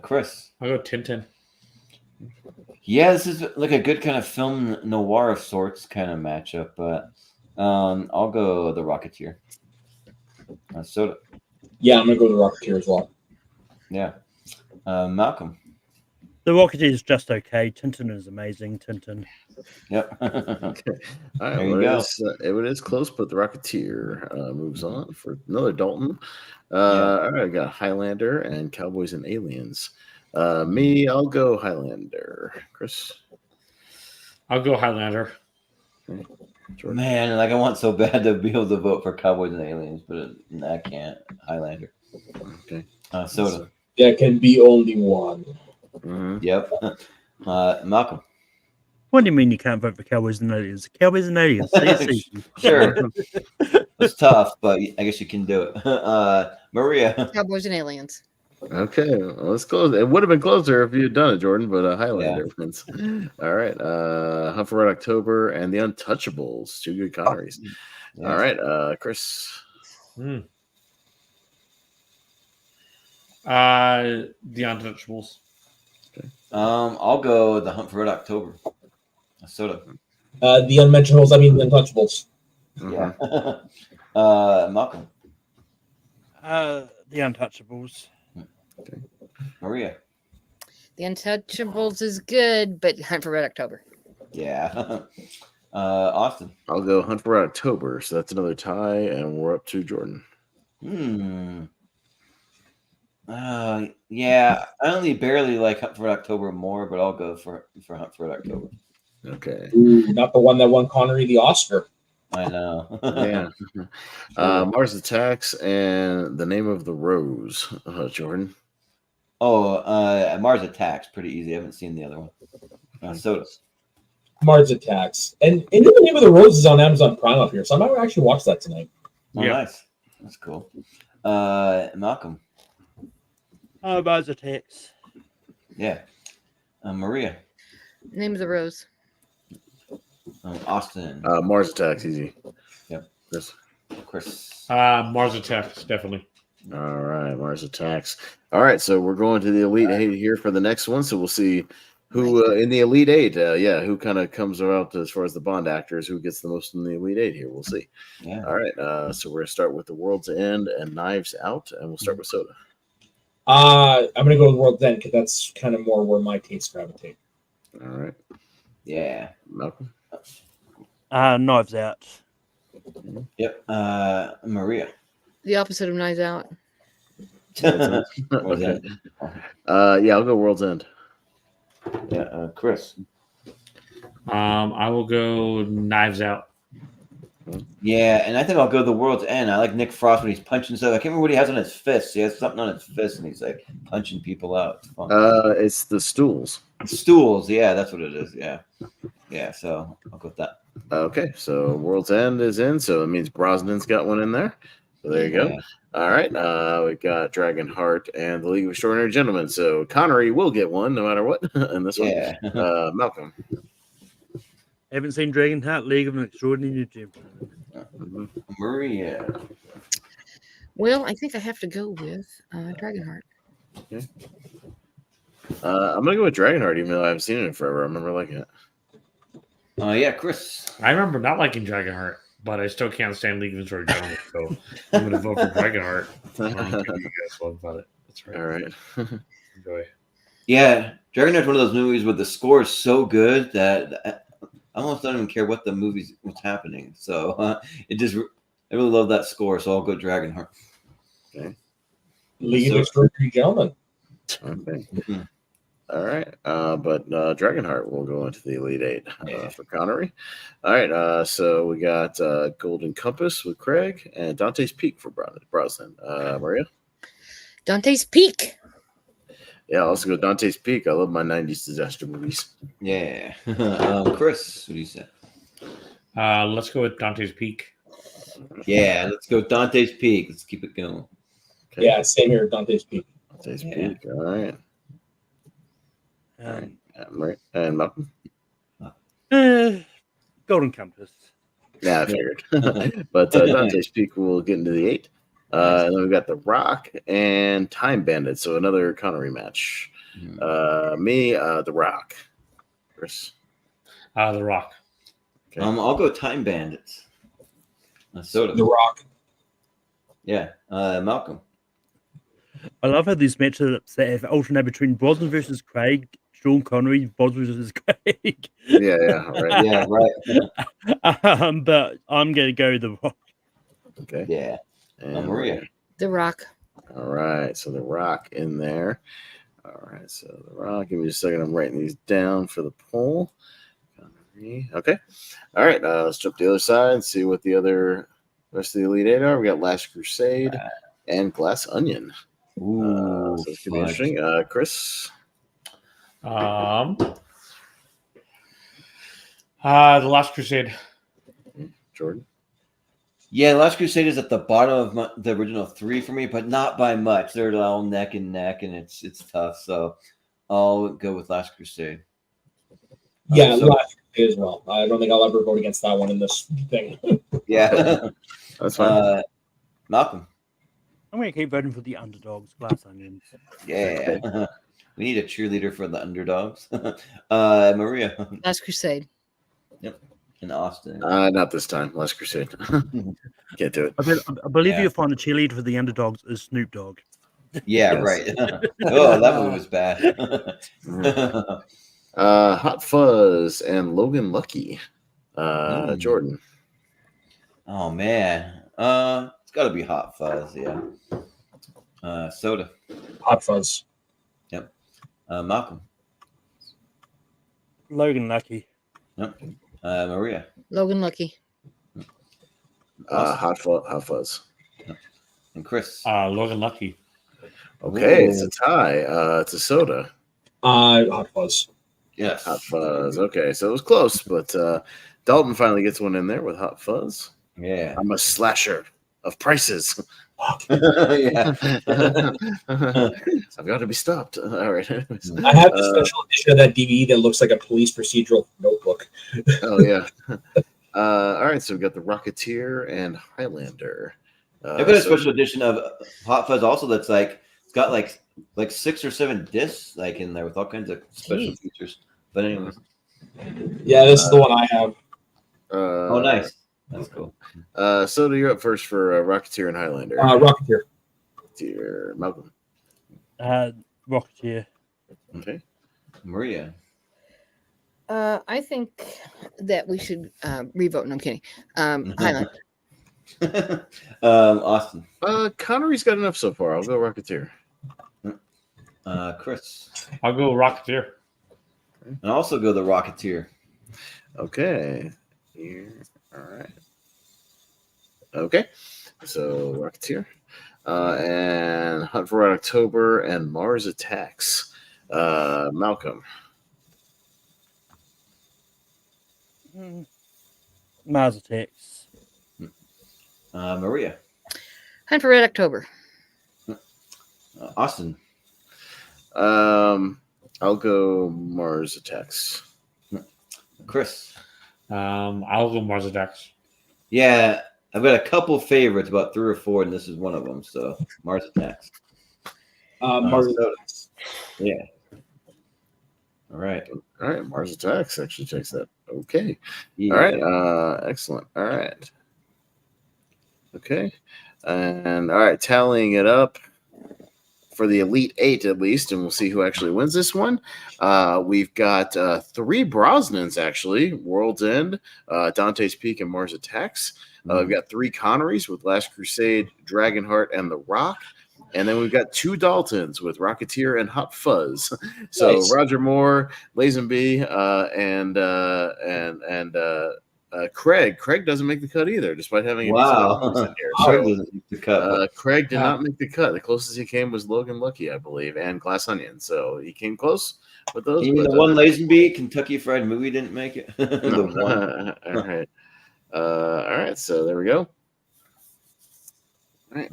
Chris. I'll go Tintin. Yeah, this is like a good kind of film noir of sorts kind of matchup, but I'll go the Rocketeer. Soda. Yeah, I'm gonna go the Rocketeer as well. Yeah. Malcolm. The Rocketeer is just okay. Tintin is amazing. Tintin. Yep. Okay. All right. There you go. It is close, but the Rocketeer moves on for another Dalton. Yeah. All right, I got Highlander and Cowboys and Aliens. I'll go Highlander. Chris. I'll go Highlander. Okay. Man, like I want so bad to be able to vote for Cowboys and Aliens, but I can't. Highlander. Okay. Soda. There can be only one. Mm-hmm. Yep. Malcolm. What do you mean you can't vote for Cowboys and Aliens? Cowboys and Aliens. Sure. It's tough, but I guess you can do it. Maria. Cowboys and Aliens. Okay, well, let's close. It would have been closer if you had done it, Jordan, but Highlander wins. All right. Hunt for Red October and The Untouchables. Two good Connerys. Yeah. All right, Chris. The Untouchables. Okay. I'll go The Hunt for Red October. Soda. The Unmentionables, I mean the Untouchables. Yeah. Malcolm. The Untouchables. Okay. Maria. The Untouchables is good, but Hunt for Red October. Yeah. Austin. I'll go Hunt for Red October. So that's another tie, and we're up to Jordan. Yeah, I only barely like Hunt for Red October more, but I'll go for Hunt for Red October. Okay. Ooh, not the one that won Connery the Oscar. I know. Yeah. Mars Attacks and The Name of the Rose. Jordan. Mars Attacks, pretty easy. I haven't seen the other one. Soda. Mars Attacks. And The Name of the Rose is on Amazon Prime up here, so I might actually watch that tonight. Oh, nice. That's cool. Malcolm. Mars Attacks. Yeah. Maria. Name of the Rose. Austin. Mars Attacks, easy. Yep. Chris. Chris. Mars Attacks, definitely. All right, Mars Attacks. All right, so we're going to the Elite Eight here for the next one. So we'll see who in the Elite Eight, who kind of comes out as far as the Bond actors, who gets the most in the Elite Eight here. We'll see. Yeah. All right, so we're going to start with The World's End and Knives Out, and we'll start with Soda. I'm going to go with World's End because that's kind of more where my tastes gravitate. All right. Yeah. Malcolm? Knives Out. Yep. Maria. The opposite of Knives Out. Okay. I'll go World's End. Yeah, Chris. I will go Knives Out. Yeah, and I think I'll go The World's End. I like Nick Frost when he's punching stuff. I can't remember what he has on his fists. He has something on his fist, and he's like punching people out. It's fun. It's the stools. Stools, yeah, that's what it is. Yeah, yeah. So I'll go with that. Okay, so World's End is in, so it means Brosnan's got one in there. So there you go. Yeah. All right, we got Dragonheart and the League of Extraordinary Gentlemen. So Connery will get one no matter what in this Yeah. one. Malcolm. Haven't seen Dragonheart, League of Extraordinary Gentlemen. Maria. Well, I think I have to go with Dragonheart. Okay. I'm gonna go with Dragonheart, even though I haven't seen it in forever. I remember liking it. Yeah, Chris. I remember not liking Dragonheart, but I still can't stand League of Extraordinary Gentlemen, so I'm going to vote for Dragonheart. You guys love about it. That's right. All right. Enjoy. Yeah, Dragonheart's one of those movies where the score is so good that I almost don't even care what's happening. So I really love that score. So I'll go Dragonheart. Okay. League of Extraordinary Gentlemen. Okay. All right, but Dragonheart will go into the Elite Eight for Connery. All right, so we got Golden Compass with Craig and Dante's Peak for Brosnan. Maria? Dante's Peak. Yeah, I'll also go Dante's Peak. I love my 90s disaster movies. Yeah. Chris, what do you say? Let's go with Dante's Peak. Yeah, let's go Dante's Peak. Let's keep it going. Okay. Yeah, same here, Dante's Peak. Dante's Peak, all right. Right. And Malcolm? Golden Compass. Yeah, I figured. But Dante's Peak will get into the 8. And then we've got The Rock and Time Bandit. So another Connery match. The Rock. Chris? The Rock. Okay. I'll go Time Bandits. Soda. The Rock. Yeah. Malcolm. I love how these matchups that have alternated between Brosnan versus Craig, Sean Connery, Brosnan versus Craig. Yeah, right. Yeah, right. But I'm going to go The Rock. Okay. Yeah. And Maria. The Rock. All right. So The Rock in there. All right. So The Rock. Give me just a second. I'm writing these down for the poll. Okay. All right. Let's jump to the other side and see what the other rest of the Elite Eight are. We got Last Crusade and Glass Onion. Ooh, so it's gonna be interesting. Chris. The Last Crusade. Jordan. Yeah, Last Crusade is at the bottom of the original 3 for me, but not by much. They're all neck and neck, and it's tough. So I'll go with Last Crusade. Yeah, Last Crusade as well. I don't think I'll ever vote against that one in this thing. Yeah, that's fine. Malcolm. I'm going to keep voting for the underdogs, Glass Onions. Yeah. We need a cheerleader for the underdogs. Maria. Last Crusade. Yep. In Austin. Not this time. Last Crusade. Can't do it. I believe you'll find the cheerleader for the underdogs is Snoop Dogg. Yeah, right. Oh, that movie was bad. Hot Fuzz and Logan Lucky. Jordan. Oh, man. It's got to be Hot Fuzz, yeah. Soda. Hot Fuzz. Yep. Malcolm. Logan Lucky. Yep. Maria. Logan Lucky. Hot Fuzz. Yep. And Chris. Logan Lucky. Okay, it's a tie. It's a Soda. Hot Fuzz. Yes. Hot Fuzz. Okay, so it was close, but Dalton finally gets one in there with Hot Fuzz. Yeah. I'm a slasher of prices. Yeah. I've got to be stopped. All right. I have the special edition of that DVD that looks like a police procedural notebook. Oh, yeah. All right, so we've got the Rocketeer and Highlander. I've got a special edition of Hot Fuzz also that's like it's got like 6 or 7 discs like in there with all kinds of special features. But anyways, Yeah, this is the one I have. oh, nice. That's cool. So you're up first for Rocketeer and Highlander. Rocketeer. Dear Malcolm. Rocketeer. Okay. Maria. I think that we should revote. No, I'm kidding. Highlander. Austin. Connery's got enough so far. I'll go Rocketeer. Chris. I'll go Rocketeer. And also go the Rocketeer. Okay. Here. All right. Okay. So Rocketeer. And Hunt for Red October and Mars Attacks. Malcolm. Mars Attacks. Maria. Hunt for Red October. Austin. I'll go Mars Attacks. Chris. I'll go Mars Attacks. Yeah, I've got a couple favorites, about 3 or 4, and this is one of them. So Mars Attacks. Mars Attacks. Yeah. All right. All right. Mars Attacks actually checks that. Okay. Yeah. All right. Excellent. All right. Okay. And all right, tallying it up for the Elite 8 at least, and we'll see who actually wins this one. We've got 3 Brosnans, actually. World's End, Dante's Peak, and Mars Attacks. We've got 3 Connerys with Last Crusade, Dragonheart, and The Rock. And then we've got 2 Daltons with Rocketeer and Hot Fuzz. So Nice. Roger Moore, Lazenby, and Craig. Craig doesn't make the cut either, despite having a Wow. decent here. Craig So, doesn't make the cut. Craig did not make the cut. The closest he came was Logan Lucky, I believe, and Glass Onion. So he came close with those. You mean but, the one Lazenby Kentucky Fried Movie didn't make it? The one. All right. All right. So there we go. All right.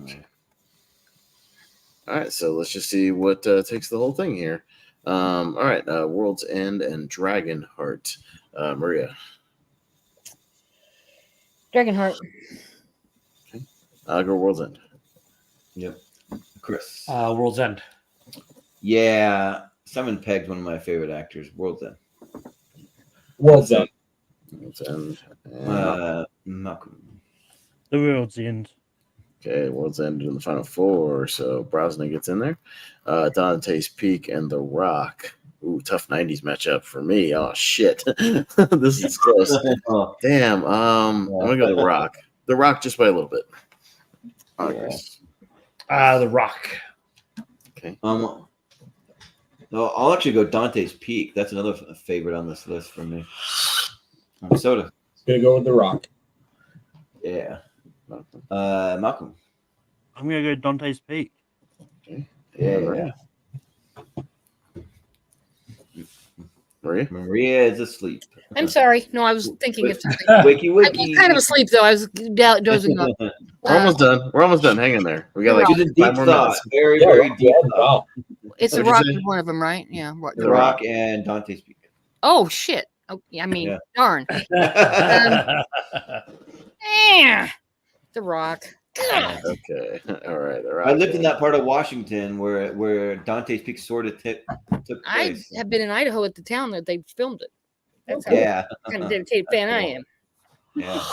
All right. So let's just see what takes the whole thing here. All right. World's End and Dragonheart. Maria. Dragonheart. I'll go World's End. Yep. Chris. World's End. Yeah. Simon Pegg's one of my favorite actors. World's End. World's End. World's End. Malcolm. The World's End. Okay, World's End in the final 4, so Brosnan gets in there. Dante's Peak and The Rock. Ooh, tough 90s matchup for me. Oh, shit. This is close. Damn. I'm going to go The Rock. The Rock just by a little bit. The Rock. Okay. No, I'll actually go Dante's Peak. That's another favorite on this list for me. Soda. Gonna go with The Rock. Yeah. Malcolm. I'm gonna go Dante's Peak. Okay. Yeah. Maria is asleep. I'm sorry. No, I was thinking of something. Wakey, I was kind of asleep though. I was dozing off. We're almost done. We're almost done. Hang in there. We got like She's in deep 5 more thought. minutes. Very, very deep thought. It's The What'd you Rock say? is one of them, right? Yeah. The Rock and Dante's Peak. Oh shit. Oh, I mean, Yeah. darn. The Rock. God. Okay. All right. All right. I lived in that part of Washington where Dante's Peak sort of took I place. have been in Idaho at the town that they filmed it. That's how Yeah. kind of dedicated fan I am. Yeah.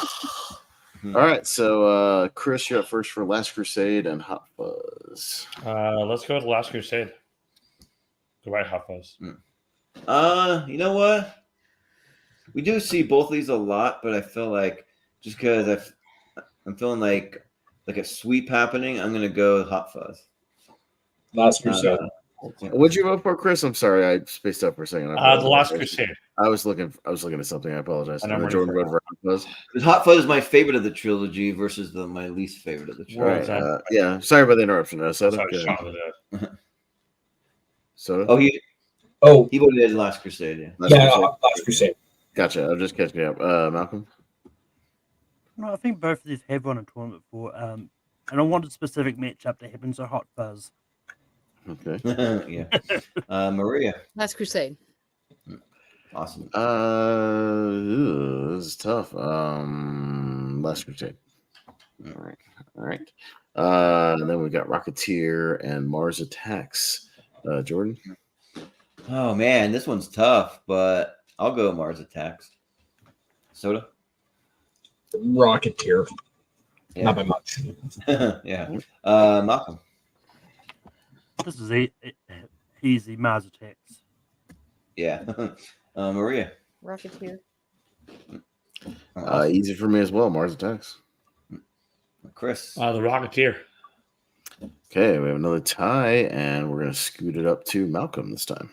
All right. So, Chris, you're up first for Last Crusade and Hot Fuzz. Let's go with Last Crusade. The White Hot Fuzz. You know what? We do see both of these a lot, but I feel like just because I'm feeling like a sweep happening, I'm gonna go Hot Fuzz. Last Crusade. What'd you vote for, Chris? I'm sorry, I spaced up for a second. The Last Crusade. I was looking at something. I apologize. And I'm ready Jordan for voted for Hot Fuzz. Because Hot Fuzz is my favorite of the trilogy versus my least favorite of the trilogy. Right. Yeah. Sorry about the interruption. Soda. Sorry, Go ahead. Soda. He voted Last Crusade. Yeah. Last Crusade. Gotcha. I'm just catching up. Malcolm. No, I think both of these have won a tournament before. And I want a specific matchup that happens to Hot Okay. Yeah. Maria. Last Crusade. Awesome. This is tough. Last Crusade. All right. And then we got Rocketeer and Mars Attacks. Jordan. Oh man, this one's tough, but I'll go Mars Attacks. Soda. Rocketeer. Yeah. Not by much. Yeah. Malcolm. This is easy. Mars Attacks. Yeah. Maria. Rocketeer. Easy for me as well. Mars Attacks. Chris. The Rocketeer. Okay, we have another tie, and we're going to scoot it up to Malcolm this time.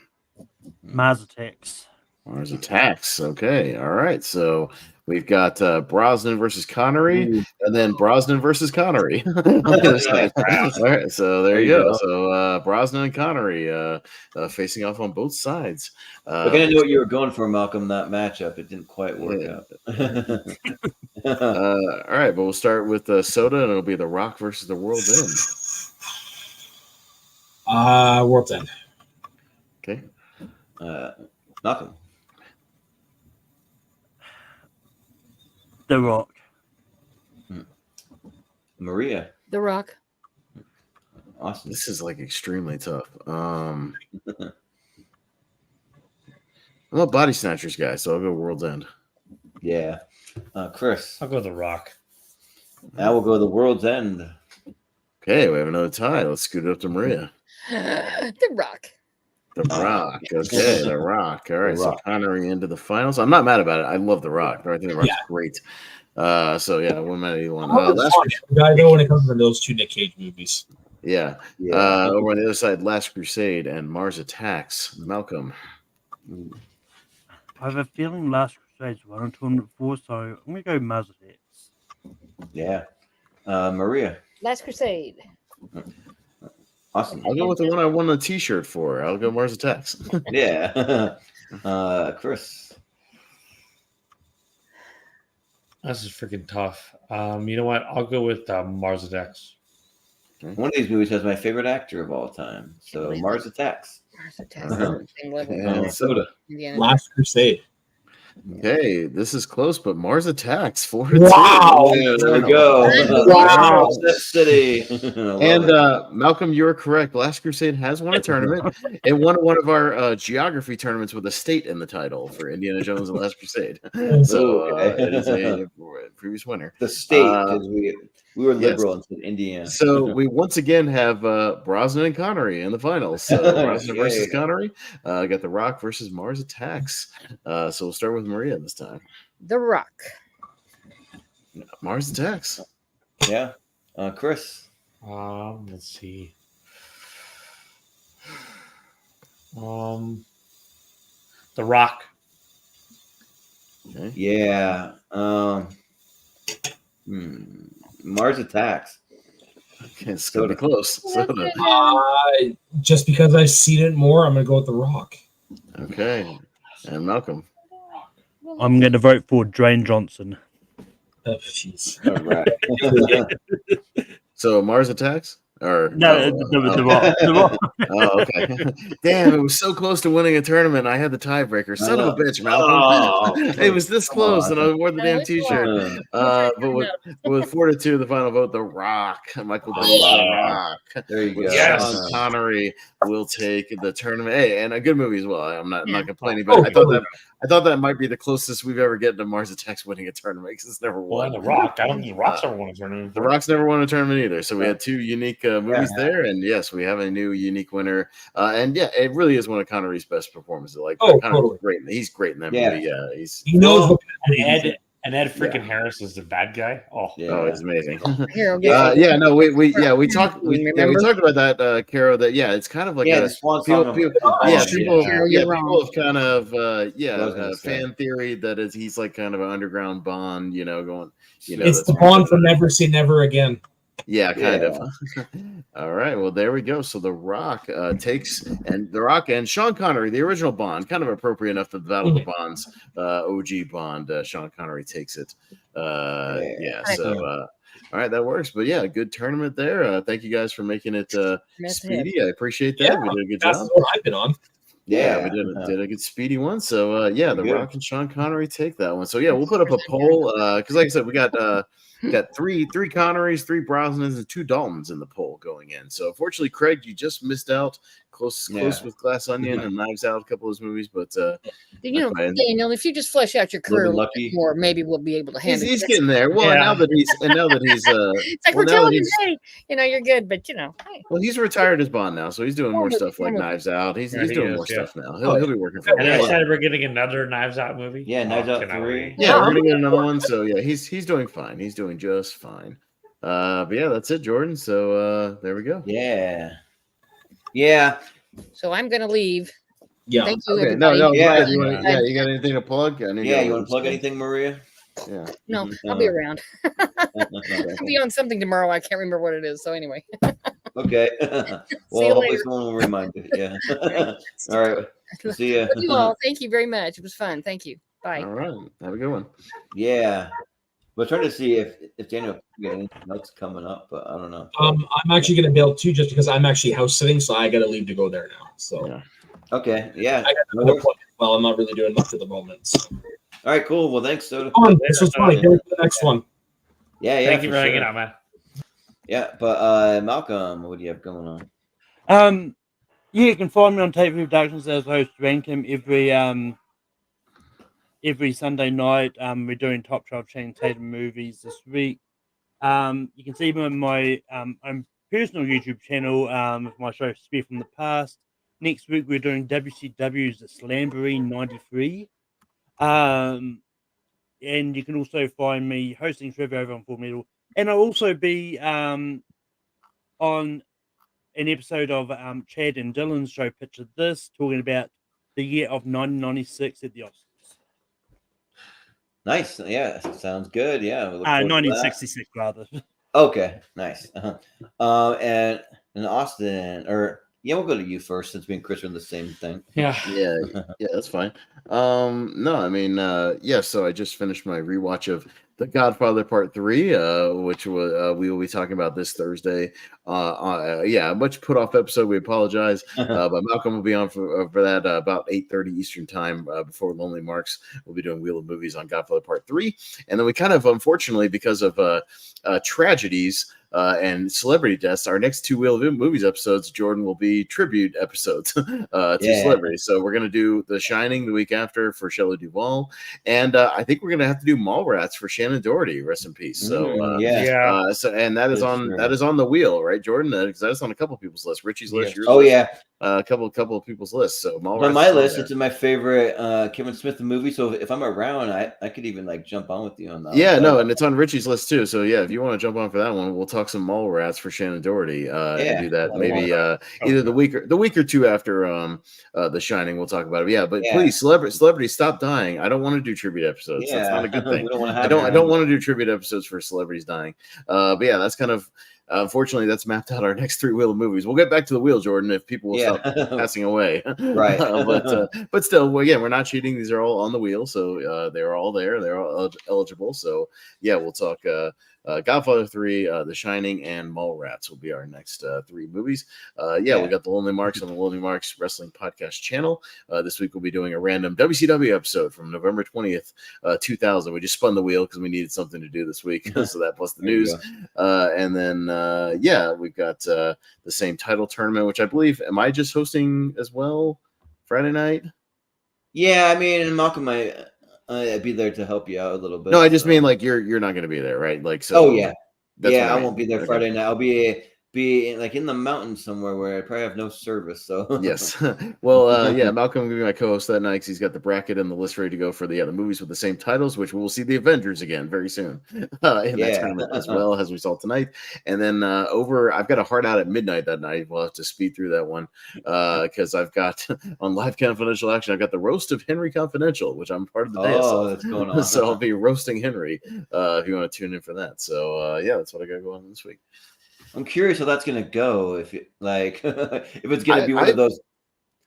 Mars Attacks. Mars Attacks. Okay, all right. So we've got Brosnan versus Connery, and then Brosnan versus Connery. All right, so there you go. So Brosnan and Connery facing off on both sides. We're gonna know what you were going for, Malcolm. That matchup, it didn't quite work out. All right, but we'll start with Soda, and it'll be The Rock versus The World's End. World's End. Okay. Malcolm. The Rock. Maria. The Rock. Awesome. This is like extremely tough. I'm a Body Snatchers guy, so I'll go World's End. Yeah. Chris. I'll go The Rock. Now we'll go The World's End. Okay, we have another tie. Let's scoot it up to Maria. The Rock. The Rock. Okay, The Rock. All right, The so Rock. Connery into the finals. I'm not mad about it. I love The Rock. I think The Rock's great. So yeah, one mad at either one. I know when it comes to those two Nick Cage movies. Yeah. Over on the other side, Last Crusade and Mars Attacks. Malcolm. I have a feeling Last Crusade's won a tournament before, so I'm going to go Mars Attacks. Yeah. Maria. Last Crusade. Awesome. I'll go with the one I won a T-shirt for. I'll go Mars Attacks. Yeah. Chris. This is freaking tough. You know what? I'll go with Mars Attacks. One of these movies has my favorite actor of all time. So Mars Attacks. Mars Attacks. And Soda. Last Crusade. Okay, this is close, but Mars Attacks 4-2. Wow. Yeah, there we go. Wow. City. And Malcolm, you're correct. Last Crusade has won a tournament. It won one of our geography tournaments with a state in the title for Indiana Jones and Last Crusade. So it is a previous winner. The state, because we were liberal and said Indiana. So we once again have Brosnan and Connery in the finals. So Brosnan versus Connery. Got The Rock versus Mars Attacks. So we'll start with Maria this time. The Rock. Mars Attacks. Yeah. Chris. Let's see. The Rock. Okay. Yeah. Mars Attacks. Okay, it's gonna be close. Just because I've seen it more, I'm gonna go with The Rock. Okay. And Malcolm. I'm going to vote for Dwayne Johnson. Oh, jeez. All right. So Mars Attacks? Or The Rock. Oh, okay. Damn, it was so close to winning a tournament. I had the tiebreaker. Son of a bitch, Malcolm. It was this close, and I wore the damn T-shirt. But with 4-2, the final vote, The Rock, Michael The Rock. There you go. Sean Connery will take the tournament. Hey, and a good movie as well. I'm not complaining, but I thought that might be the closest we've ever gotten to Mars Attacks winning a tournament because it's never won. Well, The Rock. I don't think The Rock's ever won a tournament. The Rock's never won a tournament either. So we had two unique movies there, and yes, we have a new unique winner. And yeah, it really is one of Connery's best performances. Like, totally great. He's great in that movie. Yeah, he knows. And Ed freaking Harris is the bad guy. Oh, it's amazing. We talked about that, Caro. That it's kind of like the Swan Song. People have kind of fan theory that he's like kind of an underground Bond, going. It's the Bond from Never Say Never Again. Yeah, kind of. All right. Well, there we go. So The Rock takes The Rock and Sean Connery, the original Bond, kind of appropriate enough for the Battle of the Bonds, OG Bond. Sean Connery takes it. All right, that works. But yeah, good tournament there. Thank you guys for making it speedy. I appreciate that. We did a good job. That's what I've been on. Yeah, we did a good speedy one. So yeah, The Good. Rock and Sean Connery take that one. So yeah, we'll put up a poll because, like I said, we got three Connerys, 3 Brosnans, and 2 Daltons in the poll going in. So unfortunately, Craig, you just missed out. Close with Glass Onion and Knives Out, a couple of those movies, but Daniel, if you just flesh out your career a little bit more, maybe we'll be able to handle it. He's getting there. Well, now that he's it's like we're telling him, hey, you're good, but hey. Well, he's retired as Bond now, so he's doing more stuff like Knives Out. He's doing more stuff now. He'll be working for. And I said we're getting another Knives Out movie. Yeah, Knives Out 3. Yeah, we're gonna get another one. So yeah, he's doing fine. He's doing just fine. But yeah, that's it, Jordan. So there we go. Yeah. So I'm gonna leave. Yeah. Thank you. Okay. Everybody. No. You got anything to plug? You want to plug anything, Maria? Yeah. No, I'll be around. I'll be on something tomorrow. I can't remember what it is. So anyway. Okay. Well, hopefully someone will remind you. Yeah. All right. See ya. You all. Thank you very much. It was fun. Thank you. Bye. All right. Have a good one. Yeah. We're trying to see if Daniel got anything else coming up, but I don't know. I'm actually going to bail too, just because I'm actually house sitting, so I got to leave to go there now. So yeah. Okay, yeah. I got another appointment. Well, I'm not really doing much at the moment. So. All right, cool. Well, thanks, Soda. This was fun. Get to the next one. Yeah. Thank you for hanging out, man. Yeah, but Malcolm, what do you have going on? You can find me on Tape Productions as host Rankin every Sunday night. We're doing Top 12 Channing Tatum movies this week. You can see me on my own personal YouTube channel with my show Spear from the Past. Next week, we're doing WCW's The Slamboree 93. And you can also find me hosting trivia over on Full Metal. And I'll also be on an episode of Chad and Dylan's show Picture This, talking about the year of 1996 at the Oscars. Nice. Yeah, sounds good. Yeah. 1966 rather. Okay, nice. And in Austin, we'll go to you first since me and Chris are in the same thing. Yeah, that's fine. No, I mean, so I just finished my rewatch of The Godfather Part 3, which we will be talking about this Thursday. A much put off episode. We apologize, but Malcolm will be on for that about 8:30 Eastern time before Lonely Marks. We'll be doing Wheel of Movies on Godfather Part 3, and then we kind of, unfortunately, because of tragedies and celebrity deaths, our next 2 Wheel of Movies episodes, Jordan, will be tribute episodes to celebrities. So we're going to do The Shining the week after for Shelley Duvall, and I think we're going to have to do Mallrats for Shannon Doherty, rest in peace. So and that is on the wheel, right, Jordan? Because that's on a couple of people's lists. Richie's list, yours list, a couple of people's lists. So Mallrats on my list, it's in my favorite Kevin Smith movie. So if I'm around, I could even jump on with you on that. Yeah, and it's on Richie's list too. So yeah, if you want to jump on for that one, we'll talk some Mallrats for Shannon Doherty. And do that maybe either the week or two after The Shining. We'll talk about it. Yeah, but please, celebrities, stop dying. I don't want to do tribute episodes. Yeah. That's not a good thing. I don't want to do tribute episodes for celebrities dying. But yeah, that's kind of. Unfortunately, that's mapped out our next 3 Wheel of Movies. We'll get back to the wheel, Jordan, if people will stop passing away. Right. But still, again, we're not cheating. These are all on the wheel, so they're all there. They're all eligible. So yeah, we'll talk Godfather 3, The Shining, and Mallrats will be our next 3 movies. We got the Lonely Marks on the Lonely Marks Wrestling Podcast channel. This week we'll be doing a random WCW episode from November 20th, 2000. We just spun the wheel because we needed something to do this week. So that plus the news. And then, we've got the same title tournament, which I believe, am I just hosting as well Friday night? Yeah, I mean, Malcolm, I'd be there to help you out a little bit. No, I just mean you're not going to be there, right? I won't be there Friday night. I'll be in the mountains somewhere where I probably have no service. So yes, well, Malcolm will be my co-host that night because he's got the bracket and the list ready to go for the movies with the same titles, which we will see the Avengers again very soon in that tournament as well as we saw tonight. And then I've got a Hard Out at midnight that night. We'll have to speed through that one because I've got on Live Confidential Action. I've got the roast of Henry Confidential, which I'm part of the day. That's going on. So I'll be roasting Henry if you want to tune in for that. So that's what I got going on this week. I'm curious how that's gonna go. If it's gonna be one of those.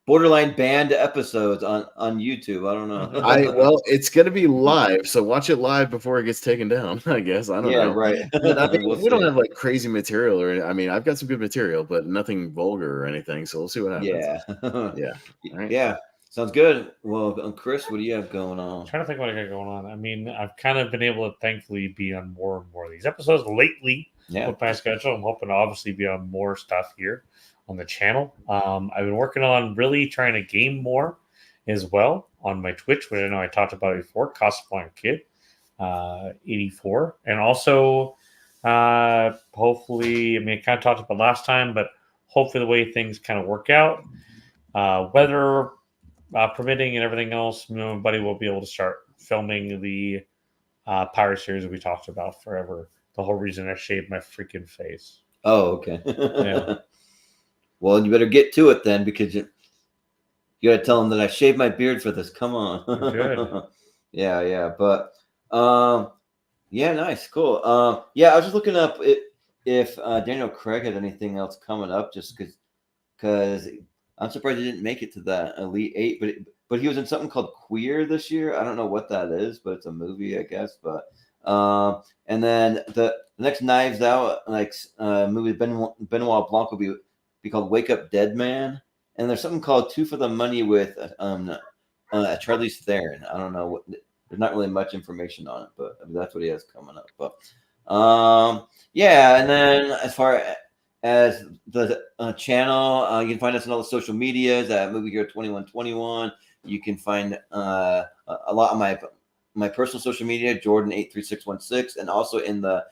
borderline banned episodes on YouTube. I don't know. Well, it's gonna be live, so watch it live before it gets taken down. I guess I don't know. Right. But, I mean, We'll we don't see. have like crazy material, or I mean, I've got some good material, but nothing vulgar or anything. So we'll see what happens. Yeah. Yeah. All right. Yeah. Sounds good. Well, Chris, what do you have going on? I'm trying to think what I got going on. I mean, I've kind of been able to thankfully be on more and more of these episodes lately with my schedule. I'm hoping to obviously be on more stuff here on the channel. I've been working on really trying to game more as well on my Twitch, which I know I talked about before, Casablanca Kid 84. And also, hopefully, I mean, I kind of talked about last time, but hopefully the way things kind of work out, weather permitting and everything else, everybody will be able to start filming the Pirate series that we talked about forever. The whole reason I shaved my freaking face. Oh, okay. Yeah. Well, you better get to it then, because you got to tell them that I shaved my beard for this. Come on. Good. Yeah. But yeah, nice, cool. Yeah, I was just looking up if Daniel Craig had anything else coming up, just because I'm surprised he didn't make it to that Elite 8, but he was in something called Queer this year. I don't know what that is, but it's a movie, I guess. But and then the next Knives Out movie, Benoit Blanc will be called Wake Up Dead Man, and there's something called Two for the Money with Charlize Theron. I don't know there's not really much information on it, but I mean, that's what he has coming up. But yeah, and then as far as the channel, you can find us on all the social medias at Movie Hero 2121. You can find a lot on my personal social media, Jordan83616, and also in the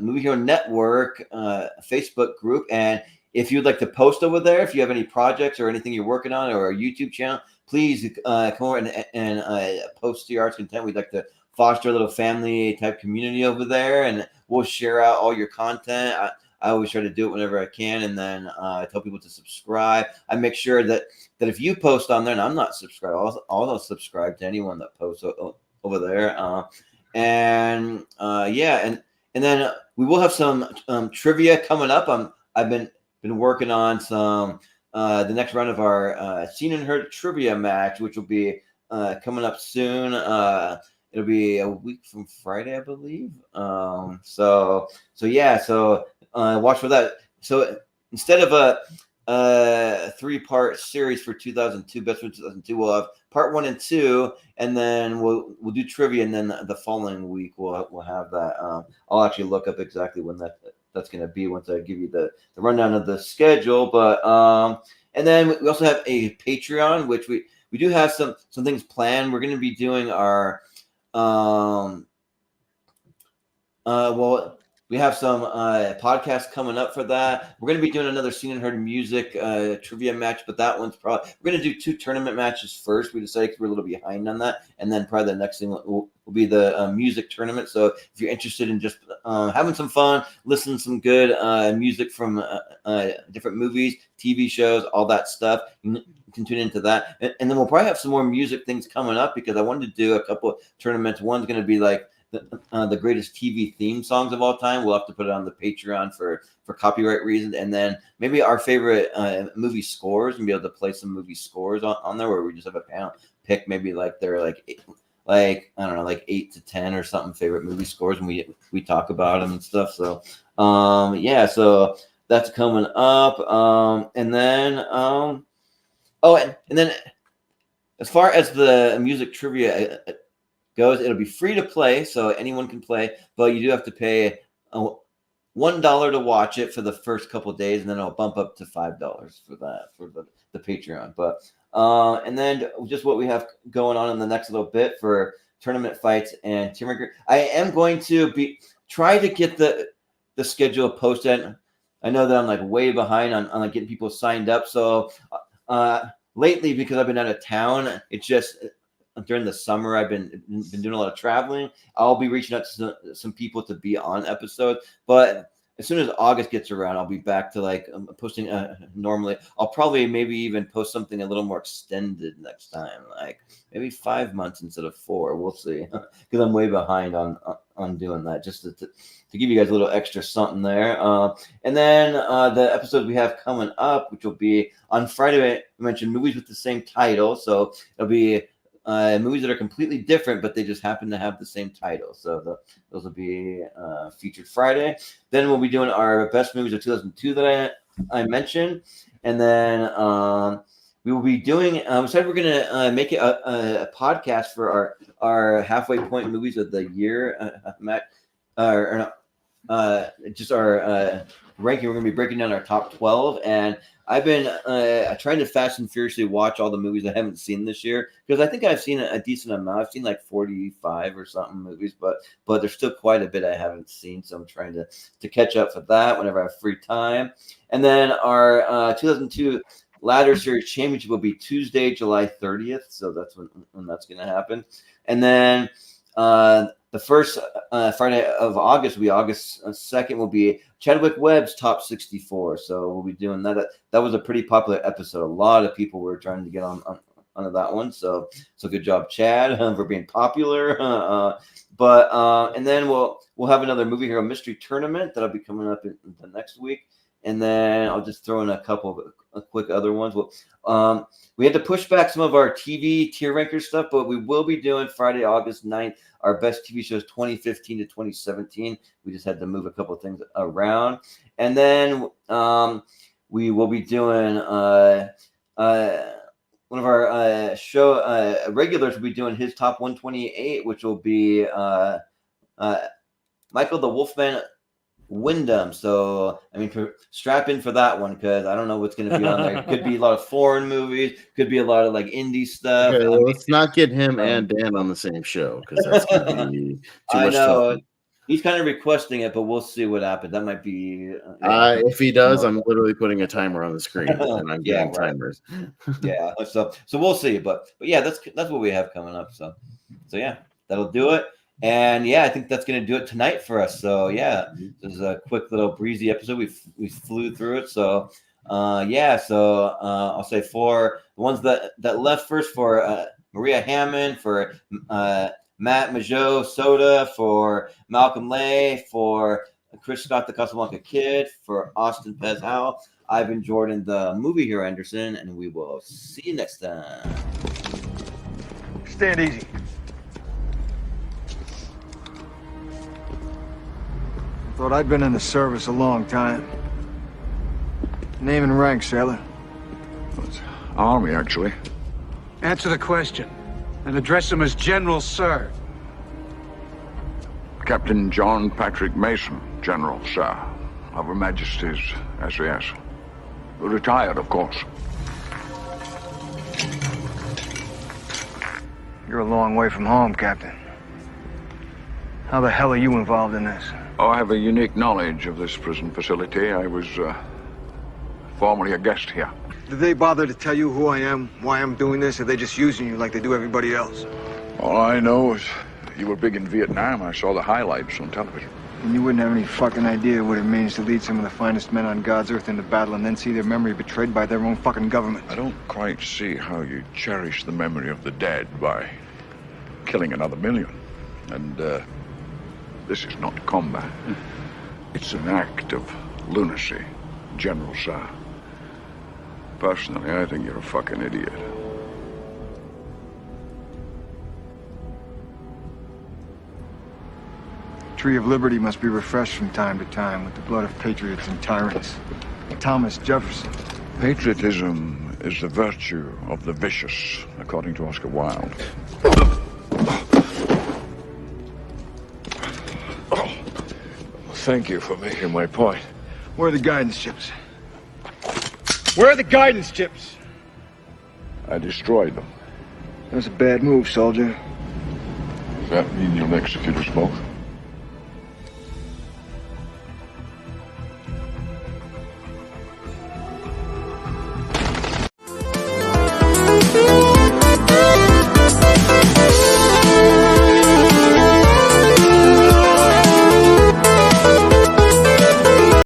Movie Hero Network Facebook group. And if you'd like to post over there, if you have any projects or anything you're working on, or a YouTube channel, please come over and post to your art's content. We'd like to foster a little family type community over there, and we'll share out all your content. I always try to do it whenever I can, and then I tell people to subscribe. I make sure that if you post on there and I'm not subscribed, I'll subscribe to anyone that posts over there. And then we will have some trivia coming up. I've been working on some the next round of our Seen and Heard trivia match, which will be coming up soon. It'll be a week from Friday, I believe. So watch for that. So instead of a 3-part series for 2002, Best of 2002, we'll have part 1 and 2, and then we'll do trivia, and then the following week we'll have that. I'll actually look up exactly when that's going to be once I give you the rundown of the schedule. But and then we also have a Patreon, which we do have some things planned. We're going to be doing our we have some podcasts coming up for that. We're going to be doing another Seen and Heard music trivia match, but that one's we're going to do 2 tournament matches first. We decided we're a little behind on that, and then probably the next thing will be the music tournament. So if you're interested in just having some fun, listening to some good music from different movies, TV shows, all that stuff, you can tune into that. And then we'll probably have some more music things coming up, because I wanted to do a couple of tournaments. One's going to be like the greatest TV theme songs of all time. We'll have to put it on the Patreon for copyright reasons, and then maybe our favorite movie scores, and be able to play some movie scores on there, where we just have a panel pick maybe they're I don't know, 8 to 10 or something favorite movie scores, and we talk about them and stuff. So so that's coming up. And then and then as far as the music trivia goes, it'll be free to play, so anyone can play, but you do have to pay $1 to watch it for the first couple of days, and then it'll bump up to $5 for the Patreon. But and then just what we have going on in the next little bit for tournament fights and team record. I am going to try to get the schedule posted. I know that I'm way behind on getting people signed up. So lately, because I've been out of town, it's just during the summer I've been doing a lot of traveling. I'll be reaching out to some people to be on episodes, but as soon as August gets around, I'll be back to like posting normally. I'll probably maybe even post something a little more extended next time, like maybe 5 months instead of 4. We'll see, because I'm way behind on doing that, just to give you guys a little extra something there. And then the episode we have coming up, which will be on Friday, I mentioned movies with the same title, so it'll be movies that are completely different, but they just happen to have the same title. So those will be featured Friday. Then we'll be doing our best movies of 2002 that I mentioned, and then we will be doing. We said we're gonna make it a podcast for our halfway point movies of the year, Matt, just our ranking. We're gonna be breaking down our top 12, and I've been trying to fast and furiously watch all the movies I haven't seen this year, because I think I've seen a decent amount. I've seen like 45 or something movies, but there's still quite a bit I haven't seen. So I'm trying to catch up for that whenever I have free time. And then our 2002 Ladder Series Championship will be Tuesday, July 30th. So that's when that's going to happen. And then the first Friday of August will be August 2nd. Will be Chadwick Webb's Top 64. So we'll be doing that. That was a pretty popular episode. A lot of people were trying to get onto that one. So good job, Chad, for being popular. And then we'll have another Movie Hero Mystery Tournament that'll be coming up in the next week. And then I'll just throw in a couple of quick other ones. Well, we had to push back some of our TV tier ranker stuff, but we will be doing Friday, August 9th, our best TV shows 2015 to 2017. We just had to move a couple of things around. And then we will be doing one of our show regulars will be doing his top 128, which will be Michael the Wolfman Wyndham. So I mean, strap in for that one, because I don't know what's going to be on there. It could be a lot of foreign movies, could be a lot of like indie stuff. Okay, well, let's not get him and Dan on the same show, because that's going to be too much talking. He's kind of requesting it, but we'll see what happens. That might be if he does, I'm literally putting a timer on the screen, and I'm getting timers. Yeah, so we'll see, but yeah, that's what we have coming up. So yeah, that'll do it. And yeah, I think that's going to do it tonight for us. So yeah, this is a quick little breezy episode. We flew through it. So I'll say for the ones that left first, for Maria Hammon, for Matt Majot Soda, for Malcolm Lay, for Chris Scott the Casablanca Kid, for Austin Pez Howell, Ivan Jordan the Movie Hero Anderson, and we will see you next time. Stand easy. Thought I'd been in the service a long time. Name and rank, sailor. It's Army, actually. Answer the question and address him as General Sir. Captain John Patrick Mason, General, sir, of Her Majesty's SAS. Retired, of course. You're a long way from home, Captain. How the hell are you involved in this? Oh, I have a unique knowledge of this prison facility. I was formerly a guest here. Did they bother to tell you who I am, why I'm doing this, or are they just using you like they do everybody else? All I know is you were big in Vietnam. I saw the highlights on television. And you wouldn't have any fucking idea what it means to lead some of the finest men on God's earth into battle and then see their memory betrayed by their own fucking government. I don't quite see how you cherish the memory of the dead by killing another million. And this is not combat. It's an act of lunacy, General Sir. Personally, I think you're a fucking idiot. The Tree of Liberty must be refreshed from time to time with the blood of patriots and tyrants. Thomas Jefferson. Patriotism is the virtue of the vicious, according to Oscar Wilde. Thank you for making my point. Where are the guidance chips? Where are the guidance chips? I destroyed them. That's a bad move, soldier. Does that mean you'll execute us both?